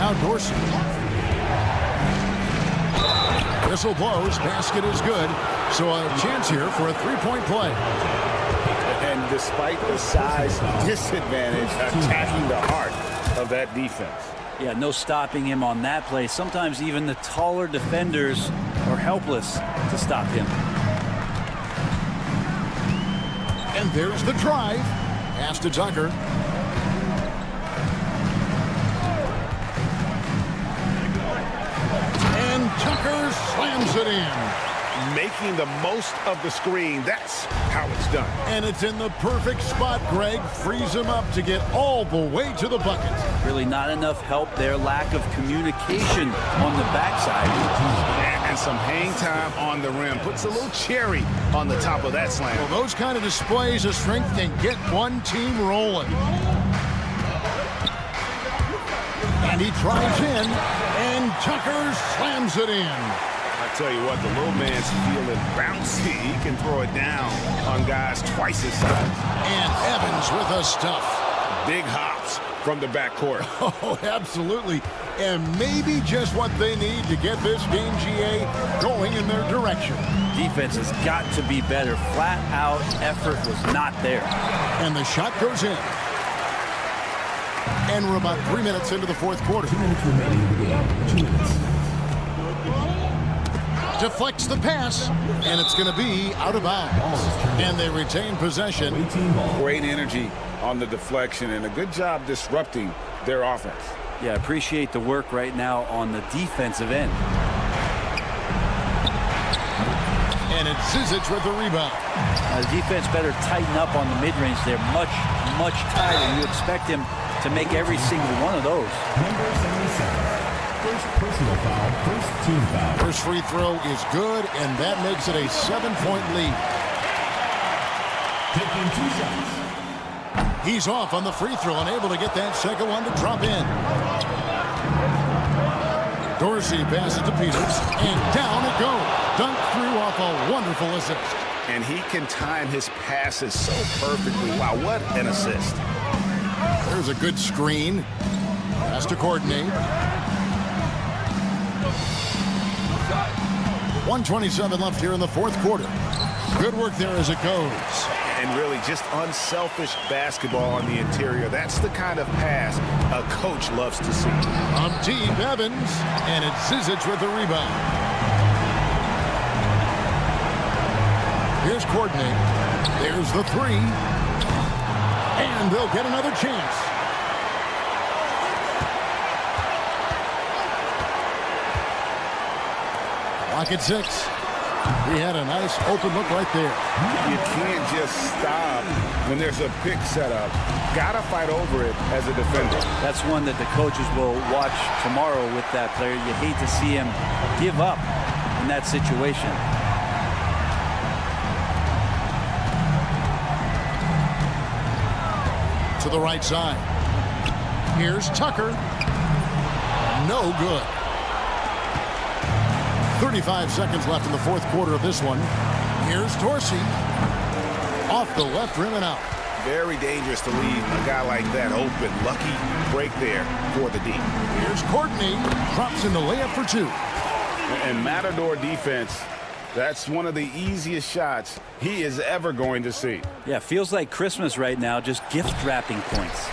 Now Dorsey. Whistle blows, basket is good, so a chance here for a three-point play. And despite the size disadvantage, attacking the heart of that defense. Yeah, no stopping him on that play. Sometimes even the taller defenders are helpless to stop him. And there's the drive. Pass to Tucker. And Tucker slams it in. Making the most of the screen. That's how it's done. And it's in the perfect spot, Greg. Frees him up to get all the way to the bucket. Really not enough help there. Lack of communication on the backside. And some hang time on the rim. Puts a little cherry on the top of that slam. Well, those kind of displays of strength can get one team rolling. And he drives in, and Tucker slams it in. I tell you what, the little man's feeling bouncy. He can throw it down on guys twice his size. And Evans with a stuff. Big hops from the backcourt. Oh, absolutely. And maybe just what they need to get this game, GA, going in their direction. Defense has got to be better. Flat out effort was not there. And the shot goes in. And we're about 3 minutes into the fourth quarter. 2 minutes remaining in the game. 2 minutes. Deflects the pass, and it's going to be out of bounds. And they retain possession. Great energy on the deflection, and a good job disrupting their offense. Yeah, appreciate the work right now on the defensive end. And it's Zizic with the rebound. The defense better tighten up on the mid-range. They're much, much tighter. You expect him to make every single one of those. Number 77. First personal foul, first team foul. First free throw is good, and that makes it a 7-point lead. Taking 2 shots. He's off on the free throw and able to get that second one to drop in. Dorsey passes to Peters, and down it goes. Dunk through off a wonderful assist. And he can time his passes so perfectly. Wow, what an assist. There's a good screen. Has to coordinate. 1:27 left here in the fourth quarter. Good work there as it goes. And really just unselfish basketball on the interior. That's the kind of pass a coach loves to see. Deep, Evans, and it's Zizic with the rebound. Here's Courtney. There's the three. And they'll get another chance. Clock at 6. He had a nice open look right there. You can't just stop when there's a pick set up. Gotta fight over it as a defender. That's one that the coaches will watch tomorrow with that player. You hate to see him give up in that situation. To the right side. Here's Tucker. No good. 35 seconds left in the fourth quarter of this one. Here's Dorsey. Off the left rim and out. Very dangerous to leave a guy like that open. Lucky break there for the D. Here's Courtney. Drops in the layup for two. And Matador defense, that's one of the easiest shots he is ever going to see. Yeah, feels like Christmas right now, just gift wrapping points.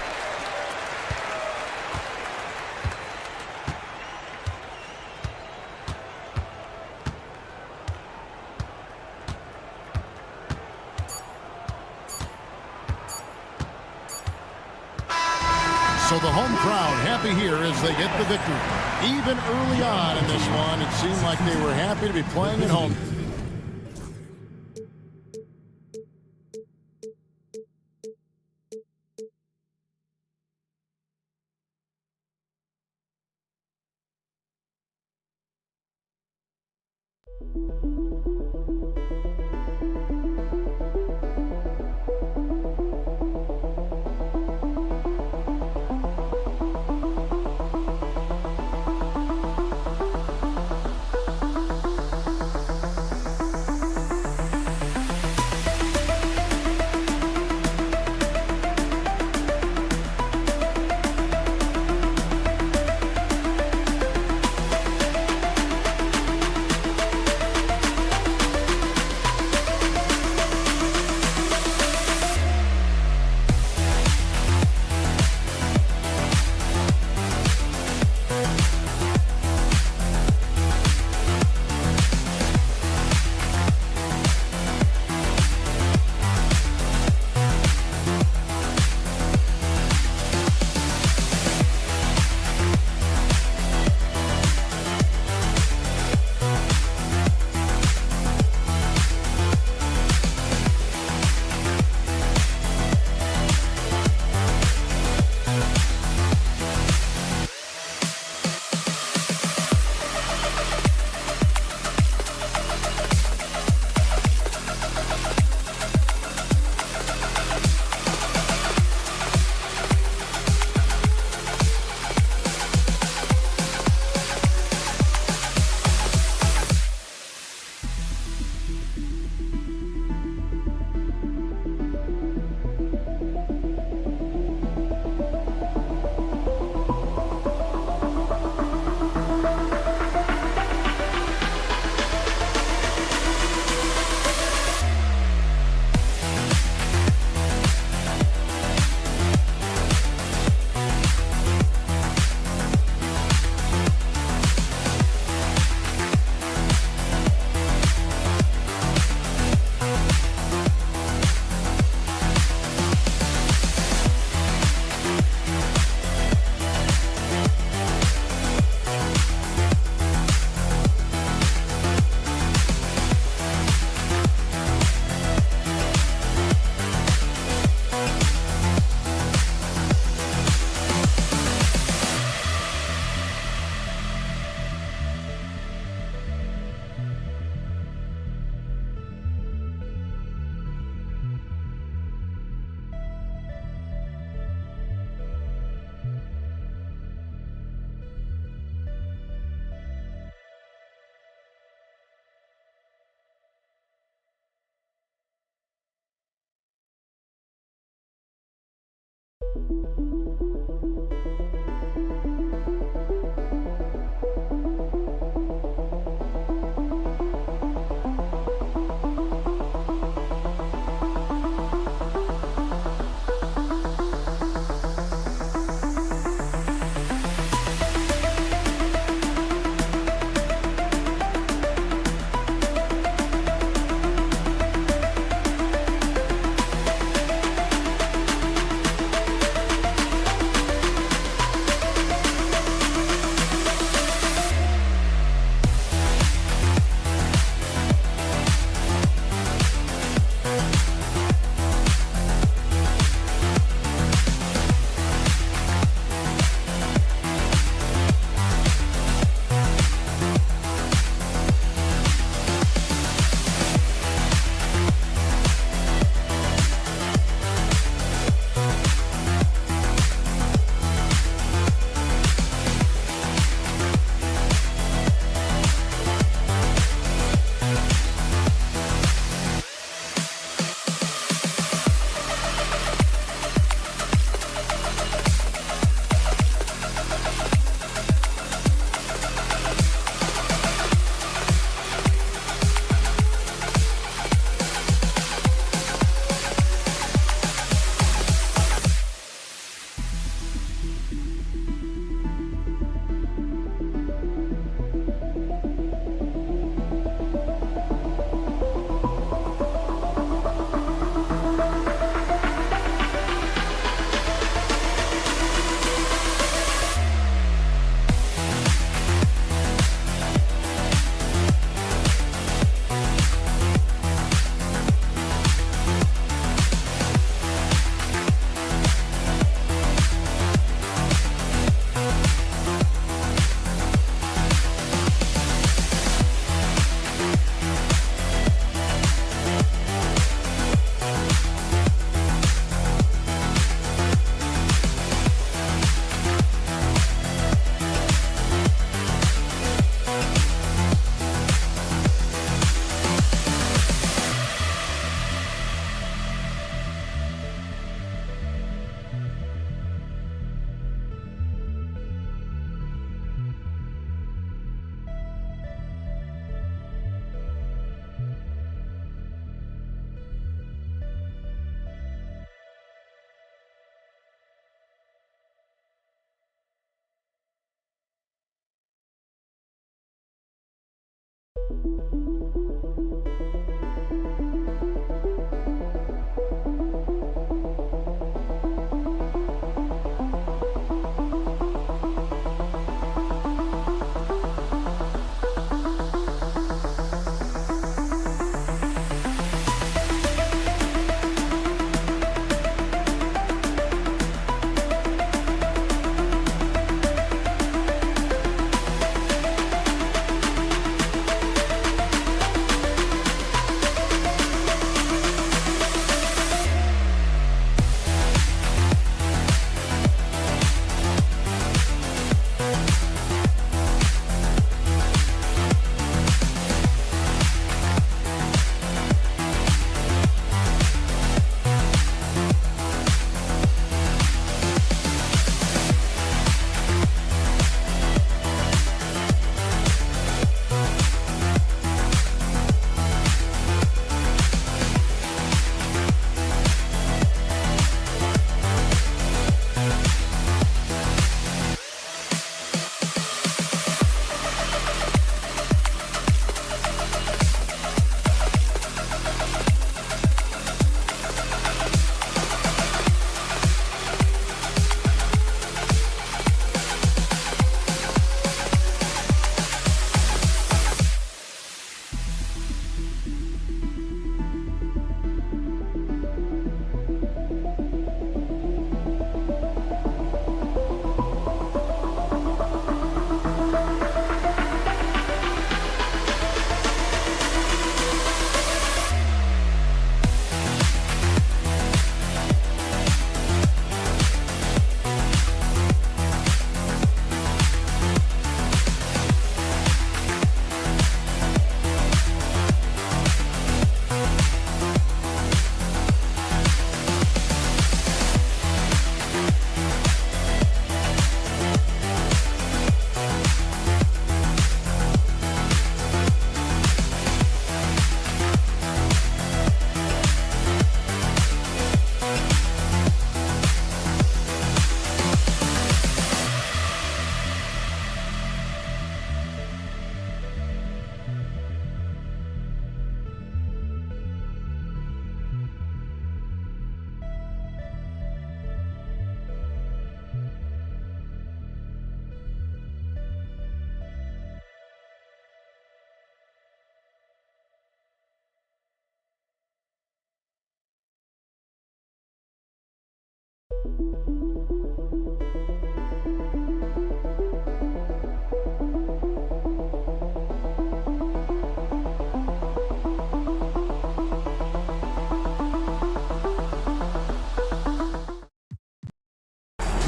So the home crowd happy here as they get the victory. Even early on in this one, it seemed like they were happy to be playing at home.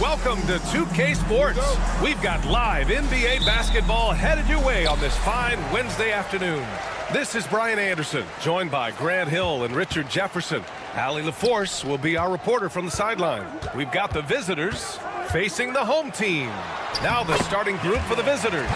Welcome to 2K Sports. We've got live NBA basketball headed your way on this fine Wednesday afternoon. This is Brian Anderson, joined by Grant Hill and Richard Jefferson. Allie LaForce will be our reporter from the sideline. We've got the visitors facing the home team. Now the starting group for the visitors.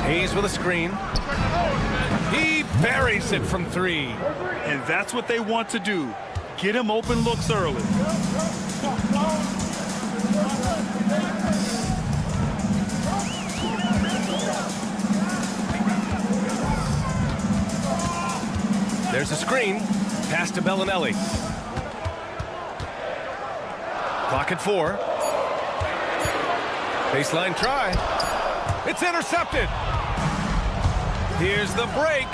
Hayes with a screen. He buries it from three. And that's what they want to do. Get him open looks early. There's a screen. Pass to Bellinelli. Clock at 4. Baseline try. It's intercepted. Here's the break.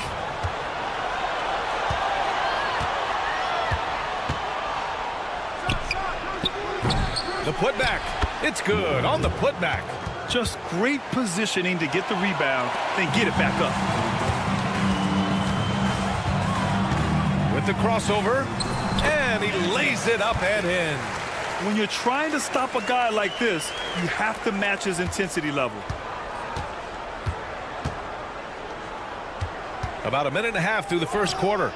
The putback. It's good on the putback. Just great positioning to get the rebound, then get it back up. With the crossover, and he lays it up and in. When you're trying to stop a guy like this, you have to match his intensity level. About a minute and a half through the first quarter.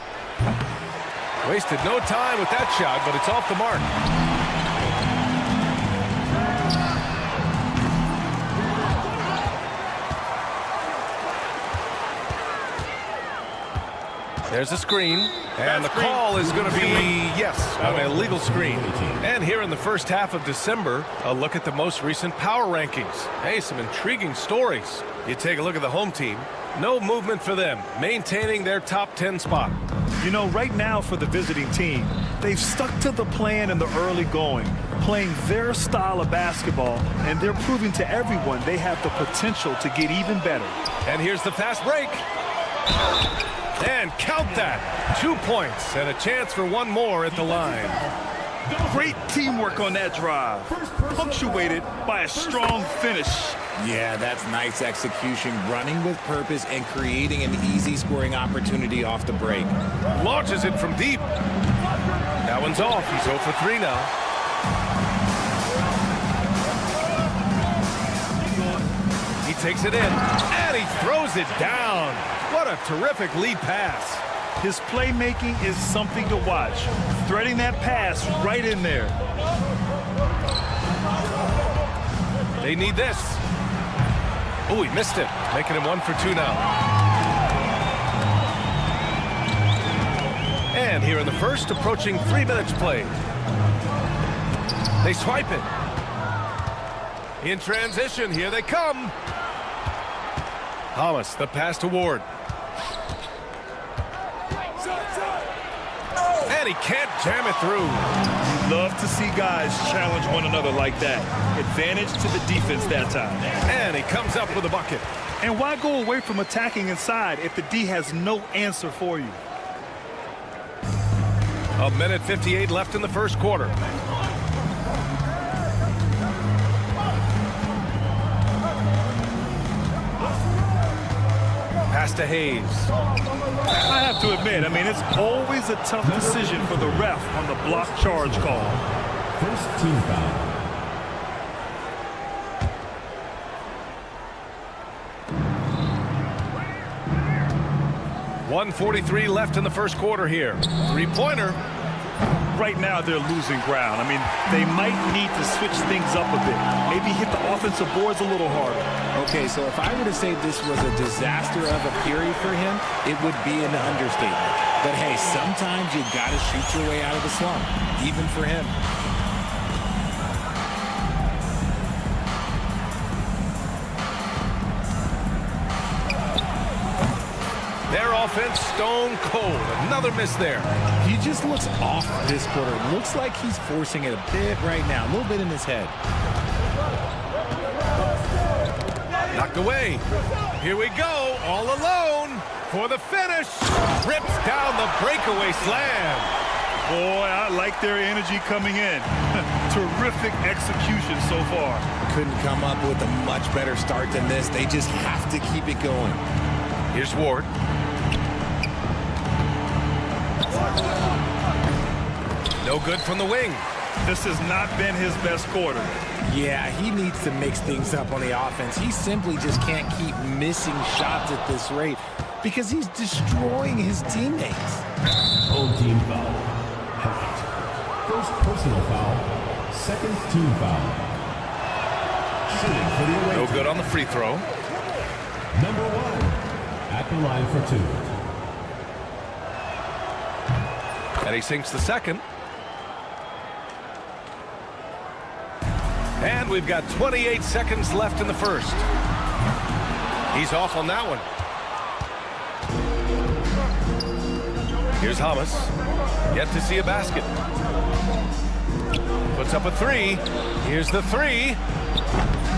Wasted no time with that shot, but it's off the mark. There's a screen, and the call is going to be, yes, an illegal screen. And here in the first half of December, a look at the most recent power rankings. Hey, some intriguing stories. You take a look at the home team. No movement for them, maintaining their top 10 spot. You know, right now for the visiting team, they've stuck to the plan in the early going, playing their style of basketball, and they're proving to everyone they have the potential to get even better. And here's the fast break. And count that. 2 points and a chance for one more at the line. Great teamwork on that drive, punctuated by a strong finish. Yeah, that's nice execution, running with purpose and creating an easy scoring opportunity off the break. Launches it from deep. That one's off. He's 0 for 3 now. He takes it in, and he throws it down. What a terrific lead pass. His playmaking is something to watch. Threading that pass right in there. They need this. Oh, he missed it, making him 1 for 2 now. And here in the first, approaching 3 minutes played. They swipe it. In transition, here they come. Thomas, the pass to Ward. And he can't jam it through. You love to see guys challenge one another like that. Advantage to the defense that time. And he comes up with a bucket. And why go away from attacking inside if the D has no answer for you? A minute 58 left in the first quarter. Pass to Hayes. I have to admit, it's always a tough decision for the ref on the block charge call. First team foul. .143 left in the first quarter here. Three-pointer. Right now they're losing ground. They might need to switch things up a bit. Maybe hit the offensive boards a little harder. Okay, so if I were to say this was a disaster of a period for him, it would be an understatement. But hey, sometimes you got to shoot your way out of the slump, even for him. Their offense stone cold. Another miss there. He just looks off this quarter. Looks like he's forcing it a bit right now. A little bit in his head. Knocked away. Here we go. All alone for the finish. Rips down the breakaway slam. Boy, I like their energy coming in. Terrific execution so far. Couldn't come up with a much better start than this. They just have to keep it going. Here's Ward. No good from the wing. This has not been his best quarter. Yeah, he needs to mix things up on the offense. He simply just can't keep missing shots at this rate because he's destroying his teammates. Home team foul. Half. First personal foul. Second team foul. Shooting for the away No team. good on the free throw. Number 1 at the line for 2. And he sinks the second. And we've got 28 seconds left in the first. He's off on that one. Here's Hamas. Yet to see a basket. Puts up a three. Here's the three.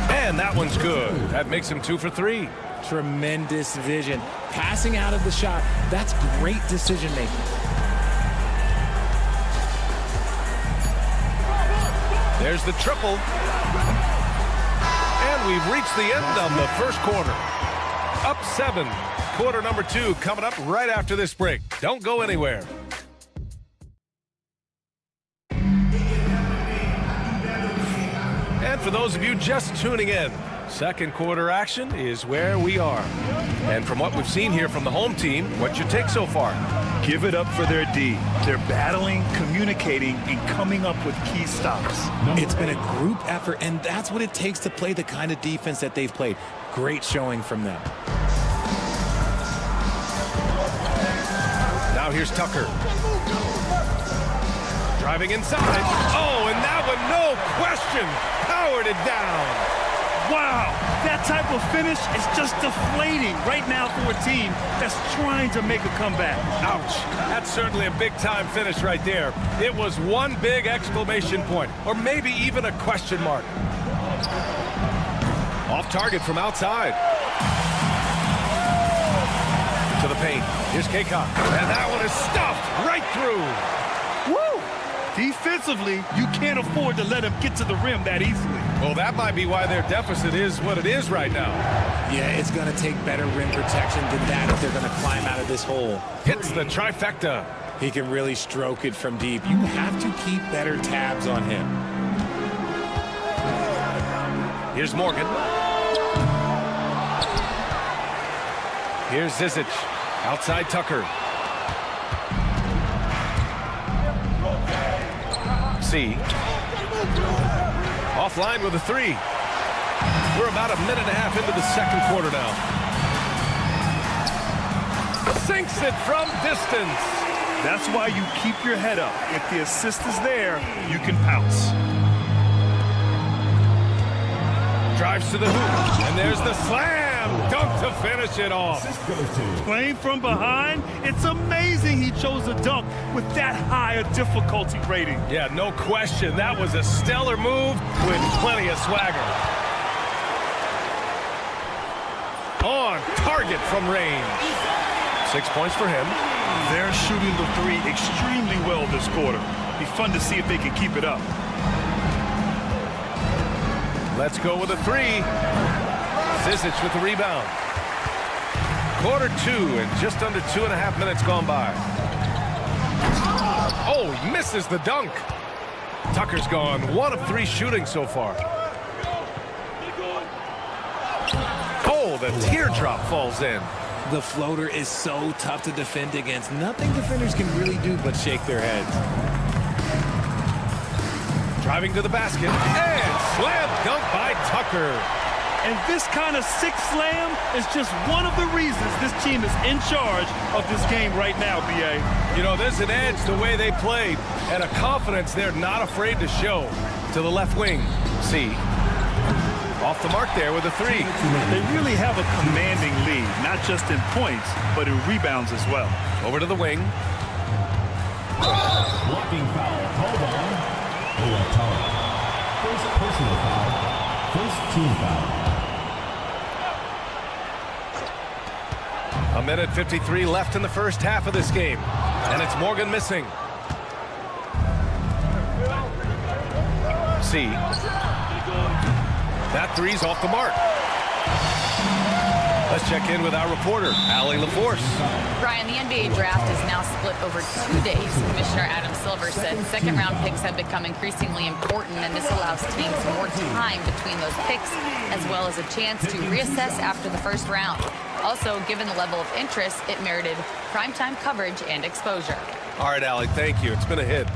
And that one's good. That makes him 2 for 3. Tremendous vision. Passing out of the shot, that's great decision making. There's the triple. And we've reached the end of the first quarter. Up 7. Quarter number 2 coming up right after this break. Don't go anywhere. And for those of you just tuning in, second quarter action is where we are. And from what we've seen here from the home team, what's your take so far? Give it up for their D. They're battling, communicating, and coming up with key stops. It's been a group effort, and that's what it takes to play the kind of defense that they've played. Great showing from them. Now here's Tucker. Driving inside. Oh, and that one, no question, powered it down. Wow, that type of finish is just deflating right now for a team that's trying to make a comeback. Ouch. That's certainly a big-time finish right there. It was one big exclamation point, or maybe even a question mark. Off target from outside. To the paint. Here's Kaycock. And that one is stuffed right through. Woo! Defensively, you can't afford to let him get to the rim that easily. Well, that might be why their deficit is what it is right now. Yeah, it's going to take better rim protection than that if they're going to climb out of this hole. Hits the trifecta. He can really stroke it from deep. You have to keep better tabs on him. Here's Morgan. Here's Zizic. Outside Tucker. C. Offline with a three. We're about a minute and a half into the second quarter now. Sinks it from distance. That's why you keep your head up. If the assist is there, you can pounce. Drives to the hoop, and there's the slam dunk to finish it off. Playing from behind, it's amazing he chose a dunk with that high a difficulty rating. Yeah, no question. That was a stellar move with plenty of swagger. On target from range. 6 points for him. They're shooting the three extremely well this quarter. Be fun to see if they can keep it up. Let's go with a three. Zizic with the rebound. Quarter 2 and just under 2.5 minutes gone by. Oh, he misses the dunk. Tucker's gone 1 of 3 shooting so far. Oh, the teardrop falls in. The floater is so tough to defend against. Nothing defenders can really do but shake their heads. Driving to the basket, and slam dunk by Tucker. And this kind of six slam is just one of the reasons this team is in charge of this game right now, B.A. You know, there's an edge the way they played, and a confidence they're not afraid to show. To the left wing, C. Off the mark there with a three. They really have a commanding lead, not just in points, but in rebounds as well. Over to the wing. Blocking foul called on. First personal foul. First team foul. A minute 53 left in the first half of this game. And it's Morgan missing. C. That three's off the mark. Let's check in with our reporter, Allie LaForce. Brian, the NBA draft is now split over 2 days. Commissioner Adam Silver said second-round picks have become increasingly important, and this allows teams more time between those picks, as well as a chance to reassess after the first round. Also, given the level of interest, it merited primetime coverage and exposure. All right, Allie, thank you. It's been a hit.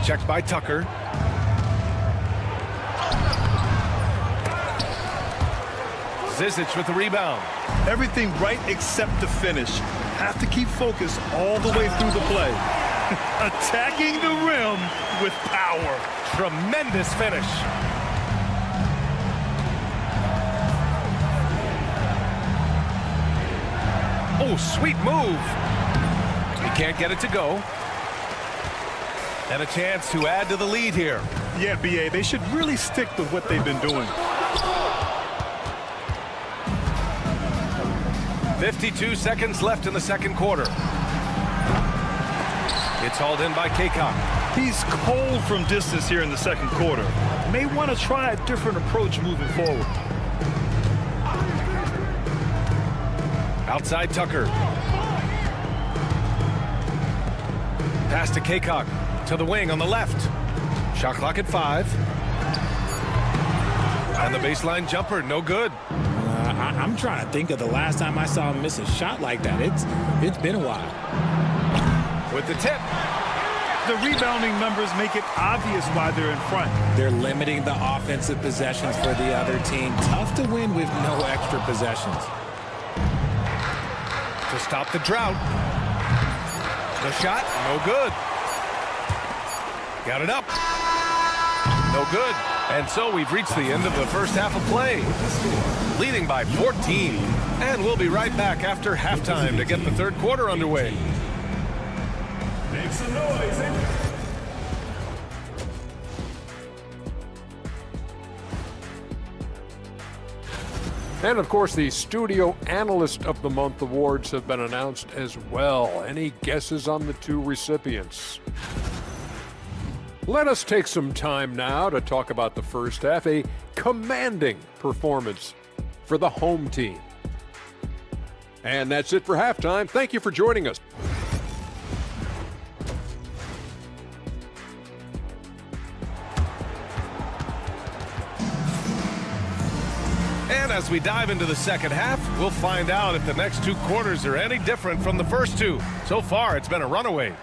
Checked by Tucker. Zizic with the rebound. Everything right except the finish. Have to keep focused all the way through the play. Attacking the rim with power. Tremendous finish. Oh, sweet move. He can't get it to go. And a chance to add to the lead here. Yeah, BA, they should really stick with what they've been doing. 52 seconds left in the second quarter. It's hauled in by Kaycock. He's cold from distance here in the second quarter. May want to try a different approach moving forward. Outside Tucker. Pass to Kaycock. To the wing on the left. Shot clock at 5. And the baseline jumper, no good. I'm trying to think of the last time I saw him miss a shot like that. It's been a while. With the tip. The rebounding numbers make it obvious why they're in front. They're limiting the offensive possessions for the other team. Tough to win with no extra possessions. To stop the drought. The shot, no good. Got it up. No good. And so we've reached the end of the first half of play. Leading by 14. And we'll be right back after halftime to get the third quarter underway. Make some noise. And of course, the Studio Analyst of the Month awards have been announced as well. Any guesses on the two recipients? Let us take some time now to talk about the first half, a commanding performance for the home team. And that's it for halftime. Thank you for joining us. And as we dive into the second half, we'll find out if the next two quarters are any different from the first two. So far, it's been a runaway.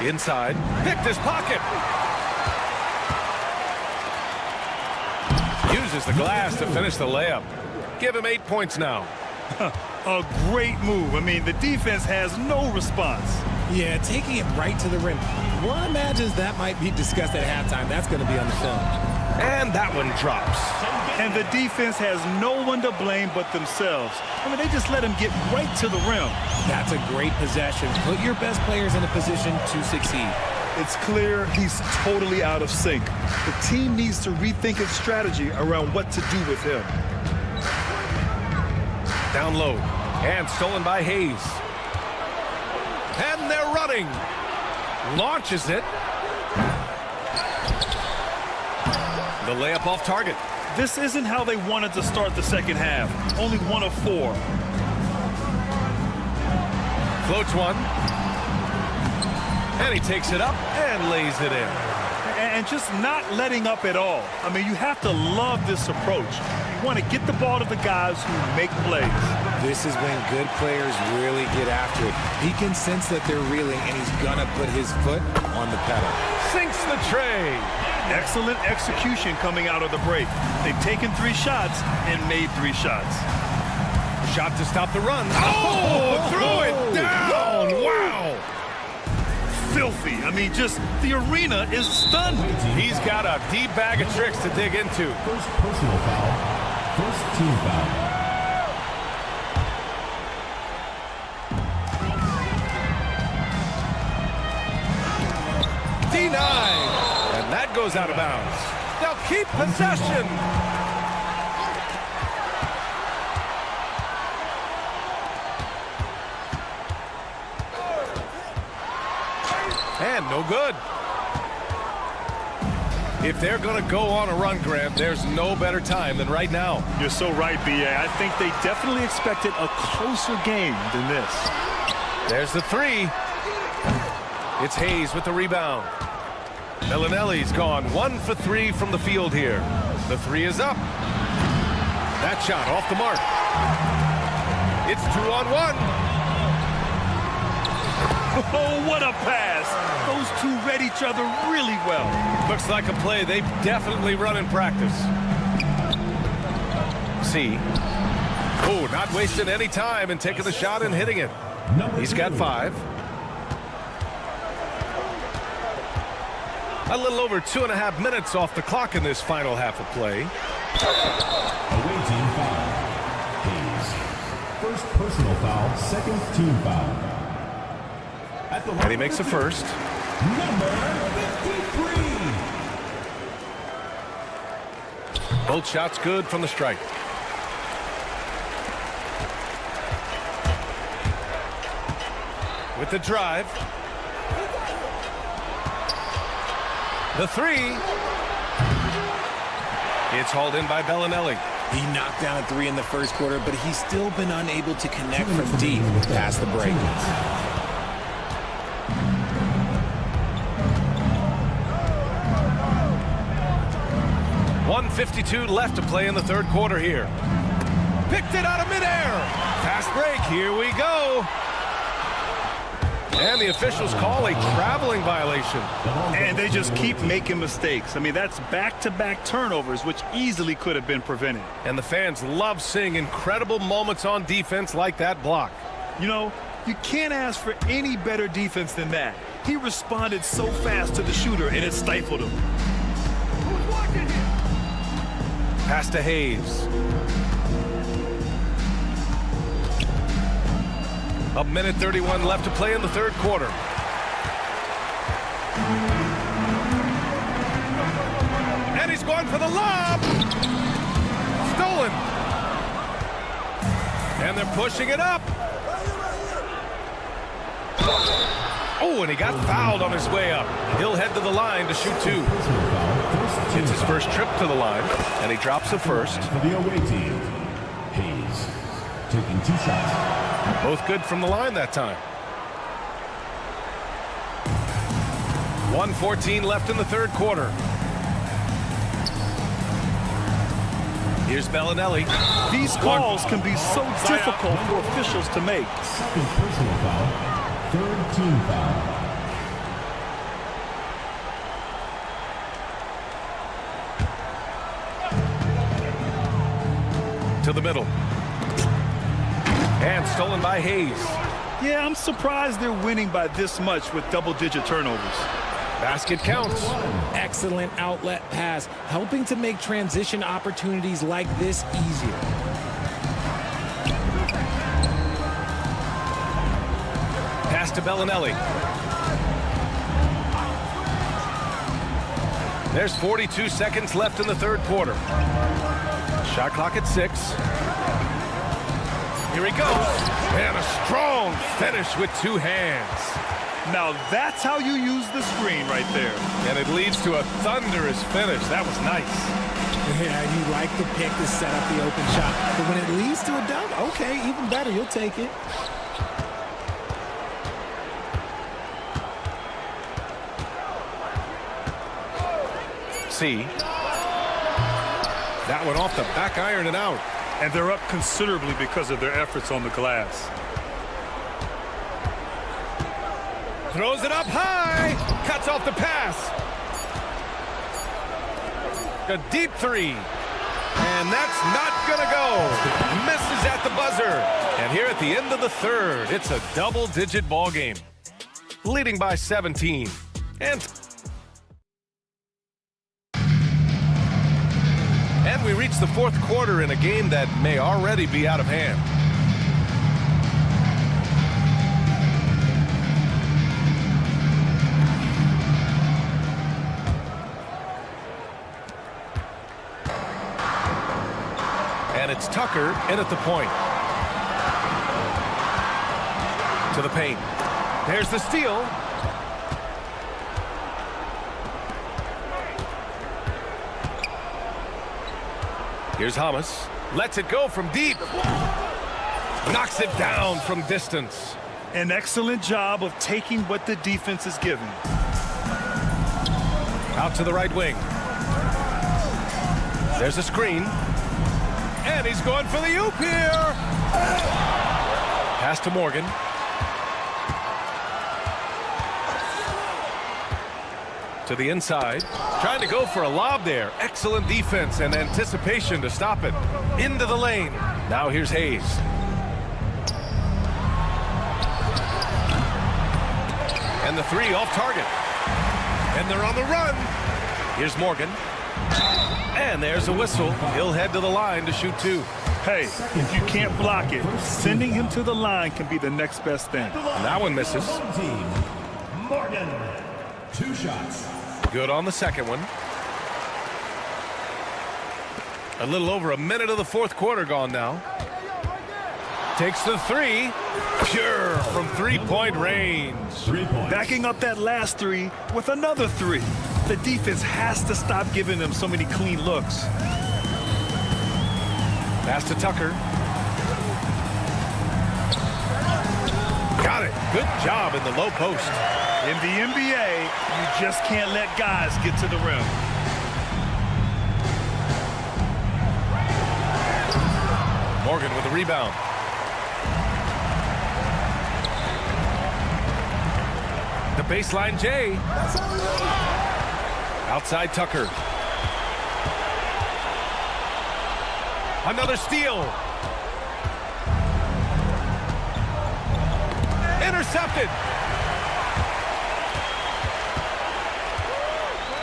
Inside, picked his pocket. Uses the glass to finish the layup. Give him 8 points now. A great move. I mean, the defense has no response. Yeah, taking it right to the rim. One imagines that might be discussed at halftime. That's going to be on the film. And that one drops. And the defense has no one to blame but themselves. I mean, they just let him get right to the rim. That's a great possession. Put your best players in a position to succeed. It's clear he's totally out of sync. The team needs to rethink its strategy around what to do with him. Down low. And stolen by Hayes. And they're running. Launches it. The layup off target. This isn't how they wanted to start the second half. Only 1 of 4. Floats one. And he takes it up and lays it in. And just not letting up at all. I mean, you have to love this approach. You want to get the ball to the guys who make plays. This is when good players really get after it. He can sense that they're reeling, and he's going to put his foot on the pedal. Sinks the tray. Excellent execution coming out of the break. They've taken 3 shots and made 3 shots. Shot to stop the run. Oh, threw it down. Wow. Filthy. I mean, just the arena is stunned. He's got a deep bag of tricks to dig into. First personal foul. First team foul. Denied. And that goes out of bounds. They'll keep possession. And no good. If they're going to go on a run, Grant, there's no better time than right now. You're so right, B.A. I think they definitely expected a closer game than this. There's the three. It's Hayes with the rebound. Bellinelli's gone 1 for 3 from the field here. The three is up. That shot off the mark. It's 2-on-1. Oh, what a pass. Those two read each other really well. Looks like a play they've definitely run in practice. C. Oh, not wasting any time and taking the shot and hitting it. He's got 5. A little over 2.5 minutes off the clock in this final half of play. Away team foul. Hayes. First personal foul, second team foul. And he makes the first. Number 53. Both shots good from the strike. With the drive. The three. It's hauled in by Bellinelli. He knocked down a 3 in the first quarter, but he's still been unable to connect from deep past the break. 1:52 left to play in the third quarter here. Picked it out of midair. Fast break. Here we go. And the officials call a traveling violation. And they just keep making mistakes. I mean, that's back-to-back turnovers, which easily could have been prevented. And the fans love seeing incredible moments on defense like that block. You know, you can't ask for any better defense than that. He responded so fast to the shooter, and it stifled him. Pass to Hayes. A minute 31 left to play in the third quarter. And he's going for the lob. Stolen. And they're pushing it up. Oh, and he got fouled on his way up. He'll head to the line to shoot 2. It's his first trip to the line, and he drops the first. For the away team, Hayes taking 2 shots. Both good from the line that time. 1:14 left in the third quarter. Here's Bellinelli. These calls can be so difficult for officials to make. Second personal foul, third team foul. To the middle. And stolen by Hayes. Yeah, I'm surprised they're winning by this much with double-digit turnovers. Basket counts. Excellent outlet pass, helping to make transition opportunities like this easier. Pass to Bellinelli. There's 42 seconds left in the third quarter. Shot clock at 6. Here he goes. And a strong finish with 2 hands. Now that's how you use the screen right there. And it leads to a thunderous finish. That was nice. Yeah, you like the pick to set up the open shot. But when it leads to a dunk, okay, even better. You'll take it. C. That one off the back iron and out. And they're up considerably because of their efforts on the glass. Throws it up high. Cuts off the pass. A deep 3. And that's not going to go. Misses at the buzzer. And here at the end of the third, it's a double-digit ball game. Leading by 17. And we reach the fourth quarter in a game that may already be out of hand. And it's Tucker in at the point. To the paint. There's the steal. Here's Hamas. Lets it go from deep. Knocks it down from distance. An excellent job of taking what the defense is giving. Out to the right wing. There's a screen. And he's going for the oop here. Pass to Morgan. To the inside. Trying to go for a lob there. Excellent defense and anticipation to stop it. Into the lane. Now here's Hayes. And the three off target. And they're on the run. Here's Morgan. And there's a whistle. He'll head to the line to shoot two. Hey, if you can't block it, sending him to the line can be the next best thing. And that one misses. Morgan, 2 shots. Good on the second one. A little over a minute of the fourth quarter gone now. Takes the three. Pure from three-point range. 3 points. Backing up that last three with another three. The defense has to stop giving them so many clean looks. Pass to Tucker. Got it. Good job in the low post. In the NBA, you just can't let guys get to the rim. Morgan with a rebound. The baseline J. Outside Tucker. Another steal. Intercepted.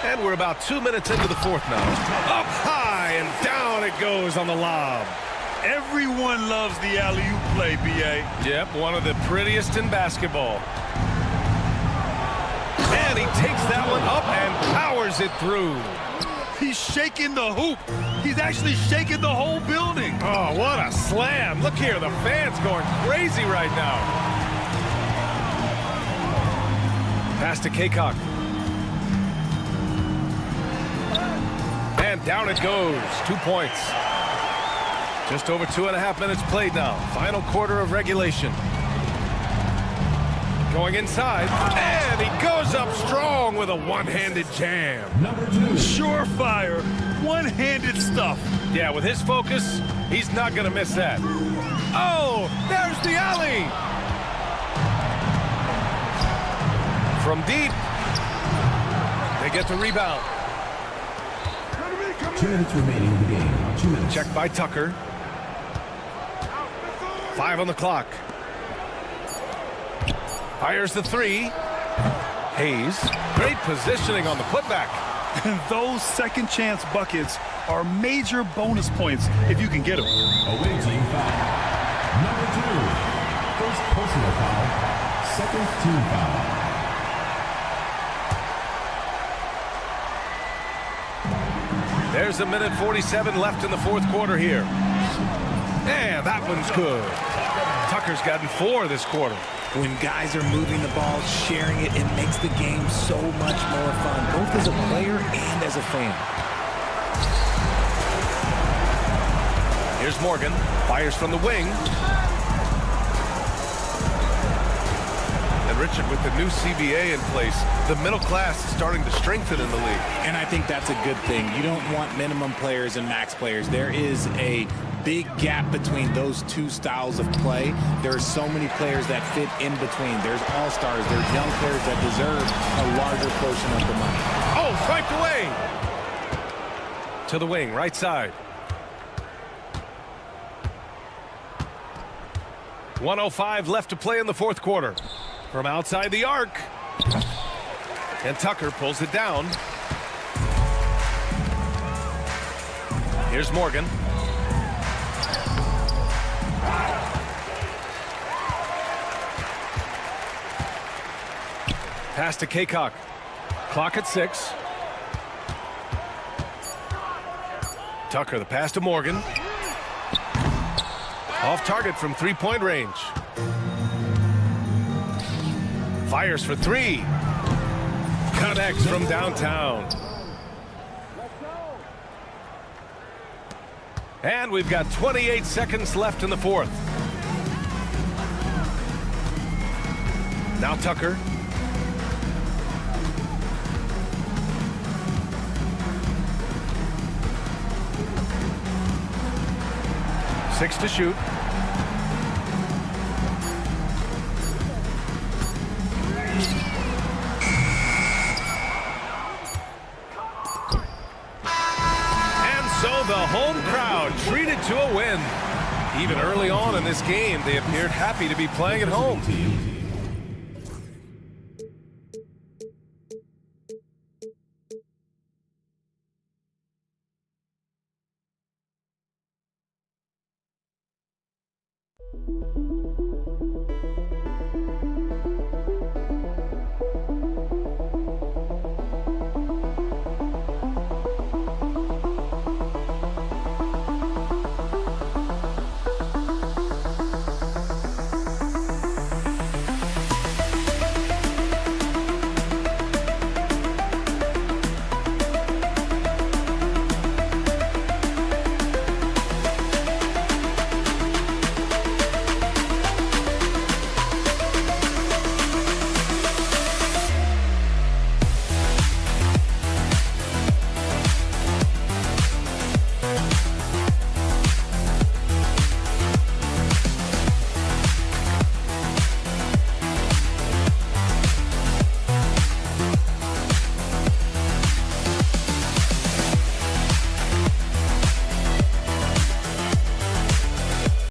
And we're about 2 minutes into the fourth now. Up high and down it goes on the lob. Everyone loves the alley-oop play, B.A. Yep, one of the prettiest in basketball. And he takes that one up and powers it through. He's shaking the hoop. He's actually shaking the whole building. Oh, what a slam. Look here, the fans going crazy right now. Pass to Kaycock. And down it goes. 2 points. Just over 2.5 minutes played now. Final quarter of regulation. Going inside. And he goes up strong with a one-handed jam. Surefire. One-handed stuff. Yeah, with his focus, he's not going to miss that. Oh, there's the alley. From deep. They get the rebound. 2 minutes remaining in the game. 2 minutes. Checked by Tucker. 5 on the clock. Fires the three. Hayes. Great positioning on the putback. And those second chance buckets are major bonus points if you can get them. Away team foul. Number 2. First personal foul. Second team foul. There's a minute 47 left in the fourth quarter here. And that one's good. Tucker's gotten 4 this quarter. When guys are moving the ball, sharing it, it makes the game so much more fun, both as a player and as a fan. Here's Morgan. Fires from the wing. And Richard, with the new CBA in place, the middle class is starting to strengthen in the league. And I think that's a good thing. You don't want minimum players and max players. There is a big gap between those two styles of play. There are so many players that fit in between. There's all-stars. There's young players that deserve a larger portion of the money. Oh, swiped away. To the wing, right side. 1:05 left to play in the fourth quarter. From outside the arc. And Tucker pulls it down. Here's Morgan. Pass to Kaycock. Clock at 6. Tucker, the pass to Morgan. Off target from three-point range. Fires for 3. Connects from downtown. And we've got 28 seconds left in the fourth. Now Tucker. Six to shoot. So the home crowd treated to a win. Even early on in this game, they appeared happy to be playing at home.